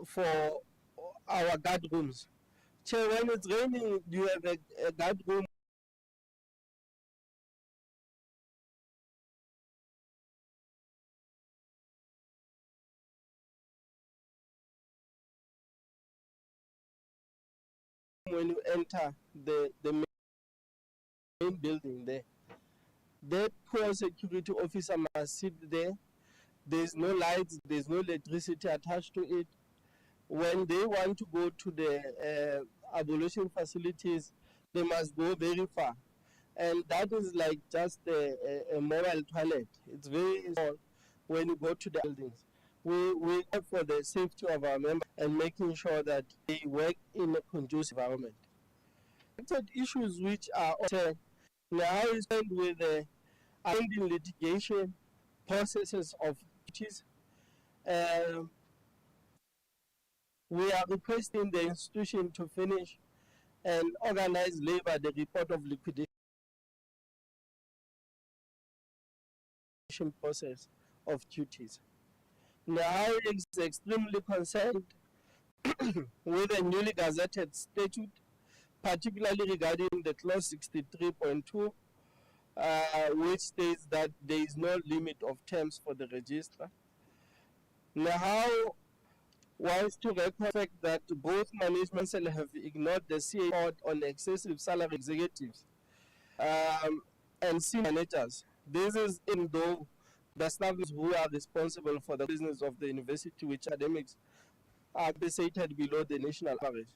for our guard rooms. Chair, when it's raining, you have a guard room when you enter the main building there. That poor security officer must sit there. There's no lights, there's no electricity attached to it. When they want to go to the ablution facilities, they must go very far. And that is like just a mobile toilet. It's very small when you go to the buildings. We work for the safety of our members and making sure that they work in a conducive environment. Issues which are now is with the ending litigation processes of duties. We are requesting the institution to finish and organize labor the report of liquidation process of duties. Now is extremely concerned with the newly gazetted statute, particularly regarding the clause 63.2, which states that there is no limit of terms for the registrar. Now wants to record that both management have ignored the CA report on excessive salary executives and senior managers. This is in though the staff who are responsible for the business of the university, which academics are compensated below the national average.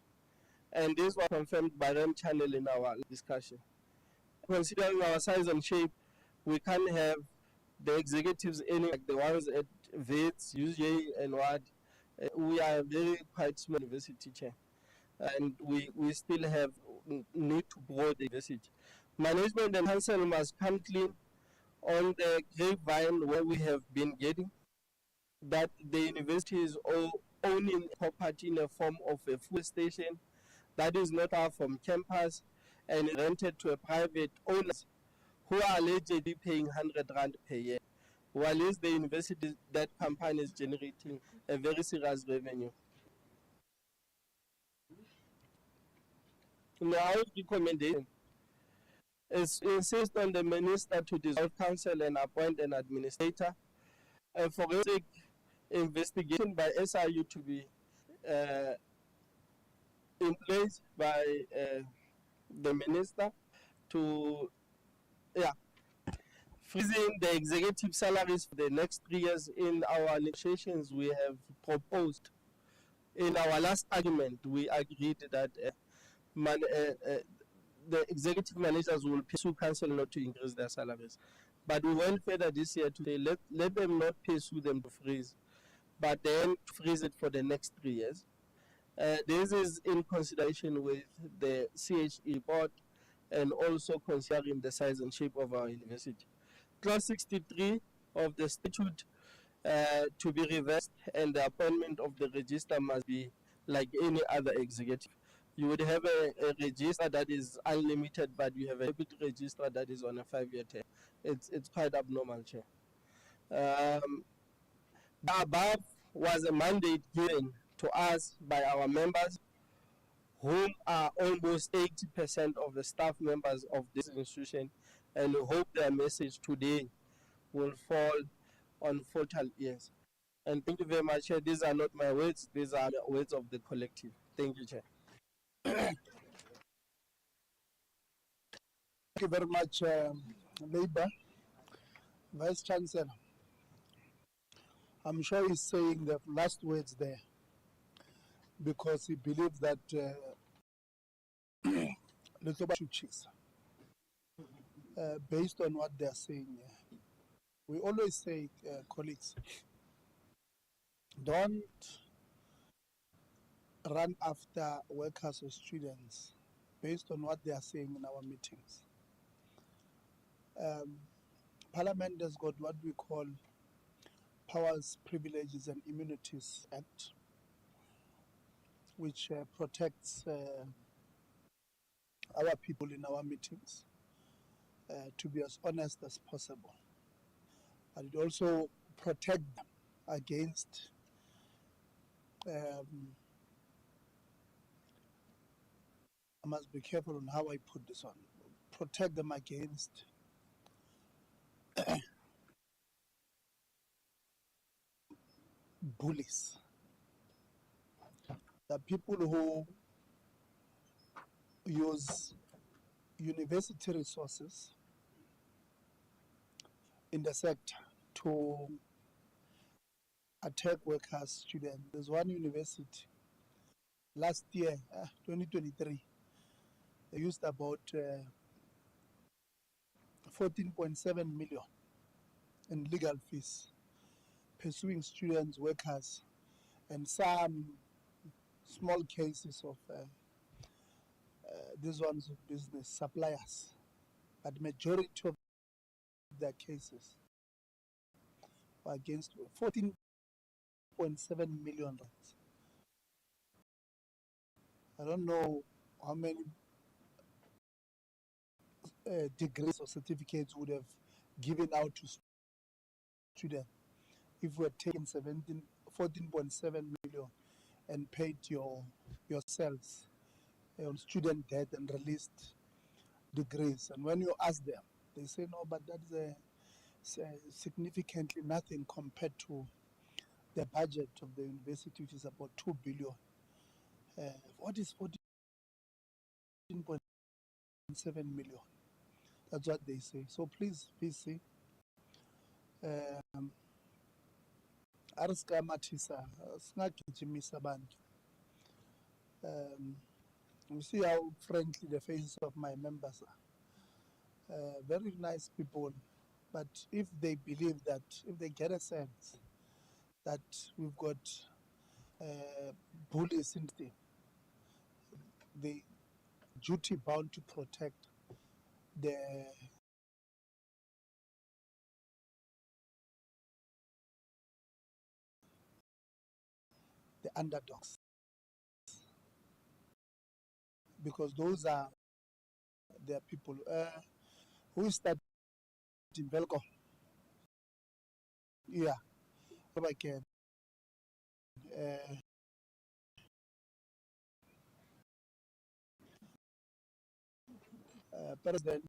And this was confirmed by REM channel in our discussion. Considering our size and shape, we can't have the executives any like the ones at VETS, UJ, and WAD. We are a very quite small university, Chair, and we still have need to grow the university. Management and council must come clean on the grapevine where we have been getting that the university is owning property in a form of a fuel station that is not far from campus and rented to a private owners who are allegedly paying 100 rand per year, while the university, that company is generating a very serious revenue. Now, recommendation is insist on the minister to dissolve council and appoint an administrator, a forensic investigation by SIU to be in place by the minister to, freezing the executive salaries for the next 3 years. In our negotiations, we have proposed, in our last argument, we agreed that the executive managers will pursue council not to increase their salaries. But we went further this year to say, let them not pursue them to freeze, but then freeze it for the next 3 years. This is in consideration with the CHE report and also considering the size and shape of our university. Clause 63 of the statute to be reversed, and the appointment of the register must be like any other executive. You would have a register that is unlimited, but you have a deputy register that is on a 5-year term. It's quite abnormal, Chair. The above was a mandate given to us by our members, whom are almost 80% of the staff members of this institution, and we hope their message today will fall on fertile ears. And thank you very much, Chair. These are not my words, these are the words of the collective. Thank you, Chair. Thank you very much, Labour. Vice Chancellor. I'm sure he's saying the last words there because he believes that little churches, based on what they're saying here. We always say, colleagues, don't run after workers or students based on what they are saying in our meetings. Parliament has got what we call Powers, Privileges and Immunities Act, which protects our people in our meetings to be as honest as possible. But it also protects them against I must be careful on how I put this on. Protect them against bullies. The people who use university resources in the sector to attack workers, students. There's one university last year, 2023, they used about 14.7 million in legal fees, pursuing students, workers, and some small cases of these ones of business suppliers. But majority of their cases were against 14.7 million. I don't know how many degrees or certificates would have given out to students if we had taken 14.7 million and paid yourselves on student debt and released degrees. And when you ask them, they say, no, but that's significantly nothing compared to the budget of the university, which is about 2 billion. What is 14.7 million? That's what they say. So please see. You see how friendly the faces of my members are. Very nice people, but if they believe that, if they get a sense that we've got bullies in the duty bound to protect the underdogs, because those are their people. Who is that in Velco? Yeah, if I can. President.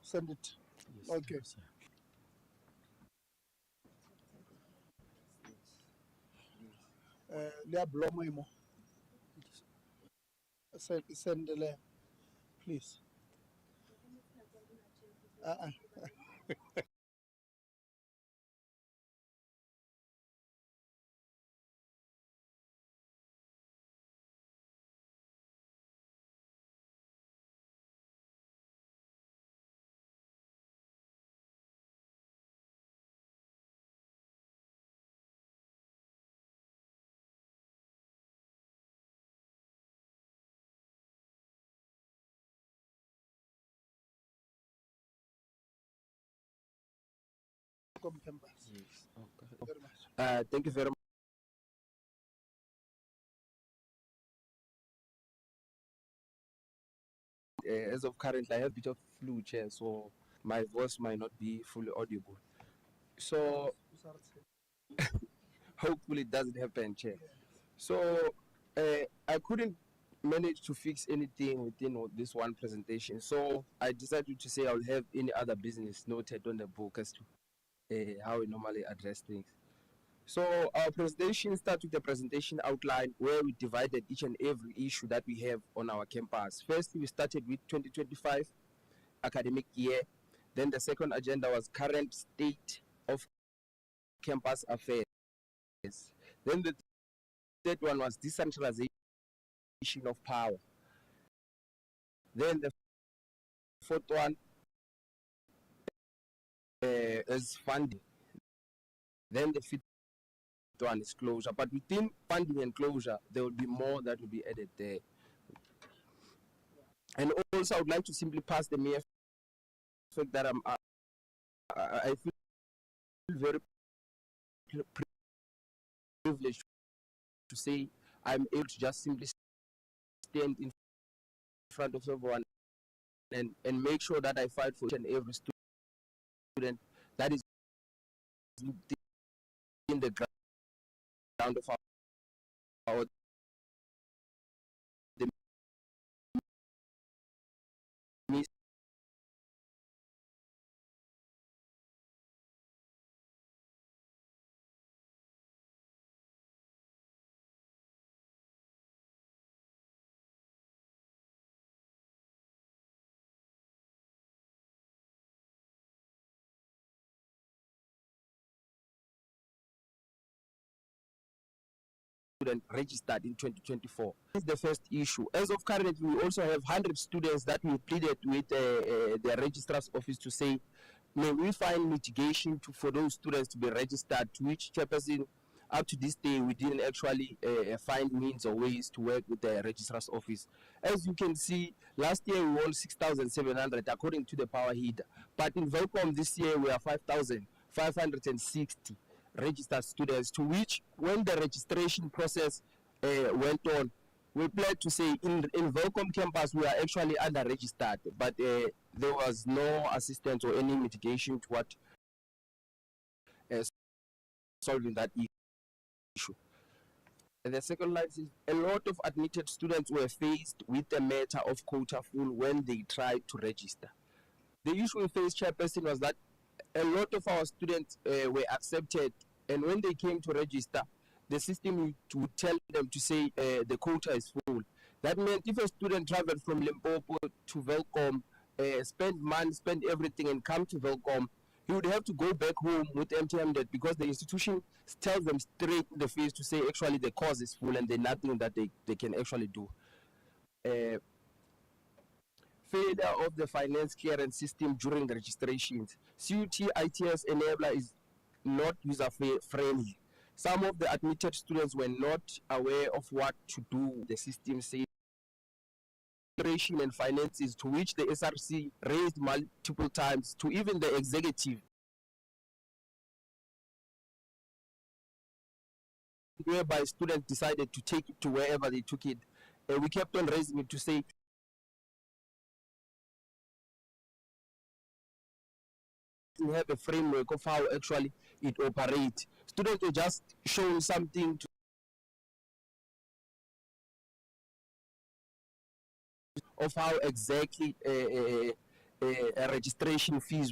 Send it. Yes, okay. Send the letter, please. Yes. Okay. Thank you very much. As of current, I have a bit of flu, chair, so my voice might not be fully audible. So Hopefully it doesn't happen, Chair. So I couldn't manage to fix anything within this one presentation. So I decided to say I'll have any other business noted on the book as to how we normally address things. So our presentation starts with a presentation outline where we divided each and every issue that we have on our campus. First, we started with 2025 academic year. Then the second agenda was current state of campus affairs. Then the third one was decentralization of power. Then the fourth one is funding. Then the fifth one is closure. But within funding and closure, there will be more that will be added there. And also, I would like to simply pass the mere fact that I feel very privileged to say I'm able to just simply stand in front of everyone and make sure that I fight for each and every student that is in the ground of our student registered in 2024. This is the first issue. As of currently, we also have 100 students that we pleaded with the registrar's office to say, may we find mitigation for those students to be registered, to which chairperson, up to this day, we didn't actually find means or ways to work with the registrar's office. As you can see, last year we won 6,700 according to the power header. But in Velcom this year, we are 5,560 registered students, to which when the registration process went on, we glad to say in Velcom campus we are actually under registered, but there was no assistance or any mitigation to what solving that issue. And the second line is a lot of admitted students were faced with the matter of quota full when they tried to register. The issue we faced, chairperson, was that a lot of our students were accepted, and when they came to register, the system would tell them to say the quota is full. That meant if a student traveled from Limpopo to Velcom, spend money, spend everything, and come to Velcom, he would have to go back home with empty-handed because the institution tells them straight in the face to say actually the course is full and there's nothing that they can actually do. Failure of the finance clearance system during the registrations. CUT ITS enabler is not user-friendly. Some of the admitted students were not aware of what to do. The system says and finances, to which the SRC raised multiple times to even the executive, whereby students decided to take it to wherever they took it. We kept on raising it to say we have a framework of how actually it operates. Students were just shown something to of how exactly registration fees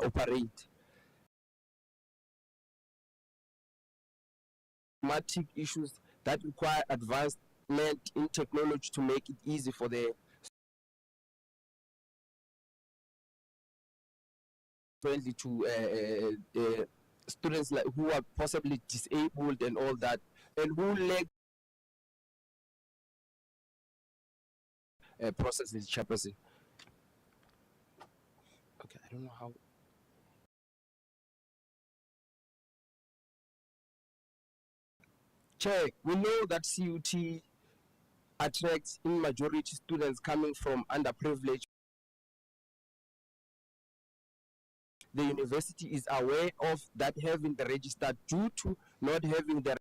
operate. Thematic issues that require advancement in technology to make it easy for the friendly to students like who are possibly disabled and all that, and who lack processes, chairperson. Okay, I don't know how. Chair, we know that CUT attracts in majority students coming from underprivileged. The university is aware of that having the register due to not having the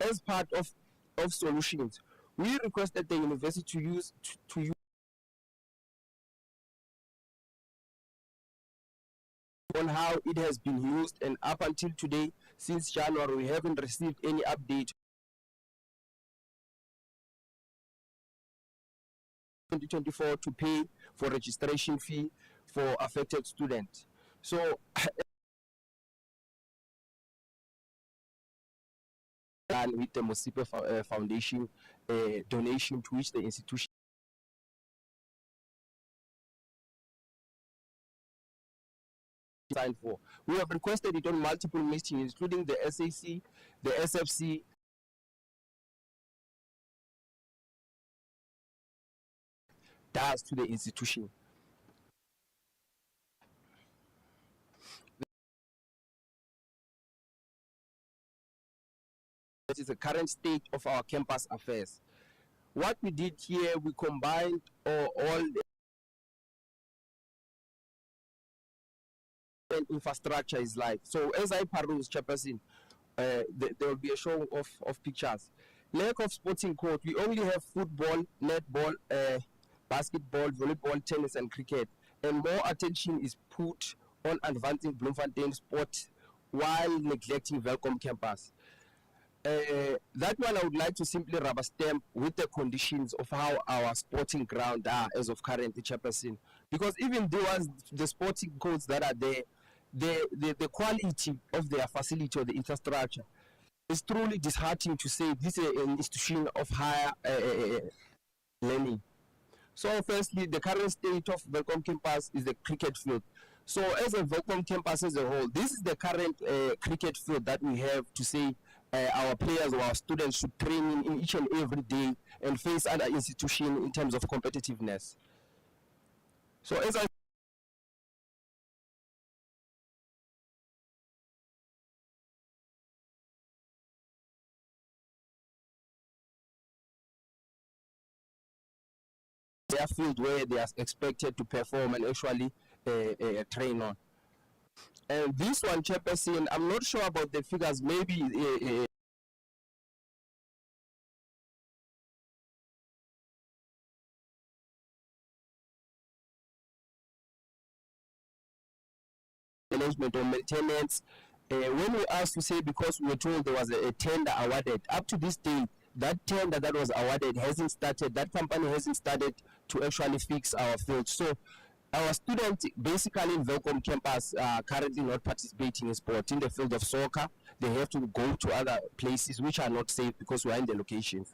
as part of solutions. We requested the university to use on how it has been used, and up until today, since January, we haven't received any update 2024 to pay for registration fee for affected students. So and with the Mosipe Foundation donation to which the institution signed for. We have requested it on multiple meetings, including the SAC, the SFC, does to the institution. This is the current state of our campus affairs. What we did here, we combined all the infrastructure is like. So as I peruse, Chairperson, there will be a show of pictures. Lack of sporting court, we only have football, netball, basketball, volleyball, tennis, and cricket. And more attention is put on advancing Bloemfontein sport while neglecting Welcome campus. That one I would like to simply rubber stamp with the conditions of how our sporting ground are as of currently, Chairperson. Because even the sporting courts that are there, the quality of their facility or the infrastructure is truly disheartening to say this is an institution of higher learning. So firstly, the current state of Welcome campus is the cricket field. So as a Welcome campus as a whole, this is the current cricket field that we have to say our players or our students should train in each and every day and face other institutions in terms of competitiveness. So as I their field where they are expected to perform and actually train on. And this one, Chairperson, I'm not sure about the figures, maybe management or maintenance. When we asked to say, because we were told there was a tender awarded, up to this day, that tender that was awarded hasn't started, that company hasn't started to actually fix our field. So our students basically in Welcome campus are currently not participating in sport. In the field of soccer, they have to go to other places which are not safe because we are in the locations.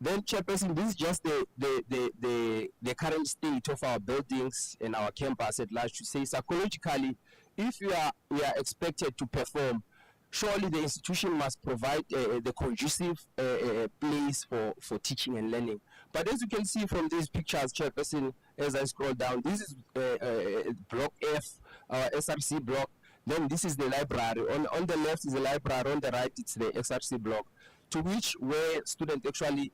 Then, Chairperson, this is just the current state of our buildings and our campus at large to say psychologically, if we are expected to perform, surely the institution must provide the conducive place for teaching and learning. But as you can see from these pictures, Chairperson, as I scroll down, this is Block F, SRC block. Then this is the library. On the left is the library, on the right it's the SRC block, to which where students actually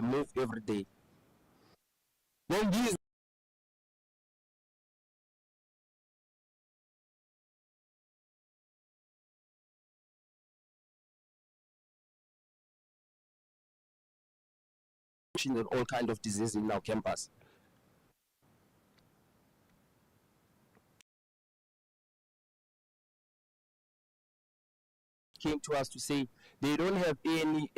move every day. Then these and all kind of diseases in our campus. Came to us to say they don't have any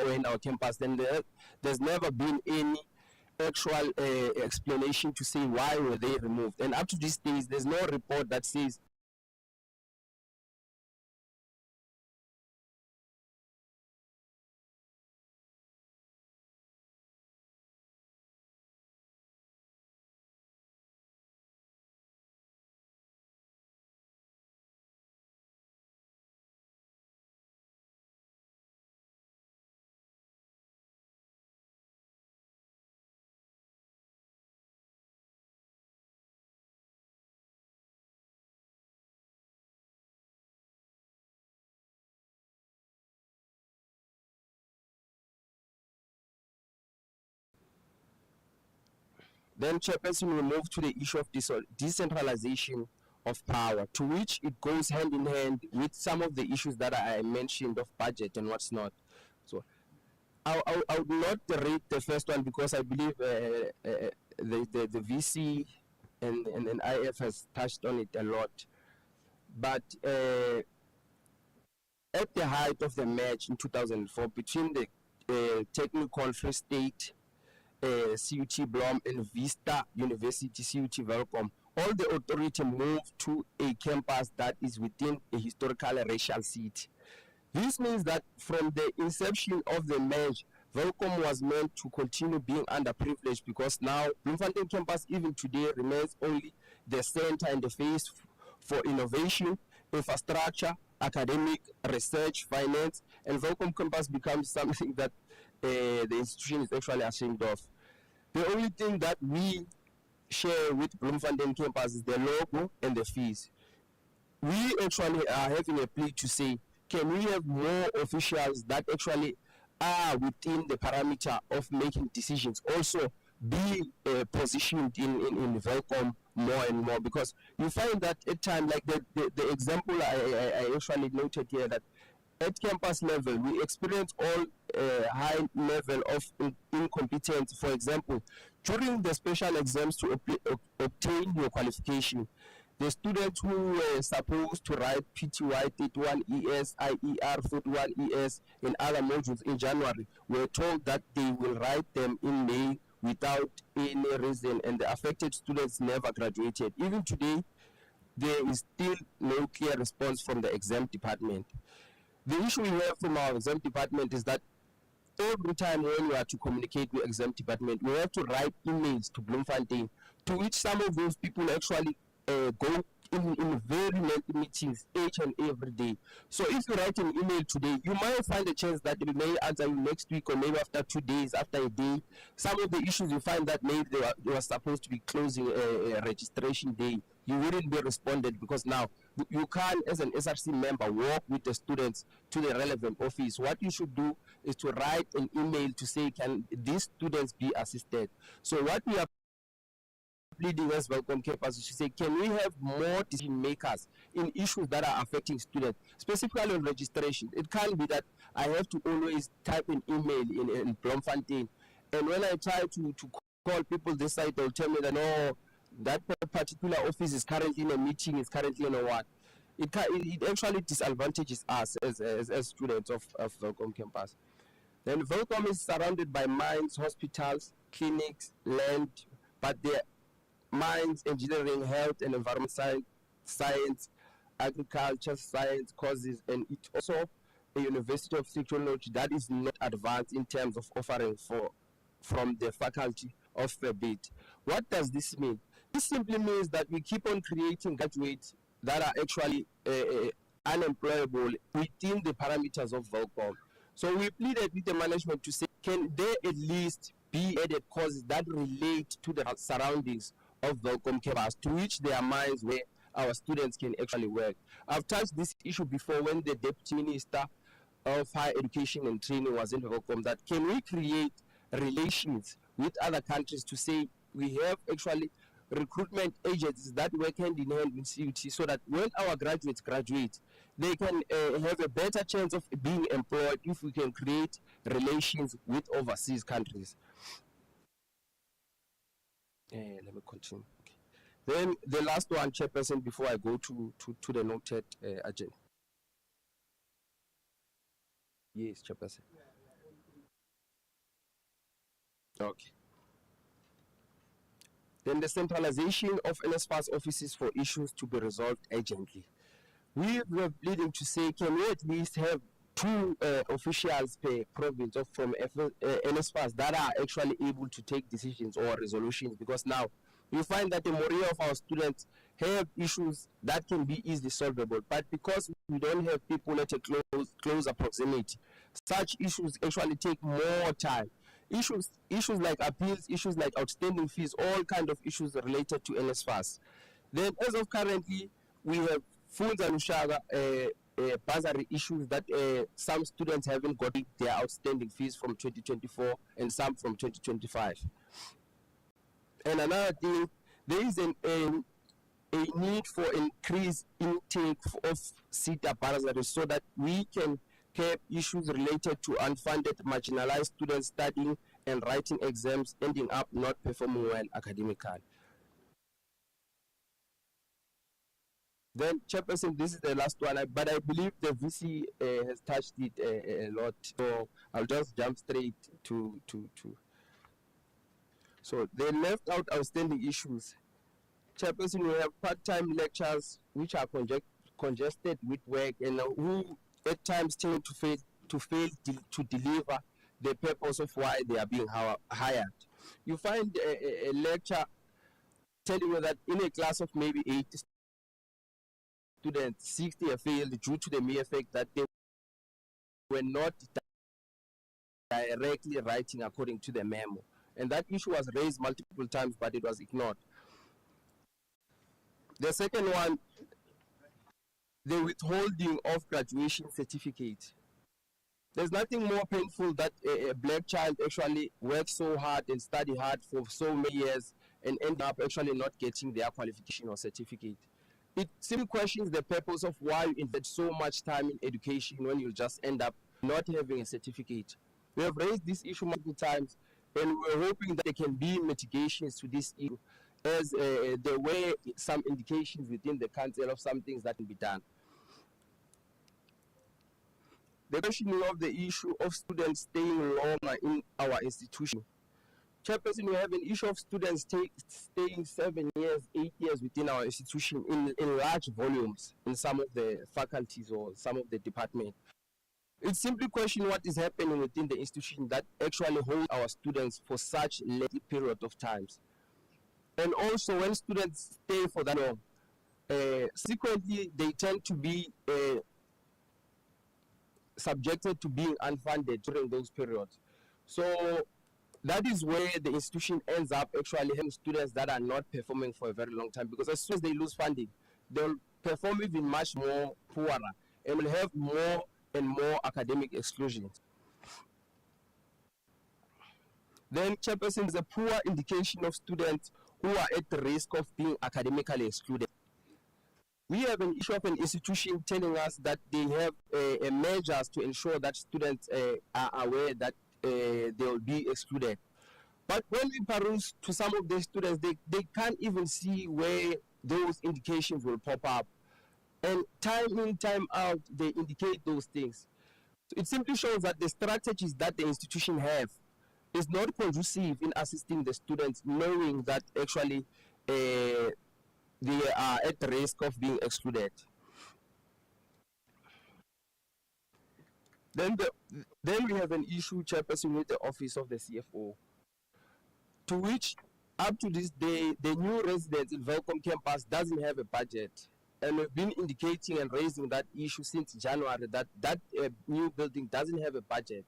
in our campus. Then there's never been any actual explanation to say why were they removed. And up to these days, there's no report that says then Chairperson will move to the issue of decentralization of power, to which it goes hand in hand with some of the issues that I mentioned of budget and what's not. So I would not rate the first one because I believe the VC and IF has touched on it a lot. But at the height of the match in 2004 between the Technical Free State CUT Blom and Vista University CUT Welcome, all the authority moved to a campus that is within a historical racial seat. This means that from the inception of the merge, Welcome was meant to continue being underprivileged because now Bloemfontein campus even today remains only the center and the face for innovation, infrastructure, academic, research, finance, and Welcome campus becomes something that the institution is actually ashamed of. The only thing that we share with Bloemfontein campus is the logo and the fees. We actually are having a plea to say, can we have more officials that actually are within the parameter of making decisions, also be positioned in Welcome more and more, because you find that at times, like the example I actually noted here, that at campus level, we experience all high level of incompetence. For example, during the special exams to obtain your qualification, the students who were supposed to write PTY 31ES, IER 41ES, and other modules in January were told that they will write them in May without any reason, and the affected students never graduated. Even today, there is still no clear response from the exam department. The issue we have from our exam department is that every time when we are to communicate with exam department, we have to write emails to Bloemfontein, to which some of those people actually go in very lengthy meetings each and every day. So if you write an email today, you might find a chance that it may answer you next week or maybe after 2 days, after a day. Some of the issues you find that maybe they were supposed to be closing a registration day, you wouldn't be responded because now you can, as an SRC member, walk with the students to the relevant office. What you should do is to write an email to say, can these students be assisted? So what we are pleading as Welcome campus is to say, can we have more decision makers in issues that are affecting students, specifically on registration? It can't be that I have to always type an email in Bloemfontein, and when I try to call people this side, they'll tell me that no, that particular office is currently in a meeting, is currently in a what. It actually disadvantages us as students of Welcome campus. Then Welcome is surrounded by mines, hospitals, clinics, land, but the mines, engineering, health and environment science, agriculture science courses, and it's also a university of technology that is not advanced in terms of offering from the faculty of FEBIT. What does this mean? This simply means that we keep on creating graduates that are actually unemployable within the parameters of Welcome. So we pleaded with the management to say, can there at least be added courses that relate to the surroundings of Welcome campus, to which there are mines where our students can actually work. I've touched this issue before when the Deputy Minister of Higher Education and Training was in Welcome, that can we create relations with other countries to say we have actually recruitment agencies that work hand in hand with CUT, so that when our graduates graduate, they can have a better chance of being employed if we can create relations with overseas countries. Let me continue. Then the last one, Chairperson, before I go to the noted agenda. Yes, Chairperson. Okay. Then the centralization of NSFAS offices for issues to be resolved urgently. We were pleading to say, can we at least have 2 officials per province from NSFAS that are actually able to take decisions or resolutions, because now you find that the majority of our students have issues that can be easily solvable, but because we don't have people at a closer proximity, such issues actually take more time. Issues like appeals, issues like outstanding fees, all kind of issues related to NSFAS. Then as of currently, we have Funza Lushaga bursary issues that some students haven't got their outstanding fees from 2024 and some from 2025. And another thing, there is a need for increased intake of SETA bursaries so that we can curb issues related to unfunded marginalized students studying and writing exams, ending up not performing well academically. Then, Chairperson, this is the last one, but I believe the VC has touched it a lot, so I'll just jump straight to. So they left out outstanding issues. Chairperson, we have part-time lecturers which are congested with work and who at times tend to fail to deliver the purpose of why they are being hired. You find a lecturer telling you that in a class of maybe 80 students, 60 have failed due to the mere fact that they were not directly writing according to the memo. And that issue was raised multiple times, but it was ignored. The second one, the withholding of graduation certificate. There's nothing more painful that a black child actually works so hard and study hard for so many years and end up actually not getting their qualification or certificate. It simply questions the purpose of why you invest so much time in education when you just end up not having a certificate. We have raised this issue multiple times, and we're hoping that there can be mitigations to this issue, as there were some indications within the council of some things that can be done. The questioning of the issue of students staying longer in our institution. Chairperson, we have an issue of students staying 7 years, 8 years within our institution in large volumes in some of the faculties or some of the departments. It's simply question what is happening within the institution that actually hold our students for such a lengthy period of times. And also when students stay for that long, subsequently they tend to be subjected to being unfunded during those periods. So that is where the institution ends up actually having students that are not performing for a very long time, because as soon as they lose funding, they'll perform even much more poorer and will have more and more academic exclusions. Then, Chairperson, is a poor indication of students who are at the risk of being academically excluded. We have an issue of an institution telling us that they have measures to ensure that students are aware that they will be excluded. But when we peruse to some of the students, they can't even see where those indications will pop up. And time in, time out, they indicate those things. So it simply shows that the strategies that the institution have is not conducive in assisting the students, knowing that actually they are at the risk of being excluded. Then we have an issue, Chairperson, with the office of the CFO, to which up to this day, the new residence in Welcome campus doesn't have a budget. And we've been indicating and raising that issue since January, that new building doesn't have a budget.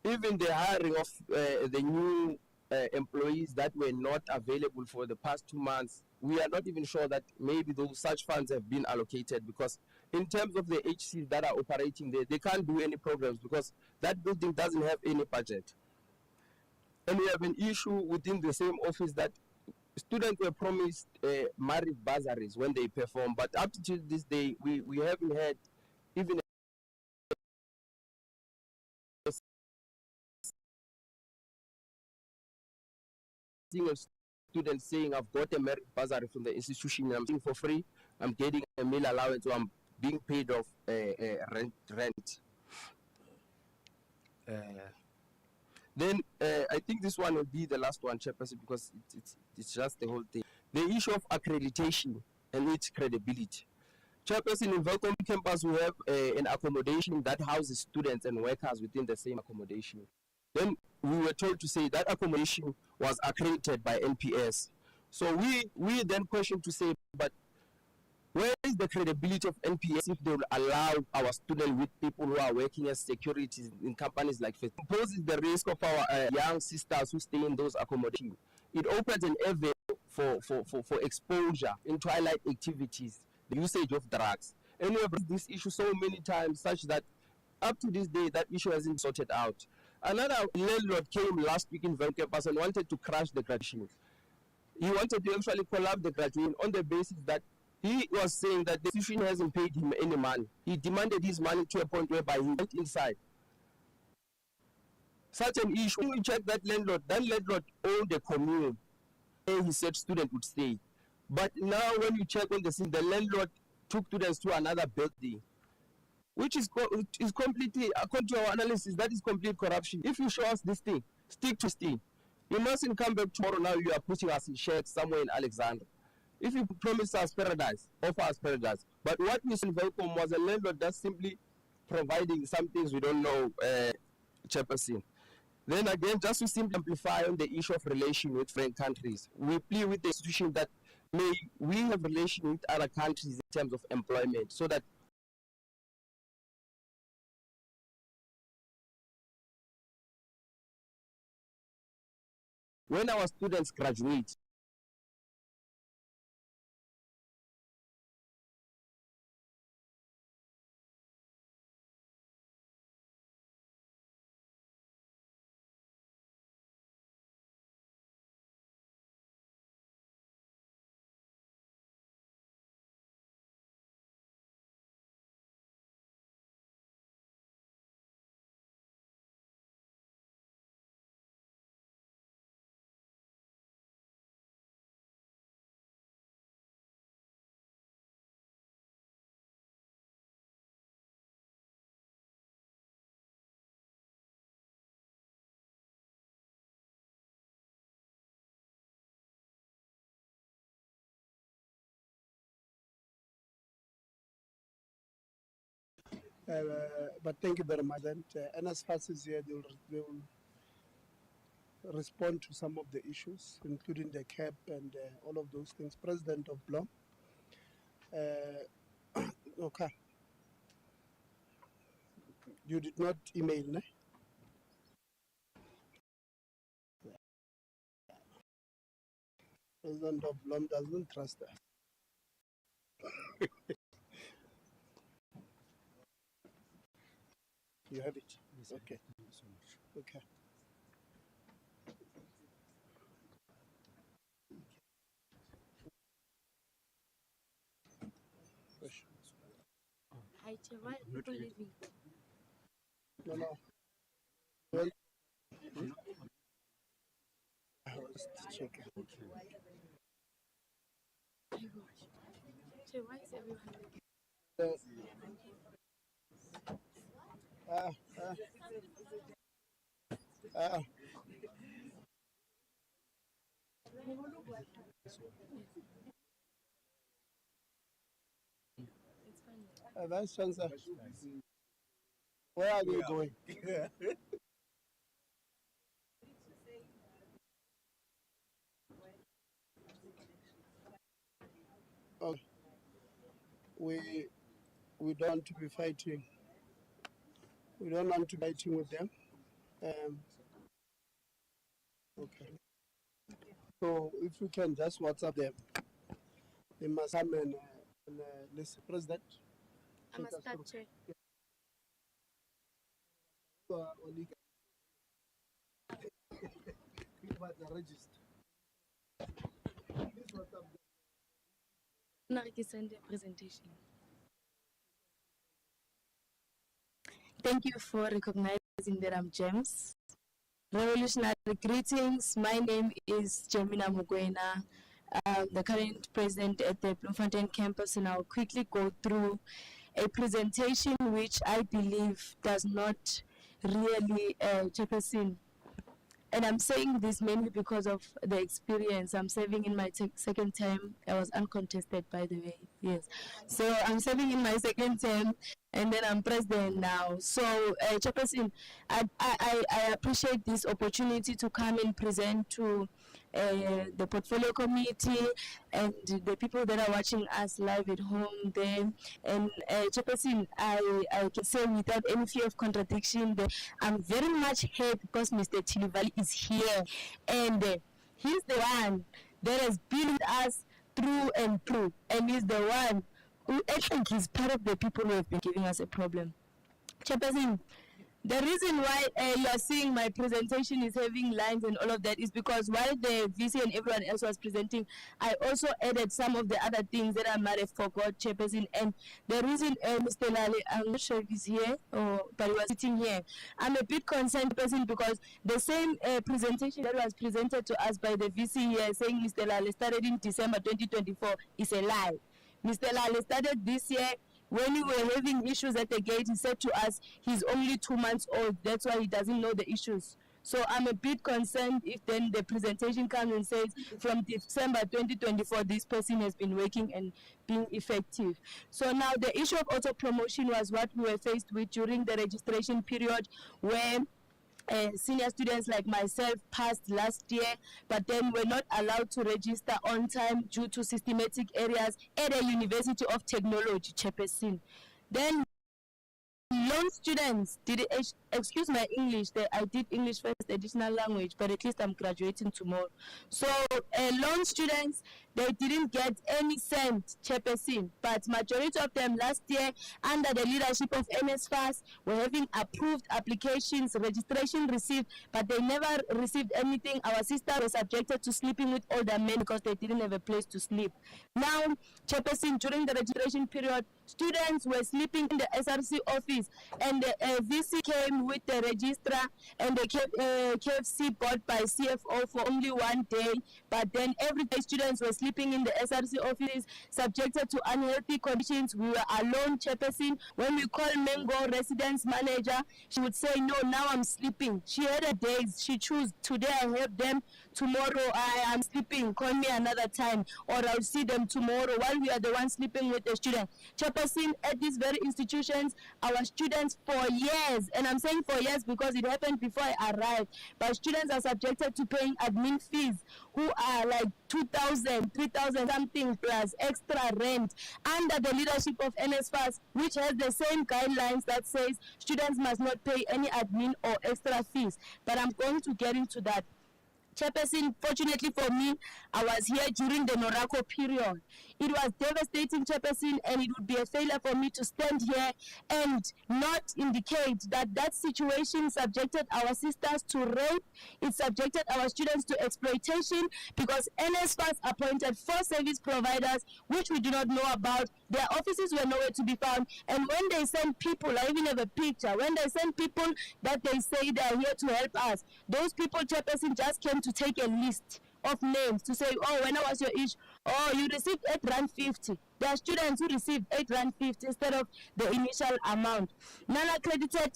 Even the hiring of the new employees that were not available for the past 2 months, we are not even sure that maybe those such funds have been allocated, because in terms of the HCs that are operating there, they can't do any programs because that building doesn't have any budget. And we have an issue within the same office that students were promised merit bursaries when they perform, but up to this day, we haven't had even a student saying, I've got a merit bursary from the institution, I'm getting for free, I'm getting a meal allowance, or I'm being paid off rent. Then I think this one will be the last one, Chairperson, because it's just the whole thing. The issue of accreditation and its credibility. Chairperson, in Welcome campus, we have an accommodation that houses students and workers within the same accommodation. Then we were told to say that accommodation was accredited by NPS. So we then questioned to say, but where is the credibility of NPS if they will allow our students with people who are working as securities in companies like Facebook? It poses the risk of our young sisters who stay in those accommodations. It opens an avenue for exposure in twilight activities, the usage of drugs. And we have raised this issue so many times, such that up to this day, that issue hasn't sorted out. Another landlord came last week in Welcome campus and wanted to crash the graduation. He wanted to actually collapse the graduation on the basis that he was saying that the institution hasn't paid him any money. He demanded his money to a point whereby he went inside. Such an issue, when we check that landlord owned a commune where he said students would stay. But now when you check on the scene, the landlord took students to another building, which is completely, according to our analysis, that is complete corruption. If you show us this thing, stick to this thing. You mustn't come back tomorrow now you are putting us in sheds somewhere in Alexandra. If you promise us paradise, offer us paradise. But what we saw in Velcom was a landlord that's simply providing some things we don't know, Chairperson. Then again, just to simply amplify on the issue of relation with foreign countries, we plead with the institution that may we have relation with other countries in terms of employment, so that when our students graduate, But thank you very much. And NSFAS is here, they will respond to some of the issues, including the cap and all of those things. President of Blom. Okay. You did not email, ne? President of Blom doesn't trust us. You have it? Yes, okay. Thank you so much. Okay. Hi, Chair, why are people leaving? No, no. Well, let's check. Chair, why is everyone leaving? Vice Chancellor, where are you going? Oh, we don't want to be fighting. We don't want to be fighting with them. Okay. So if you can just WhatsApp them, they must come and listen. President. I must start, Chair. Now I can send a presentation. Thank you for recognizing that I'm James. Revolutionary greetings. My name is Jemina Mugwena, the current president at the Bloemfontein campus, and I'll quickly go through a presentation which I believe does not really Chairperson. And I'm saying this mainly because of the experience. I'm serving in my second term. I was uncontested, by the way. Yes. So I'm serving in my second term, and then I'm president now. So, Chairperson, I appreciate this opportunity to come and present to the portfolio committee and the people that are watching us live at home there. And Chairperson, I can say without any fear of contradiction that I'm very much happy because Mr. Chilivali is here, and he's the one that has been with us through and through, and he's the one who I think is part of the people who have been giving us a problem. Chairperson, The reason why you are seeing my presentation is having lines and all of that is because while the VC and everyone else was presenting, I also added some of the other things that I might have forgot, Chairperson. And the reason, Mr. Lale, I'm not sure if he's here, but he was sitting here. I'm a bit concerned, Chairperson, because the same presentation that was presented to us by the VC here saying Mr. Lale started in December 2024 is a lie. Mr. Lale started this year. When we were having issues at the gate, he said to us, he's only 2 months old. That's why he doesn't know the issues. So I'm a bit concerned if then the presentation comes and says, from December 2024, this person has been working and being effective. So now the issue of auto-promotion was what we were faced with during the registration period, where senior students like myself passed last year, but then were not allowed to register on time due to systematic areas at a University of Technology, Chairperson. Then loan students did excuse my English, I did English first additional language, but at least I'm graduating tomorrow. So loan students, they didn't get any cent, Chairperson, but majority of them last year under the leadership of NSFAS were having approved applications, registration received, but they never received anything. Our sisters were subjected to sleeping with older men because they didn't have a place to sleep. Now, Chairperson, during the registration period, students were sleeping in the SRC office, and the VC came with the registrar, and the KFC bought by CFO for only 1 day, but then every day students were sleeping in the SRC office, subjected to unhealthy conditions. We were alone, Chairperson. When we call Mango residence manager, she would say, no, now I'm sleeping. She had her days. She chose, today I have them, tomorrow I am sleeping, call me another time, or I'll see them tomorrow, while we are the ones sleeping with the student. Chairperson, at these very institutions, our students for years, and I'm saying for years because it happened before I arrived, but students are subjected to paying admin fees who are like 2,000, 3,000 something plus extra rent under the leadership of NSFAS, which has the same guidelines that says students must not pay any admin or extra fees. But I'm going to get into that. Chairperson, fortunately for me, I was here during the Norako period. It was devastating, Chairperson, and it would be a failure for me to stand here and not indicate that that situation subjected our sisters to rape, it subjected our students to exploitation, because NSFAS appointed 4 service providers, which we do not know about. Their offices were nowhere to be found, and when they send people, I even have a picture, when they send people that they say they are here to help us, those people, Chairperson, just came to take a list of names to say, oh, when was your issue? Oh, you received R8.50. There are students who received R8.50 instead of the initial amount. Non-accredited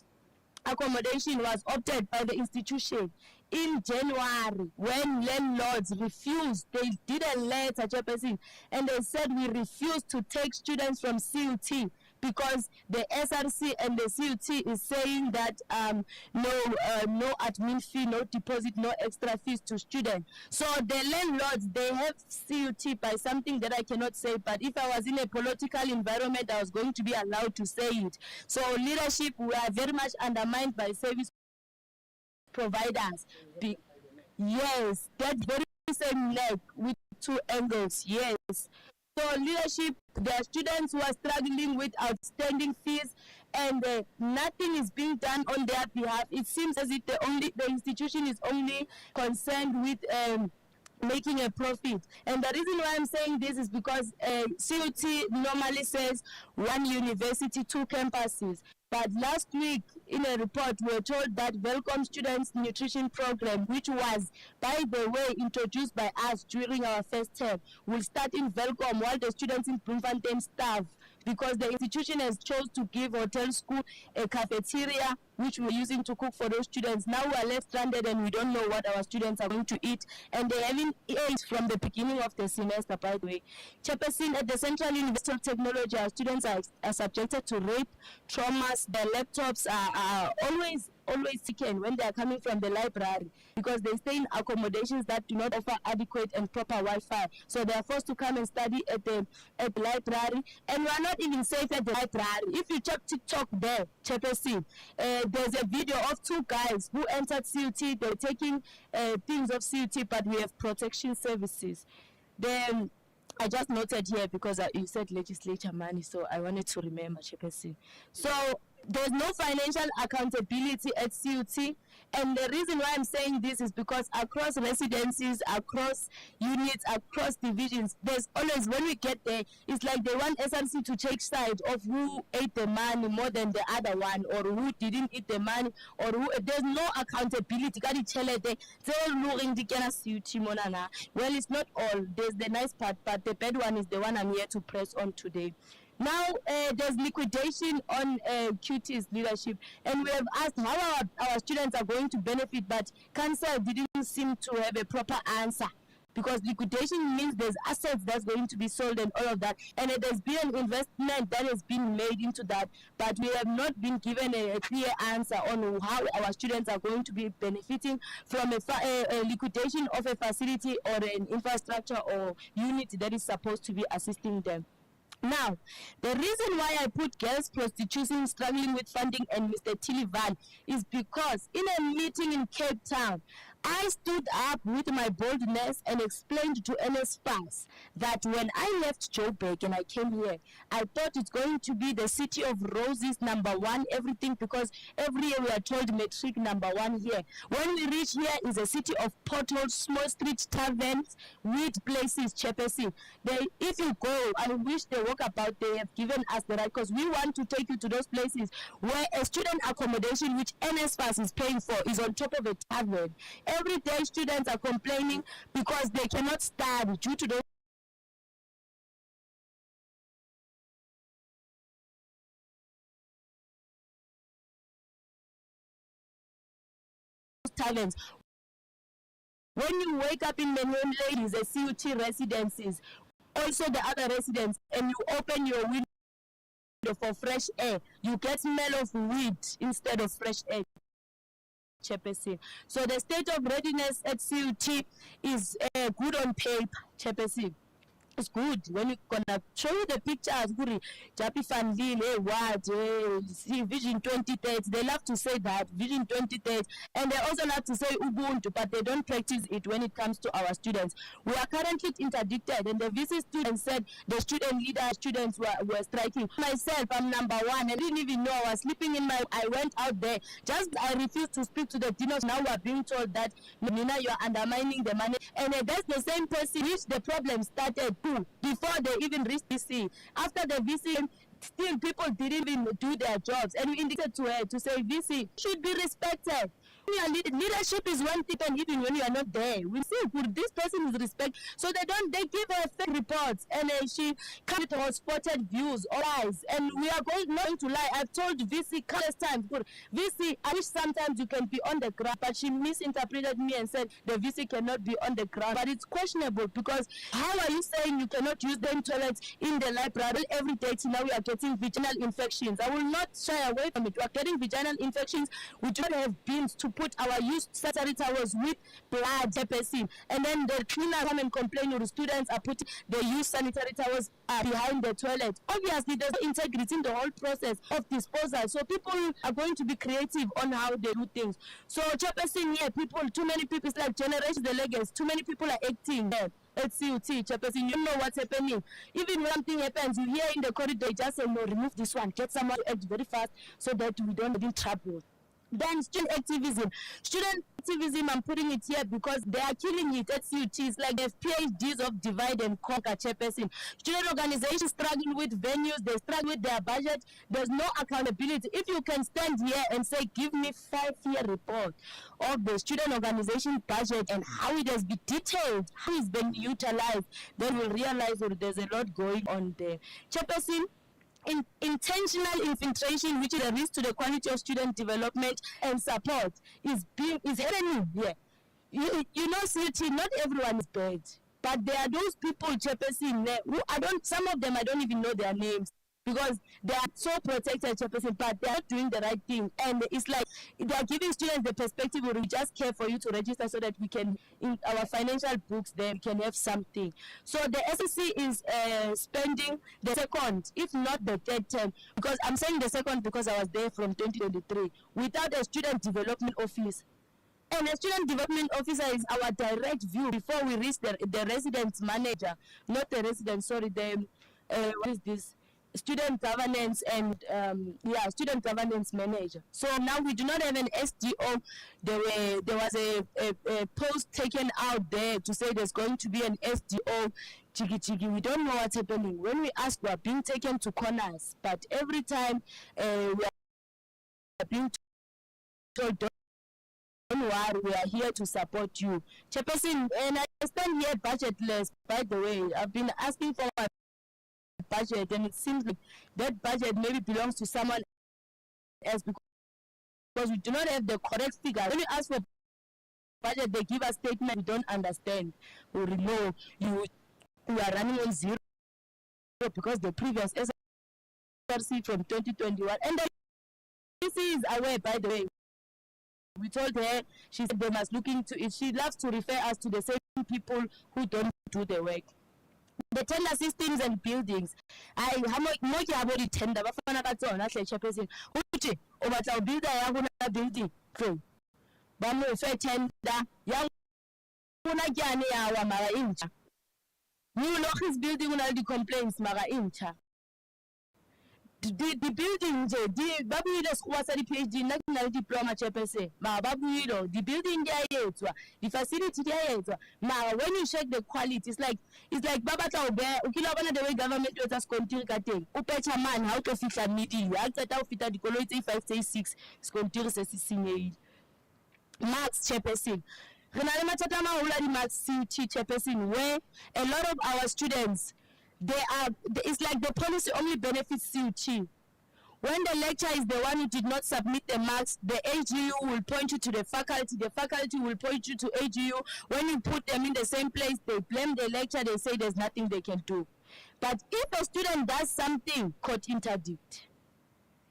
accommodation was opted by the institution in January when landlords refused. They did a letter, Chairperson, and they said we refuse to take students from CUT because the SRC and the CUT is saying that no admin fee, no deposit, no extra fees to students. So the landlords, they have CUT by something that I cannot say, but if I was in a political environment, I was going to be allowed to say it. So leadership, we are very much undermined by service providers. Yes, that very same neck with 2 angles, yes. So leadership, there are students who are struggling with outstanding fees, and nothing is being done on their behalf. It seems as if the institution is only concerned with making a profit. And the reason why I'm saying this is because CUT normally says 1 university, 2 campuses. But last week, in a report, we were told that Welcome Students Nutrition Program, which was, by the way, introduced by us during our first term, will start in Welcome while the students in Bloemfontein starve, because the institution has chose to give Hotel School a cafeteria, which we're using to cook for those students. Now we are left stranded and we don't know what our students are going to eat, and they haven't ate from the beginning of the semester, by the way. Chairperson, at the Central University of Technology, our students are subjected to rape, traumas. Their laptops are always taken when they are coming from the library, because they stay in accommodations that do not offer adequate and proper Wi-Fi. So they are forced to come and study at the library, and we are not even safe at the library. If you check TikTok there, Chairperson, there's a video of 2 guys who entered CUT. They're taking things of CUT, but we have protection services. Then I just noted here because you said legislature money, so I wanted to remember, Chairperson. So there's no financial accountability at CUT. And the reason why I'm saying this is because across residencies, across units, across divisions, there's always, when we get there, it's like they want SRC to take side of who ate the money more than the other one, or who didn't eat the money, or who, there's no accountability. Well, it's not all. There's the nice part, but the bad one is the one I'm here to press on today. Now, there's liquidation on QT's leadership, and we have asked how our students are going to benefit, but Council didn't seem to have a proper answer, because liquidation means there's assets that's going to be sold and all of that, and there's been an investment that has been made into that, but we have not been given a clear answer on how our students are going to be benefiting from a liquidation of a facility or an infrastructure or unit that is supposed to be assisting them. Now, the reason why I put girls prostitution struggling with funding and Mr. Tilivan is because in a meeting in Cape Town, I stood up with my boldness and explained to NSFAS that when I left Joburg and I came here, I thought it's going to be the city of roses, #1, everything, because every year we are told metric #1 here. When we reach here is a city of potholes, small street taverns, weed places, Chairperson. If you go, I wish the walkabout they have given us the right, because we want to take you to those places where a student accommodation, which NSFAS is paying for, is on top of a tavern. Every day students are complaining because they cannot study due to those talents. When you wake up in the name ladies, the CUT residencies, also the other residents, and you open your window for fresh air, you get smell of weed instead of fresh air. Chairperson. So the state of readiness at CUT is good on paper, Chairperson. It's good when you're gonna show you the pictures. Japi Fanlile, what? See Vision 2030. They love to say that Vision 2030, and they also love to say Ubuntu, but they don't practice it when it comes to our students. We are currently interdicted, and the VC students said the student leader students were striking. Myself, I'm #1, and I didn't even know. I was sleeping in my. I went out there. Just I refused to speak to the dinos. Now we're being told that Nina, you are undermining the money, and that's the same person which the problem started before they even reached VC. After the VC, still people didn't even do their jobs, and we indicated to her to say VC should be respected. Leadership is one thing, and even when you are not there, we see this person is respect. So they give her fake reports, and she comes with her spotted views or lies, and we are not to lie. I've told VC countless times, VC, I wish sometimes you can be on the ground, but she misinterpreted me and said the VC cannot be on the ground. But it's questionable, because how are you saying you cannot use them toilets in the library every day? Now we are getting vaginal infections. I will not shy away from it. We are getting vaginal infections. We do not have bins to put our used sanitary towels with blood, and then the cleaner come and complain your students are putting the used sanitary towels behind the toilet. Obviously, there's no integrity in the whole process of disposal. So people are going to be creative on how they do things. So Chairperson here, too many people, it's like generations the legacy. Too many people are acting there. At CUT, Chairperson, you know what's happening. Even when something happens, you hear in the corridor, just say, no, remove this one, get someone to act very fast so that we don't get in trouble. Then student activism. Student activism, I'm putting it here because they are killing it at CUT. It's like they have PhDs of divide and conquer, Chairperson. Student organizations struggle with venues, they struggle with their budget. There's no accountability. If you can stand here and say, give me 5-year report of the student organization budget and how it has been detailed, how it's been utilized, then we'll realize that there's a lot going on there. Chairperson, intentional infiltration, which is a risk to the quality of student development and support, is happening here. You know, CUT, not everyone is bad, but there are those people, Chairperson, who some of them I don't even know their names, because they are so protected, Chairperson, but they are not doing the right thing. And it's like they are giving students the perspective where we just care for you to register so that we can, in our financial books, then we can have something. So the SSC is spending the second, if not the third term, because I'm saying the second because I was there from 2023, without a student development office. And a student development officer is our direct view before we reach the residence manager, not the resident, sorry, what is this? student governance and student governance manager. So now we do not have an SDO. There was a post taken out there to say there's going to be an SDO. Chigi. We don't know what's happening. When we ask, we are being taken to corners. But every time we are being told, don't worry, we are here to support you. Chairperson, and I stand here budgetless, by the way. I've been asking for my budget, and it seems like that budget maybe belongs to someone else because we do not have the correct figure. When you ask for budget, they give us statement we don't understand. Or no, you are running on zero because the previous SRC from 2021, and the PC is aware, by the way. We told her, she said they must look into it. She loves to refer us to the same people who don't do the work. The tender systems and buildings. I mo ke abo di tender ba fana ka tsona hle chairperson. Uthi o batla o builder ya gona building. So ba mo fe tender ya gona ke ane ya wa mara incha. New Lochis building una di complaints mara incha. The building ba buile sekgowa sa di-PhD nna ke na le diploma chairperson mara ba buile the building di a etswa the facility di a etswa mara when you check the quality it's like ba batla o beya o kile bona the way government o etsa skontiri ka teng o petsa man ha o tlo fihla middle ha qeta o fita dikoloi tse 5 tse 6 skontiri se se senyehile. Max chairperson re na le mathata a maholo a di-Max CT chairperson where a lot of our students it's like the policy only benefits CUT. When the lecturer is the one who did not submit the marks, the AGU will point you to the faculty will point you to AGU. When you put them in the same place, they blame the lecturer, they say there's nothing they can do. But if a student does something, court interdict.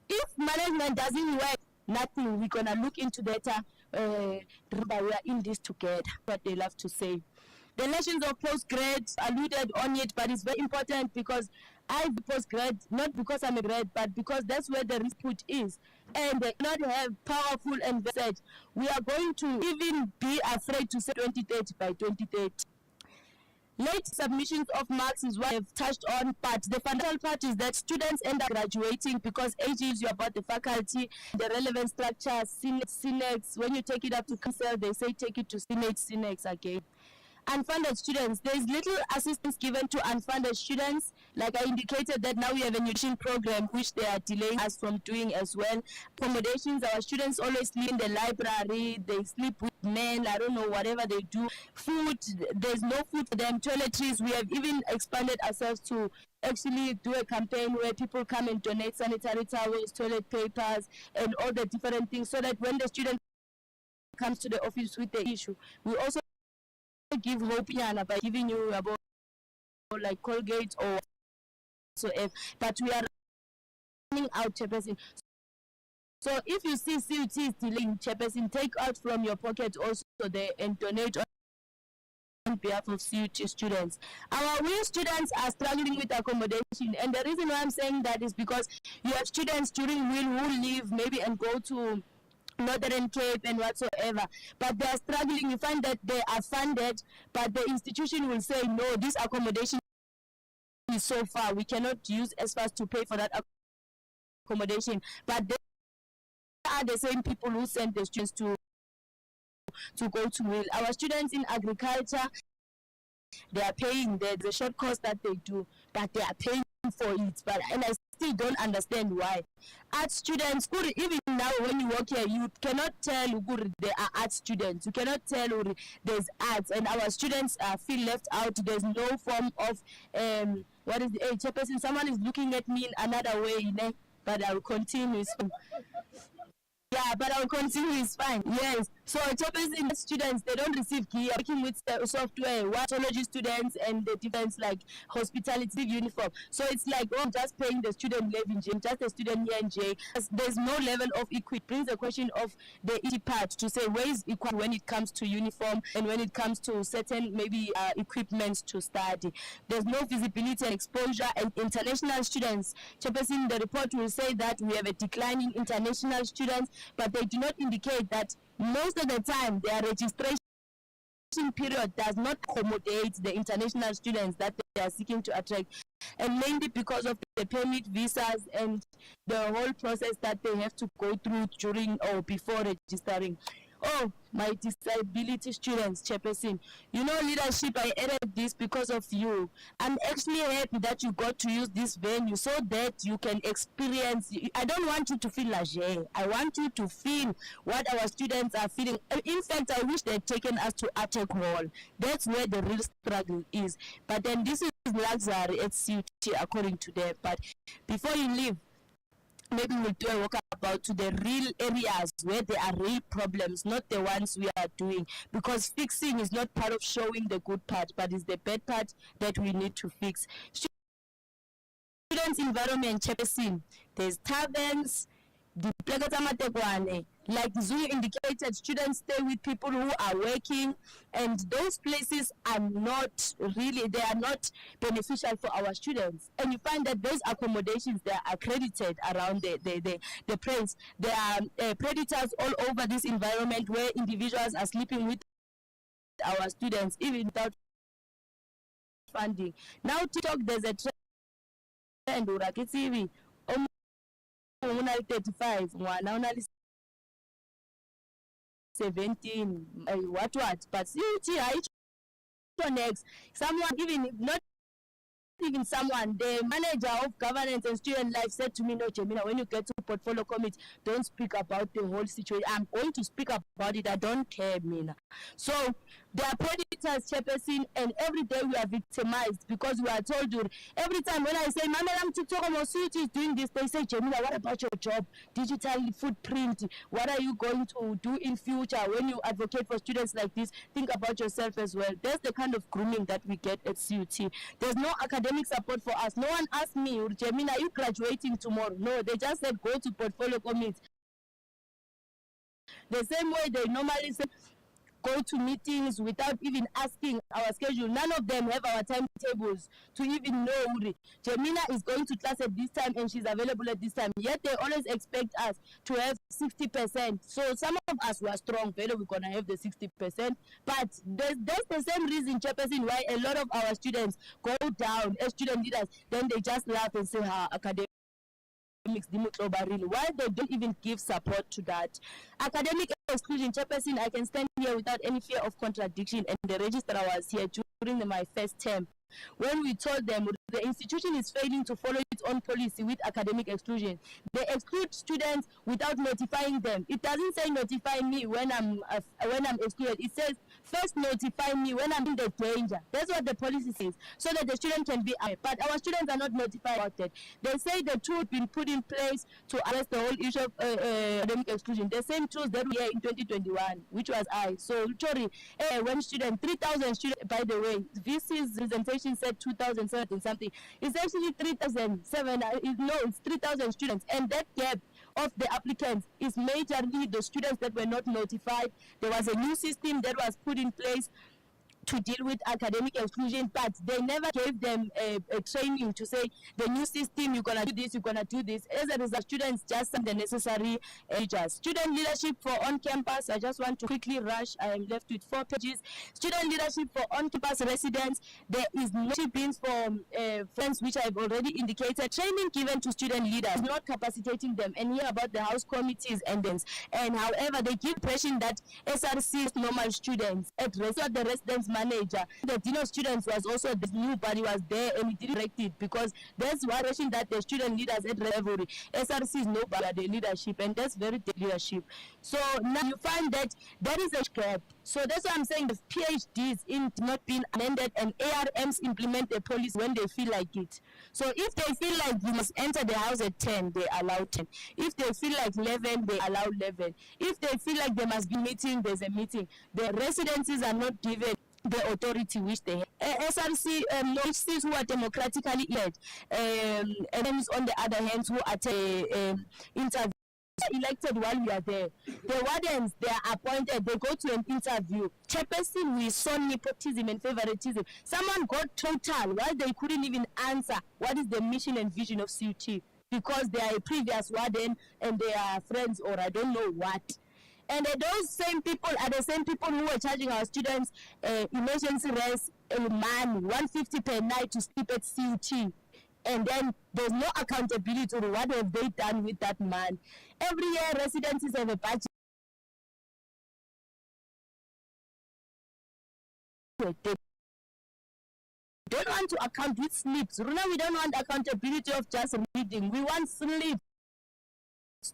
If management doesn't work, nothing, we're gonna look into data, we are in this together, what they love to say. The elections of postgrad alluded on it, but it's very important because I postgrad, not because I'm a grad, but because that's where the risk put is. And they cannot have powerful and said, we are going to even be afraid to say 2030 by 2030. Late submissions of marks is what I've touched on, but the fundamental part is that students end up graduating because age is about the faculty, the relevant structure, Synex. When you take it up to council, they say take it to Synex again. Unfunded students, there is little assistance given to unfunded students. Like I indicated that now we have a nutrition program which they are delaying us from doing as well. Accommodations, our students always sleep in the library, they sleep with men, I don't know, whatever they do. Food, there's no food for them. Toiletries, we have even expanded ourselves to actually do a campaign where people come and donate sanitary towels, toilet papers, and all the different things so that when the student comes to the office with the issue, we also give hope by giving you about like Colgate or whatsoever, but we are running out, chairperson. So if you see CUT is delaying, chairperson, take out from your pocket also there and donate on behalf of CUT students. Our WIL students are struggling with accommodation, and the reason why I'm saying that is because you have students during WIL who leave maybe and go to Northern Cape and whatsoever, but they are struggling. You find that they are funded, but the institution will say, no, this accommodation is so far, we cannot use as fast to pay for that accommodation. But they are the same people who send the students to go to WIL. Our students in agriculture, they are paying the short course that they do, but they are paying for it. And I still don't understand why. Art students, even now when you work here, you cannot tell they are art students. You cannot tell there's arts, and our students feel left out. There's no form of what is the chairperson? Someone is looking at me in another way, but I will continue. Yeah, but I'll continue, it's fine. Yes. So chairperson students, they don't receive gear. Working with software, watchology students and the different like hospitality uniform. So it's like, oh, just paying the student live in J, just the student here in J. There's no level of equity. Brings the question of the equity part to say where is equal when it comes to uniform and when it comes to certain maybe equipments to study. There's no visibility and exposure. And international students, chairperson, the report will say that we have a decline in international students, but they do not indicate that most of the time their registration period does not accommodate the international students that they are seeking to attract. and mainly because of the permit visas and the whole process that they have to go through during or before registering. Oh, my disability students, Chairperson, you know, leadership, I added this because of you. I'm actually happy that you got to use this venue so that you can experience. I don't want you to feel leger. I want you to feel what our students are feeling. In fact, I wish they'd taken us to Attack Hall. That's where the real struggle is. But then this is luxury at CUT according to them. But before you leave, maybe we'll do a walkabout to the real areas where there are real problems, not the ones we are doing. Because fixing is not part of showing the good part, but it's the bad part that we need to fix. Students' environment, Chairperson, there's taverns, the Plekatamatekwane, like Zulu indicated, students stay with people who are working, and those places are not really, they are not beneficial for our students. And you find that those accommodations, they are accredited around the place. There are predators all over this environment where individuals are sleeping with our students, even without funding. Now, TikTok, there's a trend, Urakitivi, 35, one 17, what, but CUT, next, someone even, not even someone, the manager of governance and student life said to me, no, Jemina, when you get to portfolio committee, don't speak about the whole situation. I'm going to speak about it. I don't care, Mina. So there are predators, Chairperson, and every day we are victimized because we are told every time when I say, Mama, I'm TikTok, CUT is doing this, they say, Jemina, what about your job? Digital footprint. What are you going to do in future when you advocate for students like this? Think about yourself as well. That's the kind of grooming that we get at CUT. There's no academic support for us. No one asked me, Jemina, are you graduating tomorrow? No, they just said go to portfolio committee. The same way they normally say, go to meetings without even asking our schedule. None of them have our timetables to even know Jemina is going to class at this time and she's available at this time. Yet they always expect us to have 60%. So some of us were strong, we're going to have the 60%. But that's the same reason, Chairperson, why a lot of our students go down as student leaders. Then they just laugh and say, academic. Why they don't even give support to that. Academic exclusion, Chairperson, I can stand here without any fear of contradiction, and the registrar was here during my first term when we told them the institution is failing to follow its own policy with academic exclusion. They exclude students without notifying them. It doesn't say notify me when I'm excluded. It says first notify me when I'm in the danger. That's what the policy says, so that the student can be aware. But our students are not notified about it. They say the tool been put in place to address the whole issue of academic exclusion. The same tools that we had in 2021, which was I. So, sorry, when students, 3,000 students, by the way, VC's presentation said 2,007 something. It's actually 3,007. No, it's 3,000 students. And that gap of the applicants is majorly the students that were not notified. There was a new system that was put in place to deal with academic exclusion, but they never gave them a training to say the new system, you're going to do this, you're going to do this. As a result, students just send the necessary ages. Student leadership for on-campus, I just want to quickly rush. I am left with 4 pages. Student leadership for on-campus residents, there is no beans for friends, which I've already indicated. Training given to student leaders, not capacitating them, and hear about the house committees and things. And however, they give impression that SRC is normal students. At rest of the residents manager, the dean of students was also the new, but he was there and he didn't direct it because there's one question that the student leaders at level SRC is no but the leadership, and that's very the leadership. So now you find that there is a gap. So that's why I'm saying the PhDs in not being amended and ARMs implement a policy when they feel like it. So if they feel like you must enter the house at 10, they allow 10. If they feel like 11, they allow 11. If they feel like there must be meeting, there's a meeting. The residencies are not given the authority which they have. SRC HCs who are democratically elected, and then on the other hand who are interview. Elected while we are there. The wardens, they are appointed, they go to an interview. Chairperson, we saw nepotism and favoritism. Someone got total while they couldn't even answer what is the mission and vision of CUT because they are a previous warden and they are friends or I don't know what. And those same people are the same people who were charging our students emergency rest money, 150 per night to sleep at CUT. and then there's no accountability on what have they done with that money. Every year, residencies have a budget. They don't want to account with slips. Runa, we don't want accountability of just reading. We want slips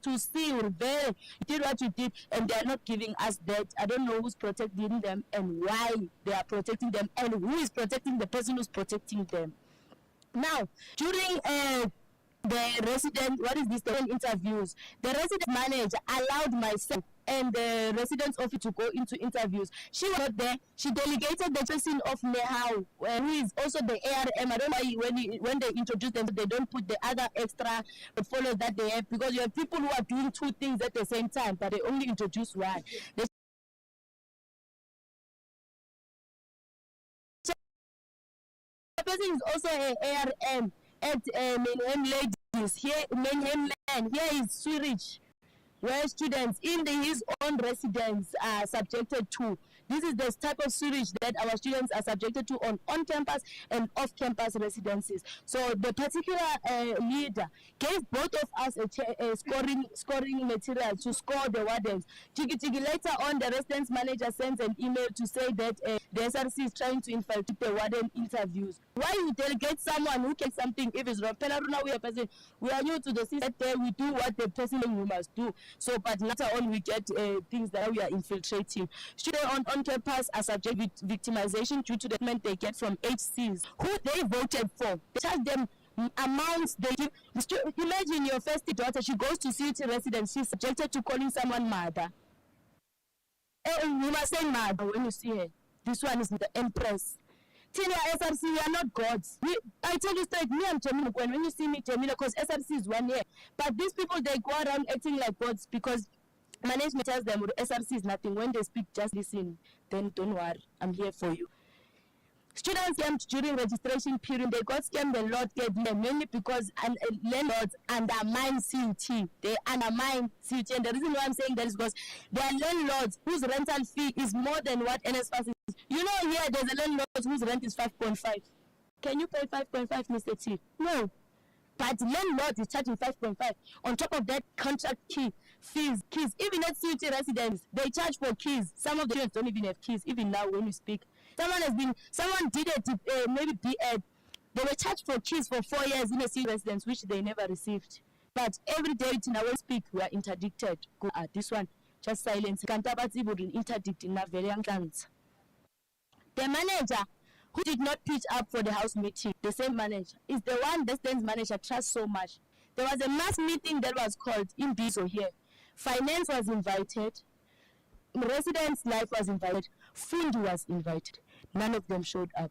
to see where you did what you did, and they are not giving us that. I don't know who's protecting them and why they are protecting them, and who is protecting the person who's protecting them. Now, during the resident, the interviews, the resident manager allowed myself and the residence office to go into interviews. She was not there. She delegated the person of Nehau, who is also the ARM. I don't know why when they introduce them, they don't put the other extra portfolios that they have, because you have people who are doing two things at the same time, but they only introduce one. The person is also an ARM at Mainham Ladies. Here, Mainham Man, here is Zurich, where students in his own residence are subjected to. This is the type of sewage that our students are subjected to on campus and off-campus residencies. So the particular leader gave both of us a scoring material to score the wardens. Later on, the residence manager sends an email to say that the SRC is trying to infiltrate the warden interviews. Why you delegate someone who can something if it's wrong? We are new to the system. We do what the person we must do. So, but later on, we get things that we are infiltrating. Students on campus are subject to victimization due to the treatment they get from HCs who they voted for. They charge them amounts they give. Imagine your first daughter, she goes to CUT residence, she's subjected to calling someone mother. You must say mother when you see her. This one is the empress. Tina, SRC, we are not gods. I tell you straight, me and Jamila, when you see me, Jamila, because SRC is 1 year. But these people, they go around acting like gods because management tells them SRC is nothing. When they speak, just listen. Then don't worry, I'm here for you. Students scammed during registration period. They got scammed a lot, mainly because landlords undermine CUT. They undermine CUT. And the reason why I'm saying that is because there are landlords whose rental fee is more than what NSFAS is. You know, here there's a landlord whose rent is 5.5. Can you pay 5.5, Mr. T? No. But landlord is charging 5.5. On top of that, contract fees. Even at CUT residents, they charge for keys. Some of the students don't even have keys, even now when we speak. Someone did maybe they were charged for keys for 4 years in a CUT residence, which they never received. But every day, when we speak, we are interdicted. This one, just silence. Interdict in a very young chance. The manager who did not pitch up for the house meeting, the same manager, is the one the residence manager trusts so much. There was a mass meeting that was called in Bizo here. Finance was invited. Residence life was invited. Fundi was invited. None of them showed up.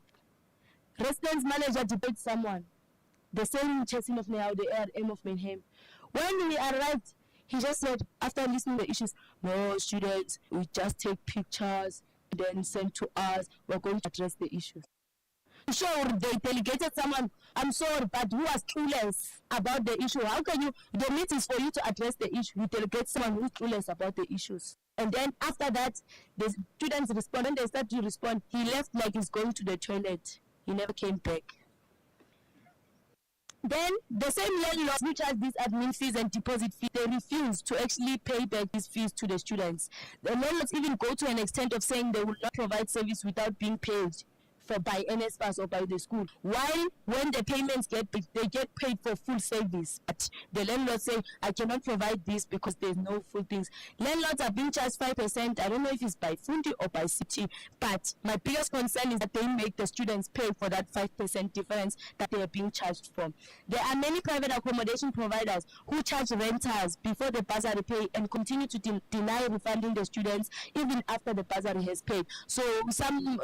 Residence manager debated someone. The same person of now, the ARM of Mainham. When we arrived, he just said, after listening to the issues, no, students, we just take pictures, then send to us. We're going to address the issues. Sure, they delegated someone, I'm sorry, but who was clueless about the issue? How can you, the meeting is for you to address the issue. You delegate someone who's clueless about the issues. And then after that, the students respond. When they start to respond, he left like he's going to the toilet. He never came back. Then the same landlords who charge these admin fees and deposit fees, they refuse to actually pay back these fees to the students. The landlords even go to an extent of saying they will not provide service without being paid by NSFAS or by the school. While when the payments they get paid for full service. But the landlords say, I cannot provide this because there's no full things. Landlords are being charged 5%. I don't know if it's by Fundi or by CT. But my biggest concern is that they make the students pay for that 5% difference that they are being charged for. There are many private accommodation providers who charge renters before the bursary pay and continue to deny refunding the students even after the bursary has paid. So some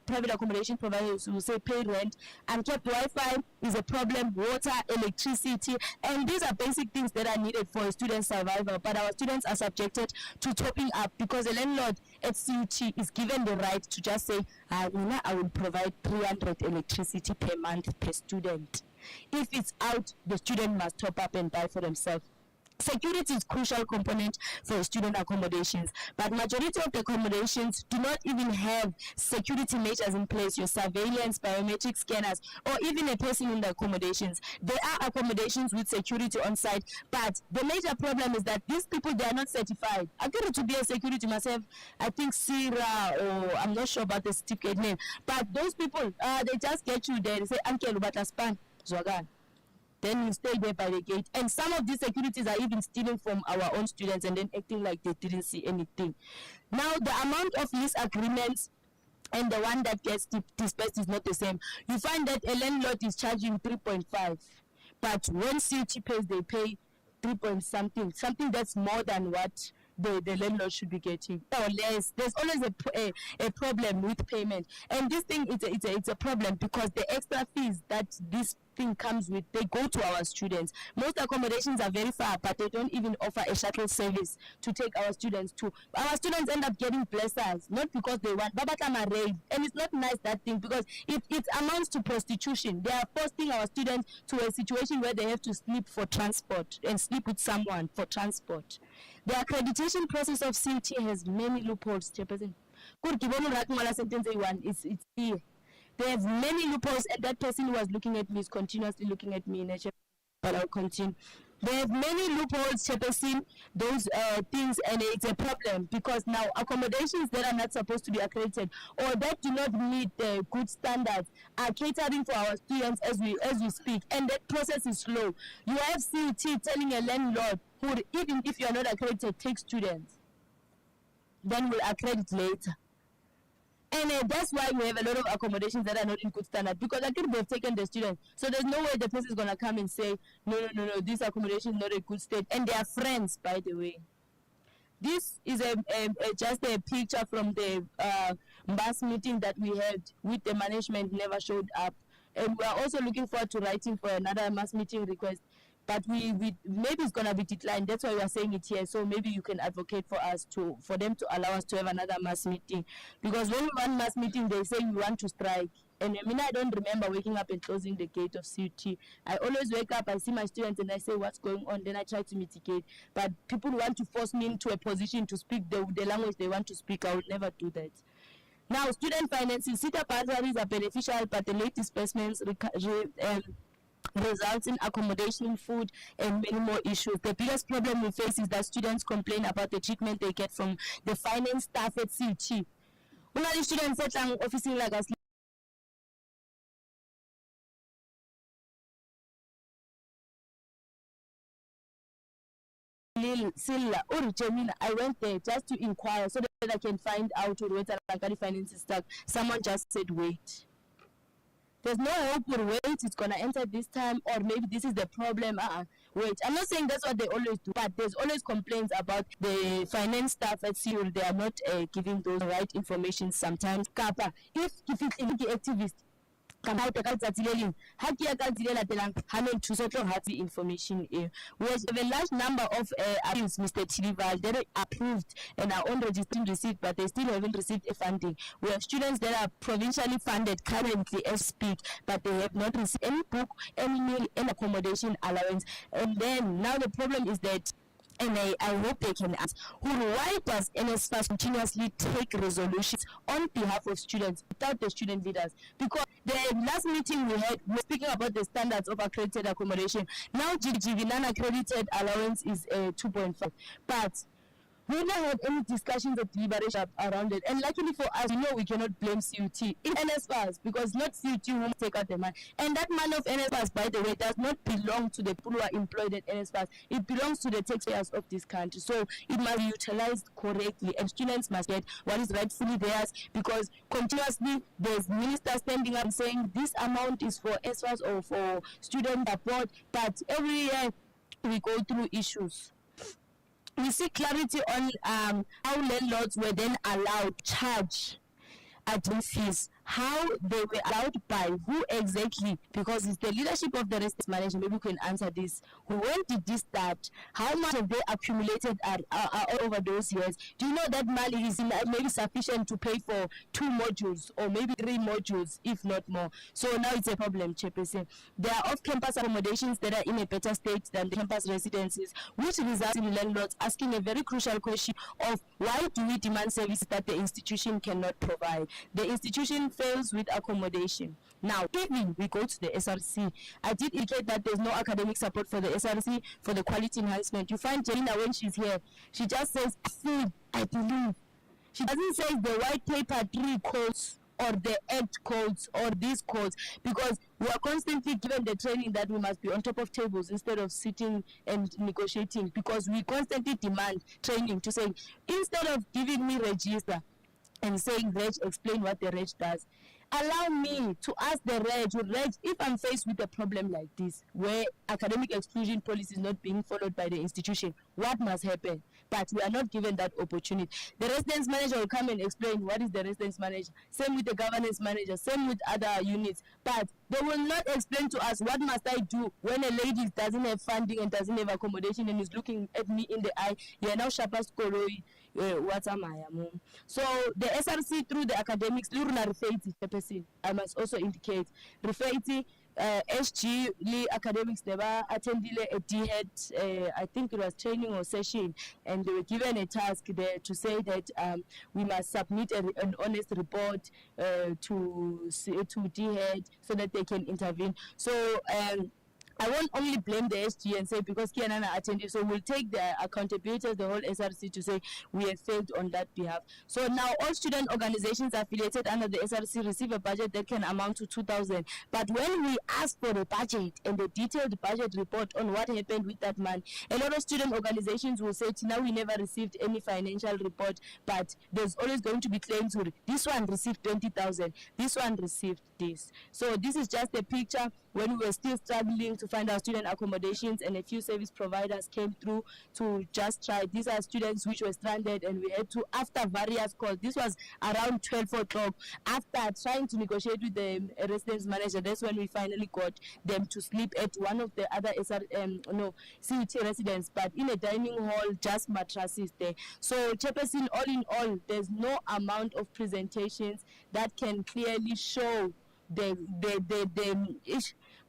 private accommodation providers will say pay rent, and kept Wi-Fi is a problem, water, electricity, and these are basic things that are needed for a student survival. But our students are subjected to topping up because the landlord at CUT is given the right to just say, I will provide 300 electricity per month per student. If it's out, the student must top up and buy for themselves. Security is crucial component for student accommodations, but majority of the accommodations do not even have security measures in place, your surveillance, biometric scanners, or even a person in the accommodations. There are accommodations with security on site, but the major problem is that these people, they are not certified. I got to be a security myself, I think SIRA, or I'm not sure about the certificate name, but those people, they just get you there, they say, Uncle, but I span, Zogan. Then you stay there by the gate. And some of these securities are even stealing from our own students and then acting like they didn't see anything. Now, the amount of lease agreements and the one that gets dispersed is not the same. You find that a landlord is charging 3.5, but when CUT pays, they pay 3 point something that's more than what the landlord should be getting or less. There's always a problem with payment, and this thing it's a problem because the extra fees that this thing comes with, they go to our students. Most accommodations are very far, but they don't even offer a shuttle service to take our students to. Our students end up getting blessers, not because they want babatama raid, and it's not nice, that thing, because it amounts to prostitution. They are forcing our students to a situation where they have to sleep for transport and sleep with someone for transport. The accreditation process of CUT has many loopholes, Chairperson. It's here. They have many loopholes, and that person who was looking at me is continuously looking at me in a chair, but I'll continue. They have many loopholes, Chairperson, those things, and it's a problem because now accommodations that are not supposed to be accredited or that do not meet the good standards are catering for our students as we speak, and that process is slow. You have CUT telling a landlord who, even if you are not accredited, take students, then will accredit later. And that's why we have a lot of accommodations that are not in good standard, because I think they've taken the students. So there's no way the person is going to come and say, no, this accommodation is not a good state. And they are friends, by the way. This is just a picture from the mass meeting that we had with the management, never showed up. And we are also looking forward to writing for another mass meeting request. But we maybe it's gonna be declined. That's why we are saying it here. So maybe you can advocate for us for them to allow us to have another mass meeting. Because when we want mass meeting, they say we want to strike. And I mean, I don't remember waking up and closing the gate of CUT. I always wake up, I see my students, and I say, what's going on? Then I try to mitigate. But people want to force me into a position to speak the language they want to speak. I would never do that. Now, student financing, SITA bursaries are beneficial, but the late disbursements results in accommodation, food, and many more issues. The biggest problem we face is that students complain about the treatment they get from the finance staff at CUT. One of the students said, I'm officing like us. I went there just to inquire so that I can find out whether finance is stuck. Someone just said, wait. There's no hope for wait, it's going to enter this time, or maybe this is the problem. Wait, I'm not saying that's what they always do, but there's always complaints about the finance staff at CUL. They are not giving those right information sometimes. Kappa, if it's an activist, information. We have a large number of appeals, Mr. Chilival, that are approved and are on registering receipt, but they still haven't received a funding. We have students that are provincially funded currently as speak, but they have not received any book, any meal, any accommodation allowance. And then now the problem is that, and I hope they can ask, why does NSFAS continuously take resolutions on behalf of students without the student leaders? Because the last meeting we had, we were speaking about the standards of accredited accommodation. Now GGV non-accredited allowance is 2.5, but we never had any discussions of deliberation around it. And luckily for us, we know we cannot blame CUT in NSFAS, because not CUT who take out the money. And that money of NSFAS, by the way, does not belong to the people who are employed at NSFAS. It belongs to the taxpayers of this country. So it must be utilized correctly, and students must get what is rightfully theirs, because continuously there's ministers standing up and saying this amount is for NSFAS or for student support, but every year we go through issues. We see clarity on how landlords were then allowed to charge admin fees how they were allowed by who exactly, because it's the leadership of the residence manager. Maybe we can answer this. When did this start? How much have they accumulated over those years? Do you know that money is maybe sufficient to pay for 2 modules or maybe 3 modules, if not more? So now it's a problem, Chairperson. There are off-campus accommodations that are in a better state than the campus residences, which results in landlords asking a very crucial question of why do we demand services that the institution cannot provide? The institution fails with accommodation. Now, even we go to the SRC, I did indicate that there's no academic support for the SRC for the quality enhancement. You find Jelena when she's here, she just says, I believe. She doesn't say the white paper 3 codes or the act codes or these codes, because we are constantly given the training that we must be on top of tables instead of sitting and negotiating, because we constantly demand training to say, instead of giving me register and saying Reg, explain what the Reg does, allow me to ask the Reg, if I'm faced with a problem like this, where academic exclusion policy is not being followed by the institution, what must happen? But we are not given that opportunity. The residence manager will come and explain what is the residence manager. Same with the governance manager, same with other units. But they will not explain to us what must I do when a lady doesn't have funding and doesn't have accommodation and is looking at me in the eye. You are now Shapas Koloi. So the SRC through the academics, I must also indicate, SG academics never attended a DHED, I think it was training or session, and they were given a task there to say that we must submit an honest report to DHED so that they can intervene. So I won't only blame the SG and say because Kianana attended, so we'll take the accountability of the whole SRC to say we have failed on that behalf. So now all student organizations affiliated under the SRC receive a budget that can amount to 2,000. But when we ask for the budget and the detailed budget report on what happened with that money, a lot of student organizations will say, now we never received any financial report, but there's always going to be claims with this one received 20,000, this one received this. So this is just a picture when we were still struggling to find our student accommodations, and a few service providers came through to just try. These are students which were stranded, and we had to, after various calls, this was around 12 o'clock, after trying to negotiate with the residence manager, that's when we finally got them to sleep at one of the other CET residents, but in a dining hall, just mattresses there. So Chairperson, all in all, there's no amount of presentations that can clearly show the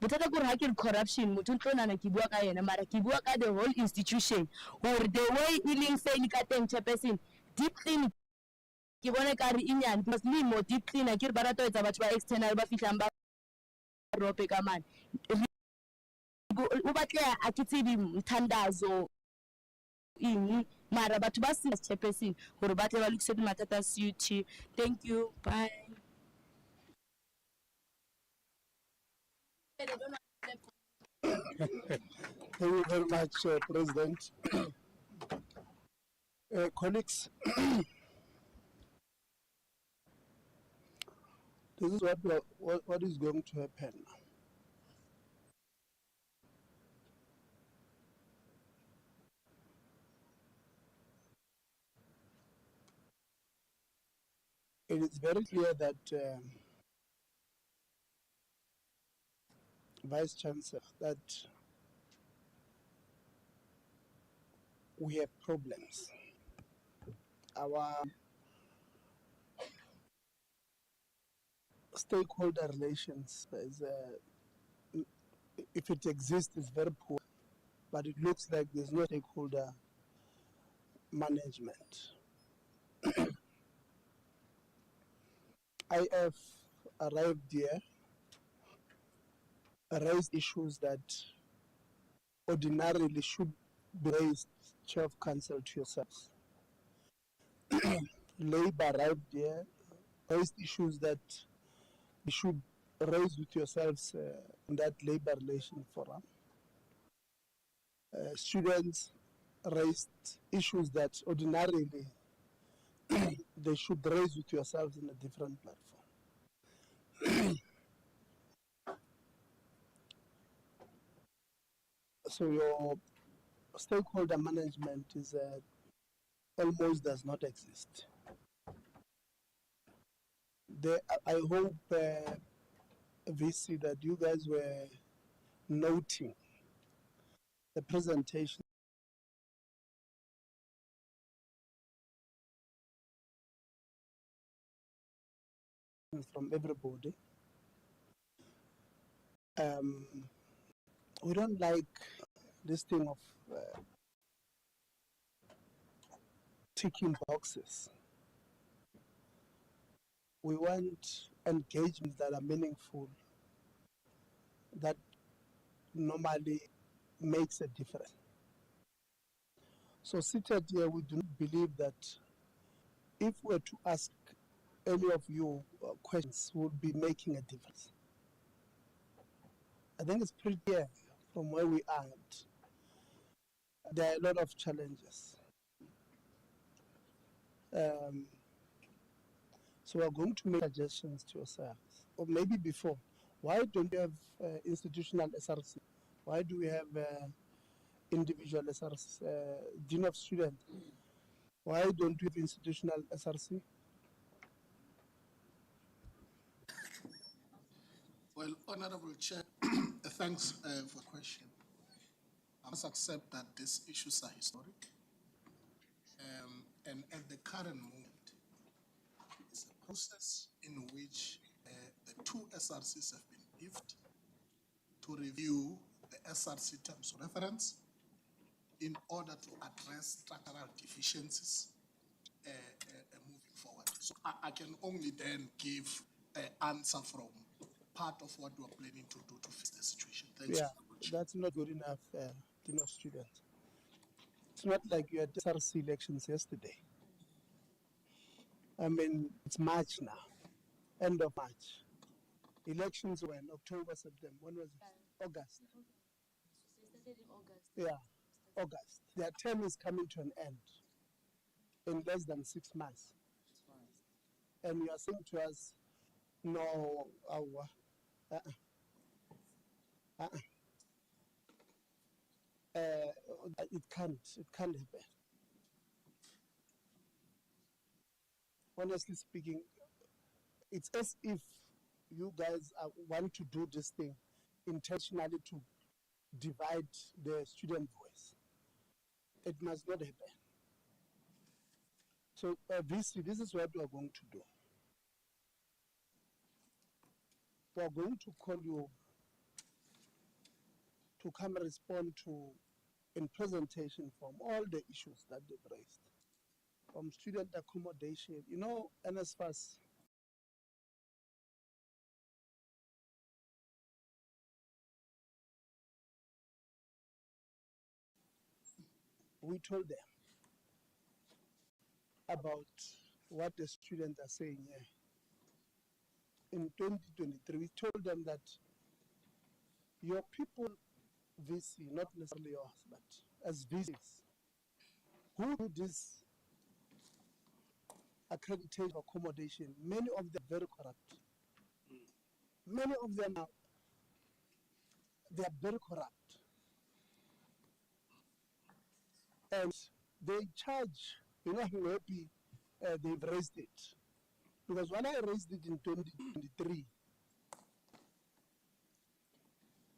bothata ko ha ke corruption motho ntlo nana ke bua ka yena, mara ke bua ka the whole institution, or the way e leng fail ka teng. Chairperson, deep clean ke bone ka re inyane, because le mo deep clean ke re ba rata etsa batho ba external ba fihlang ba rope ka mane o batlela a ke tsedi mthandazo eng, mara batho ba se Chairperson gore ba tle ba lokise mathata CUT. Thank you, bye. Thank you very much, President. Colleagues, this is what is going to happen. It is very clear that Vice Chancellor, that we have problems. Our stakeholder relations is, if it exists, is very poor, but it looks like there's no stakeholder management. I have arrived here, raised issues that ordinarily should be raised, Chair of Council, to yourselves. Labour arrived here, raised issues that you should raise with yourselves in that Labour Relation Forum. Students raised issues that ordinarily they should raise with yourselves in a different platform. So your stakeholder management is almost does not exist. I hope, VC, that you guys were noting the presentation from everybody. We don't like this thing of ticking boxes. We want engagements that are meaningful, that normally makes a difference. So seated here, we do not believe that if we were to ask any of you questions, would be making a difference. I think it's pretty clear from where we are at. There are a lot of challenges. So we're going to make suggestions to yourselves. Or maybe before, why don't we have institutional SRC? Why do we have individual SRC, Dean of Student? Why don't we have institutional SRC? Well, Honorable Chair, thanks for the question. I must accept that these issues are historic. And at the current moment, it's a process in which the two SRCs have been briefed to review the SRC terms of reference in order to address structural deficiencies moving forward. So I can only then give an answer from part of what we're planning to do to fix the situation. Thanks. Yeah, that's not good enough, Dean of Student. It's not like you had SRC elections yesterday. I mean, it's March now, end of March. Elections were in October, September. When was it? August. Yeah, August. Their term is coming to an end in less than 6 months. And you are saying to us, no, it can't happen. Honestly speaking, it's as if you guys want to do this thing intentionally to divide the student voice. It must not happen. So this is what we are going to do. We are going to call you to come and respond to, in presentation form, all the issues that they've raised. From student accommodation, you know, NSFAS, we told them about what the students are saying here. In 2023, we told them that your people, VC, not necessarily yours, but as VCs, who do this accreditation accommodation, many of them are very corrupt. Many of them they are very corrupt. And they charge, you know, I'm happy they've raised it. Because when I raised it in 2023,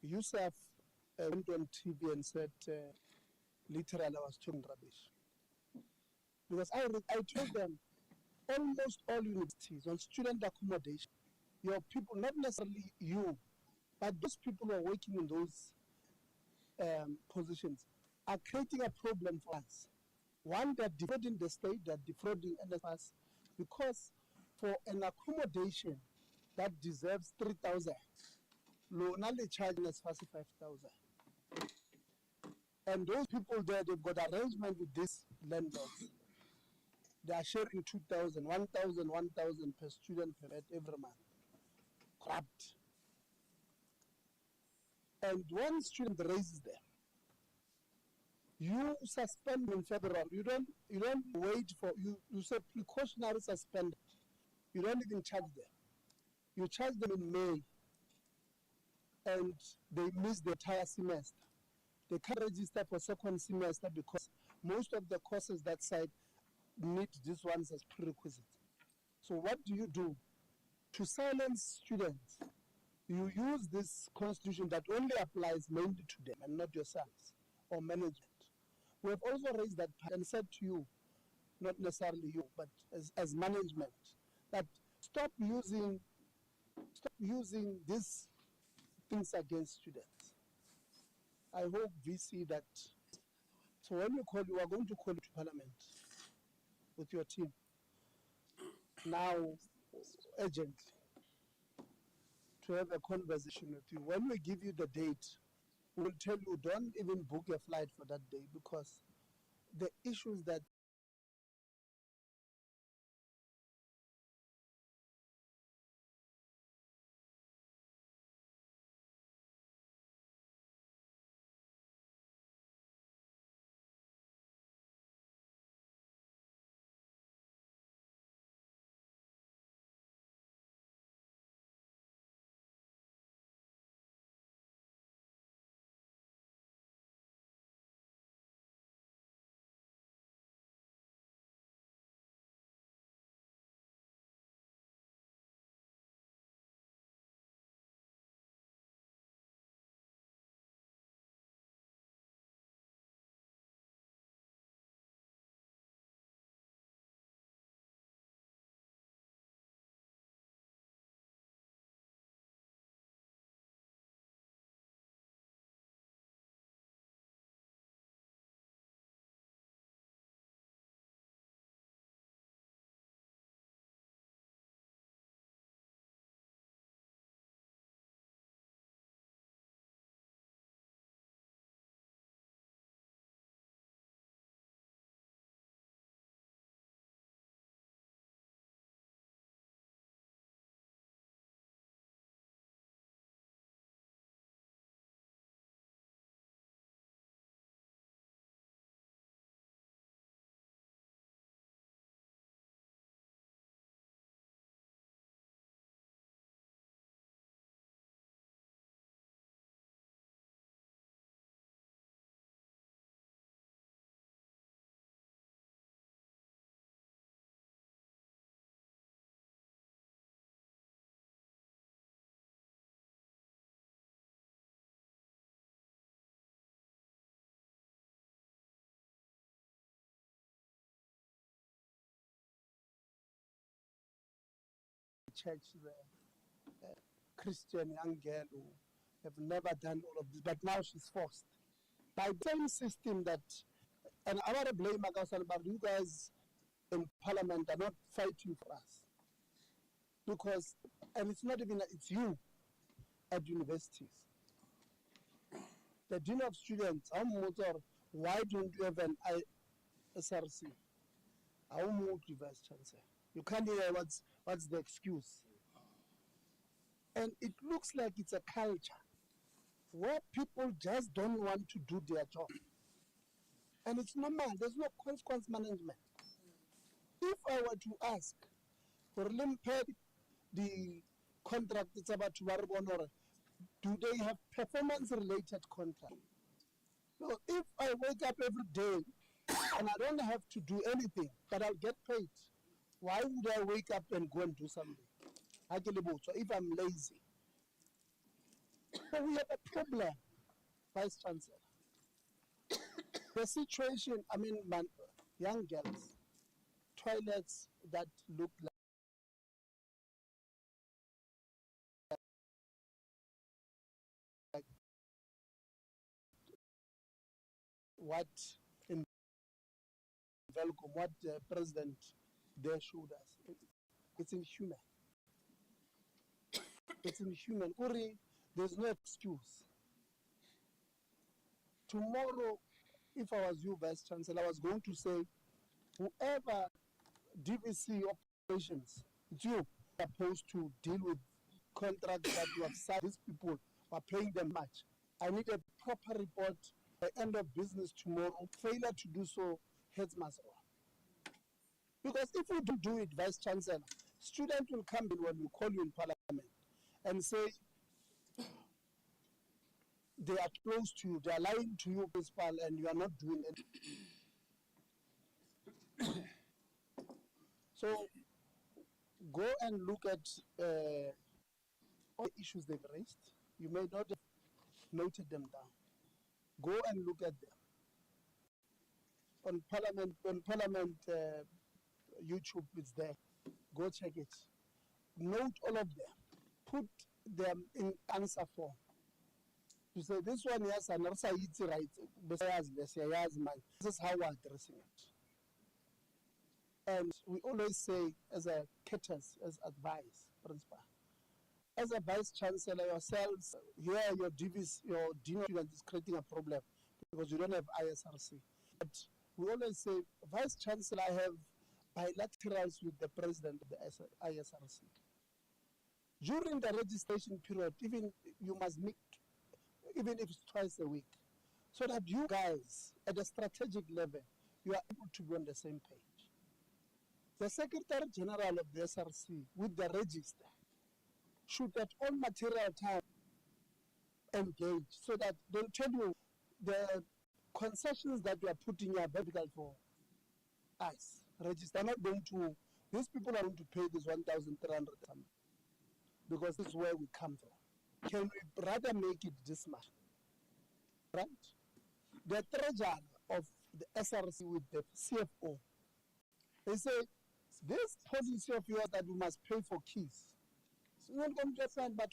Yusuf went on TV and said, literally, I was talking rubbish. Because I told them, almost all universities on student accommodation, your people, not necessarily you, but those people who are working in those positions, are creating a problem for us. One, they're defrauding the state, they're defrauding NFS, because for an accommodation that deserves 3,000, Lona they charge us 5,000. And those people there, they've got arrangement with this landlords. They are sharing 2,000, 1,000, 1,000 per student per bed every month. Corrupt. And one student raises them. You suspend them in February. You don't wait for you say precautionary suspend. You don't even charge them. You charge them in May, and they miss the entire semester. They can't register for second semester because most of the courses that side need these ones as prerequisites. So what do? to silence students, you use this constitution that only applies mainly to them and not yourselves or management. We have also raised that and said to you, not necessarily you, but as management, that stop using these things against students. I hope we see that. So when we call you, are going to call you to Parliament with your team now urgently to have a conversation with you. When we give you the date, we'll tell you don't even book a flight for that day, because the issues that church, the Christian young girl who have never done all of this, but now she's forced. By the same system that, and I want to blame Magasan, but you guys in Parliament are not fighting for us. Because, and it's not even, it's you at universities. The Dean of Students, why don't you have an SRC? I won't move to Vice Chancellor. You can't hear what's the excuse. And it looks like it's a culture where people just don't want to do their job. And it's normal, there's no consequence management. If I were to ask for the contract it's about to work on, or do they have performance-related contract? No, if I wake up every day and I don't have to do anything, but I'll get paid, why would I wake up and go and do something? So if I'm lazy. So we have a problem, Vice Chancellor. The situation, I mean, young girls, toilets that look like what in Velcom, what President there showed us. It's inhuman. It's inhuman. Uri, there's no excuse. Tomorrow, if I was you, Vice Chancellor, I was going to say, whoever DVC operations, it's you supposed to deal with contracts that you have signed. These people are paying them much. I need a proper report by end of business tomorrow. Failure to do so hurts us all. Because if we don't do it, Vice Chancellor, students will come in when we call you in Parliament and say they are close to you, they are lying to you, principal, and you are not doing anything. So go and look at all the issues they've raised. You may not have noted them down. Go and look at them. On Parliament YouTube, it's there. Go check it. Note all of them. Put them in answer form. You say this one yes, and also it's right. This is how we're addressing it. And we always say, as a courtesy, as advice, principal, as a vice chancellor yourselves, here your DVs, your dean of students is creating a problem because you don't have ISRC. But we always say, vice chancellor, I have bilaterals with the president of the ISRC. During the registration period, even you must meet, even if it's twice a week, so that you guys, at a strategic level, you are able to be on the same page. The Secretary General of the SRC, with the register, should at all material time engage so that they'll tell you the concessions that you are putting are difficult for us. Register, not going to, these people are going to pay this 1,300 because this is where we come from. Can we rather make it this much? Right? The treasurer of the SRC with the CFO, they say, this policy of yours that we must pay for keys, it's not going to defend, but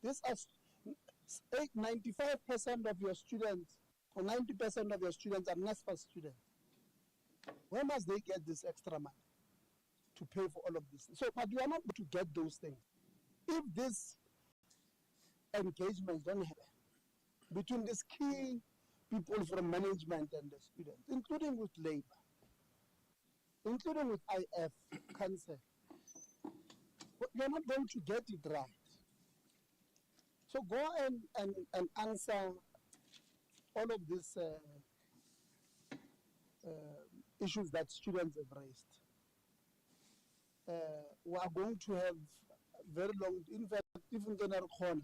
this is 95% of your students, or 90% of your students are NSFAS students. Where must they get this extra money to pay for all of this? So, but you are not going to get those things if this engagement don't happen between these key people from management and the students, including with labor, including with IF, cancer. You're not going to get it right. So go and answer all of these issues that students have raised. We are going to have very long, in fact, even in our corner,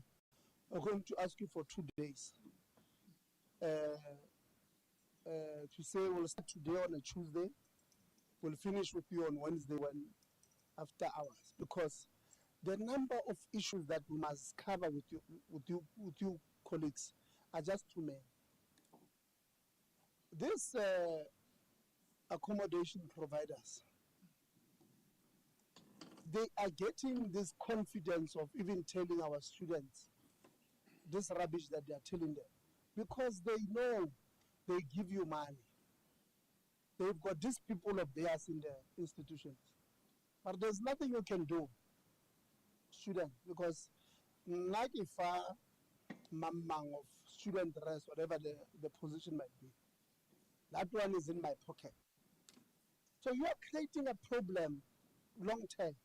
we're going to ask you for 2 days to say we'll start today on a Tuesday, we'll finish with you on Wednesday when after hours, because the number of issues that we must cover with you colleagues are just too many. These accommodation providers, they are getting this confidence of even telling our students this rubbish that they are telling them, because they know they give you money. They've got these people of theirs in the institutions. But there's nothing you can do, student, because Nagifa Mamang of student rest, whatever the position might be, that one is in my pocket. So you are creating a problem long term.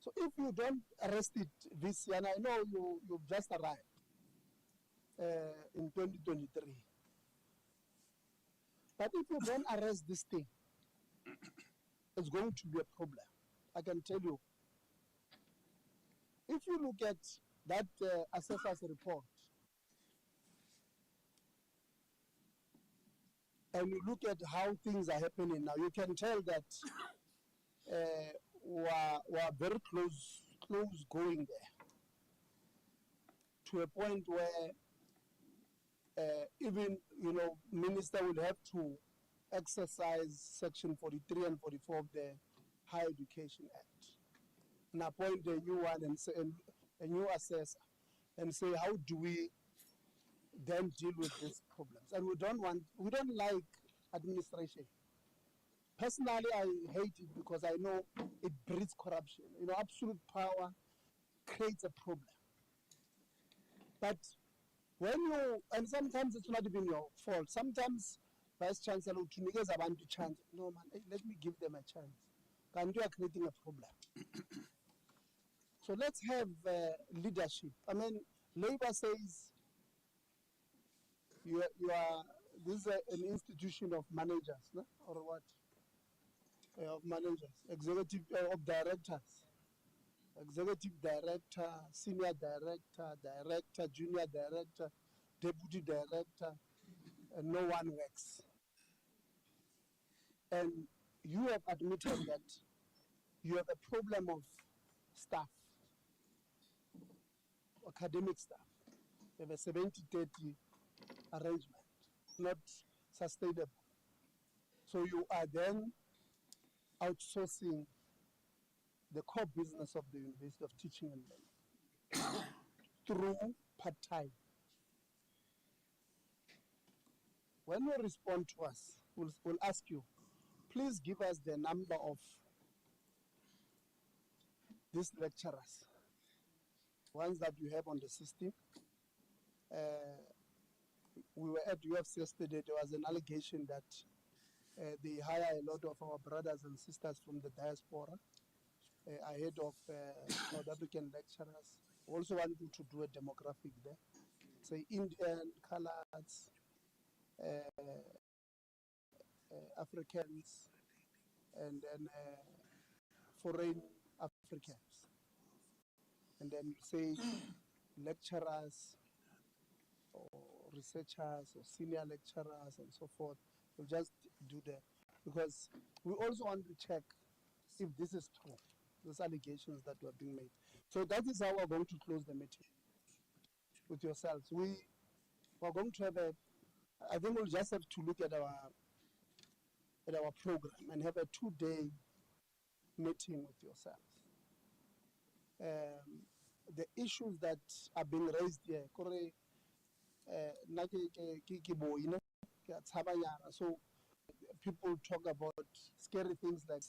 So if you don't arrest it this year, and I know you've just arrived in 2023, but if you don't arrest this thing, it's going to be a problem. I can tell you. If you look at that assessor's report, and you look at how things are happening now, you can tell that we're very close going there, to a point where even, minister will have to exercise Section 43 and 44 of the Higher Education Act and appoint a new one and say, a new assessor, and say, how do we then deal with these problems? And we don't like administration. Personally, I hate it because I know it breeds corruption. Absolute power creates a problem. But and sometimes it's not even your fault. Sometimes Vice Chancellor will want to chance. No, man, let me give them a chance. And you are creating a problem. So let's have leadership. I mean, Labour says this is an institution of managers, no? Or what? Of managers, executive of directors, executive director, senior director, director, junior director, deputy director, and no one works. And you have admitted that you have a problem of staff, academic staff. You have a 70-30 arrangement, not sustainable. So you are then outsourcing the core business of the University of Teaching and Learning through part-time. When you respond to us, we'll ask you, please give us the number of these lecturers, ones that you have on the system. We were at UFC yesterday. There was an allegation that they hire a lot of our brothers and sisters from the diaspora ahead of South African lecturers. We also want you to do a demographic there. Say Indian, coloreds, Africans, and then foreign Africans. And then say lecturers, or researchers, or senior lecturers, and so forth. We'll just do that because we also want to check if this is true, those allegations that were being made. So that is how we're going to close the meeting with yourselves. We're going to have I think we'll just have to look at our program and have a 2-day meeting with yourselves. The issues that are being raised here, so people talk about scary things like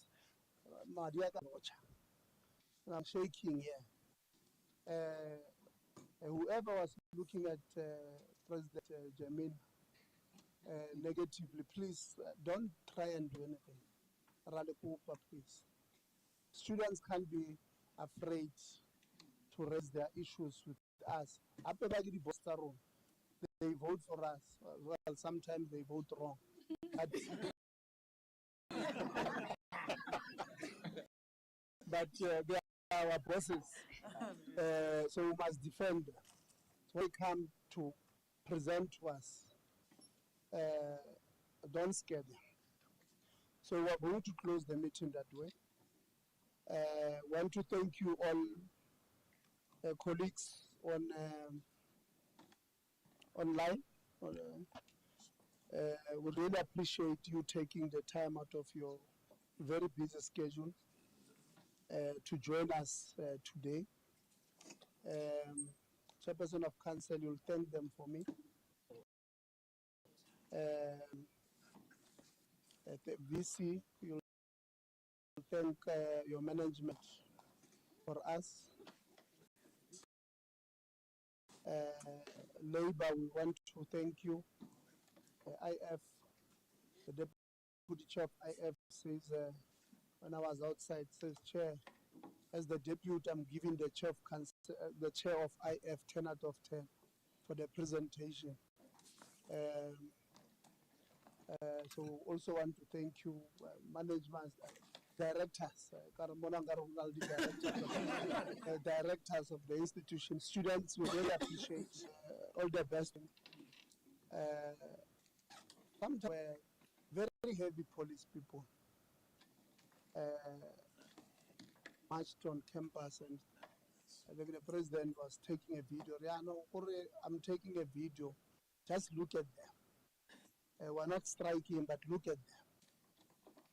I'm shaking here. Whoever was looking at President Jamin negatively, please don't try and do anything. Please. Students can't be afraid to raise their issues with us. They vote for us. Well, sometimes they vote wrong. But they are our bosses, so we must defend them. So when they come to present to us, don't scare them. So we're going to close the meeting that way. Want to thank you all, colleagues on online. We really appreciate you taking the time out of your very busy schedule to join us today. Chairperson of Council, you'll thank them for me. The VC, you'll thank your management for us. Labour, we want to thank you. IF, the deputy chair of IF says, when I was outside, says, Chair, as the deputy, I'm giving the chair of council, the chair of IF 10 out of 10 for the presentation. So also want to thank you, management, directors, directors of the institution, students. We really appreciate all the best. Sometimes we're very heavy police people marched on campus, and I think the president was taking a video. Yeah, no, I'm taking a video. Just look at them. We're not striking, but look at them.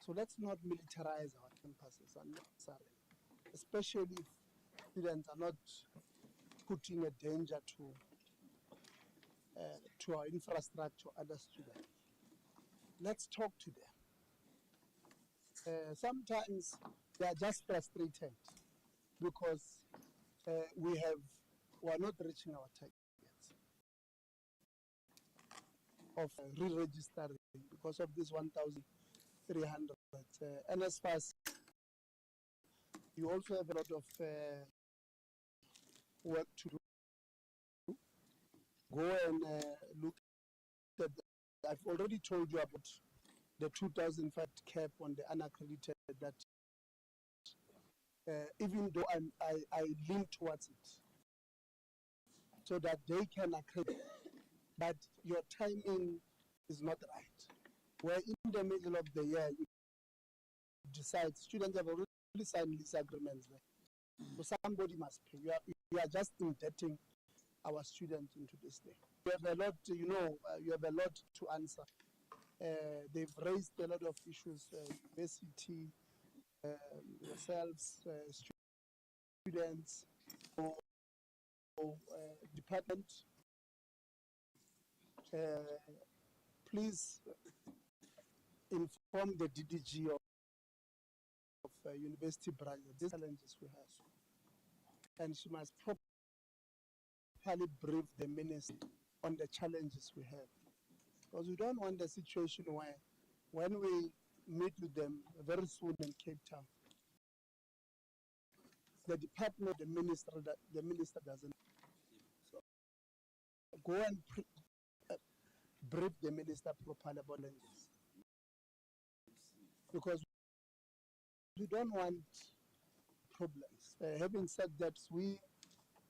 So let's not militarize our campuses unnecessarily, especially if students are not putting a danger to our infrastructure, other students. Let's talk to them. Sometimes they are just frustrated because we are not reaching our targets of re-registering because of this 1,300. And as far as you also have a lot of work to do. Go and look at I've already told you about the 2005 cap on the unaccredited, that even though I lean towards it so that they can accredit, but your timing is not right. We're in the middle of the year. decides. Students have already signed these agreements there. So somebody must pay. You are just indebting our students into this thing. You have a lot, you have a lot to answer. They've raised a lot of issues, university, yourselves, students, department. Please inform the DDG of university branch of these challenges we have. And she must properly brief the minister on the challenges we have. Because we don't want a situation where when we meet with them very soon in Cape Town, the department, the minister doesn't. So go and brief the minister properly about this. Because we don't want problems. Having said that, we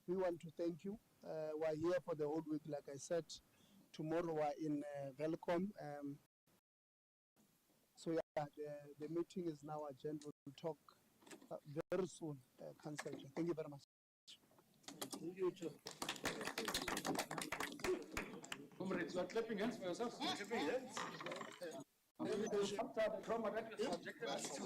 want to thank you. We're here for the whole week, like I said. Tomorrow we're in Welcome. So yeah, the meeting is now adjourned. We'll talk very soon, Councillor. Thank you very much. Thank you too. Comrades, you are clapping hands for yourselves. Clapping hands. After the trauma that you subjected us to.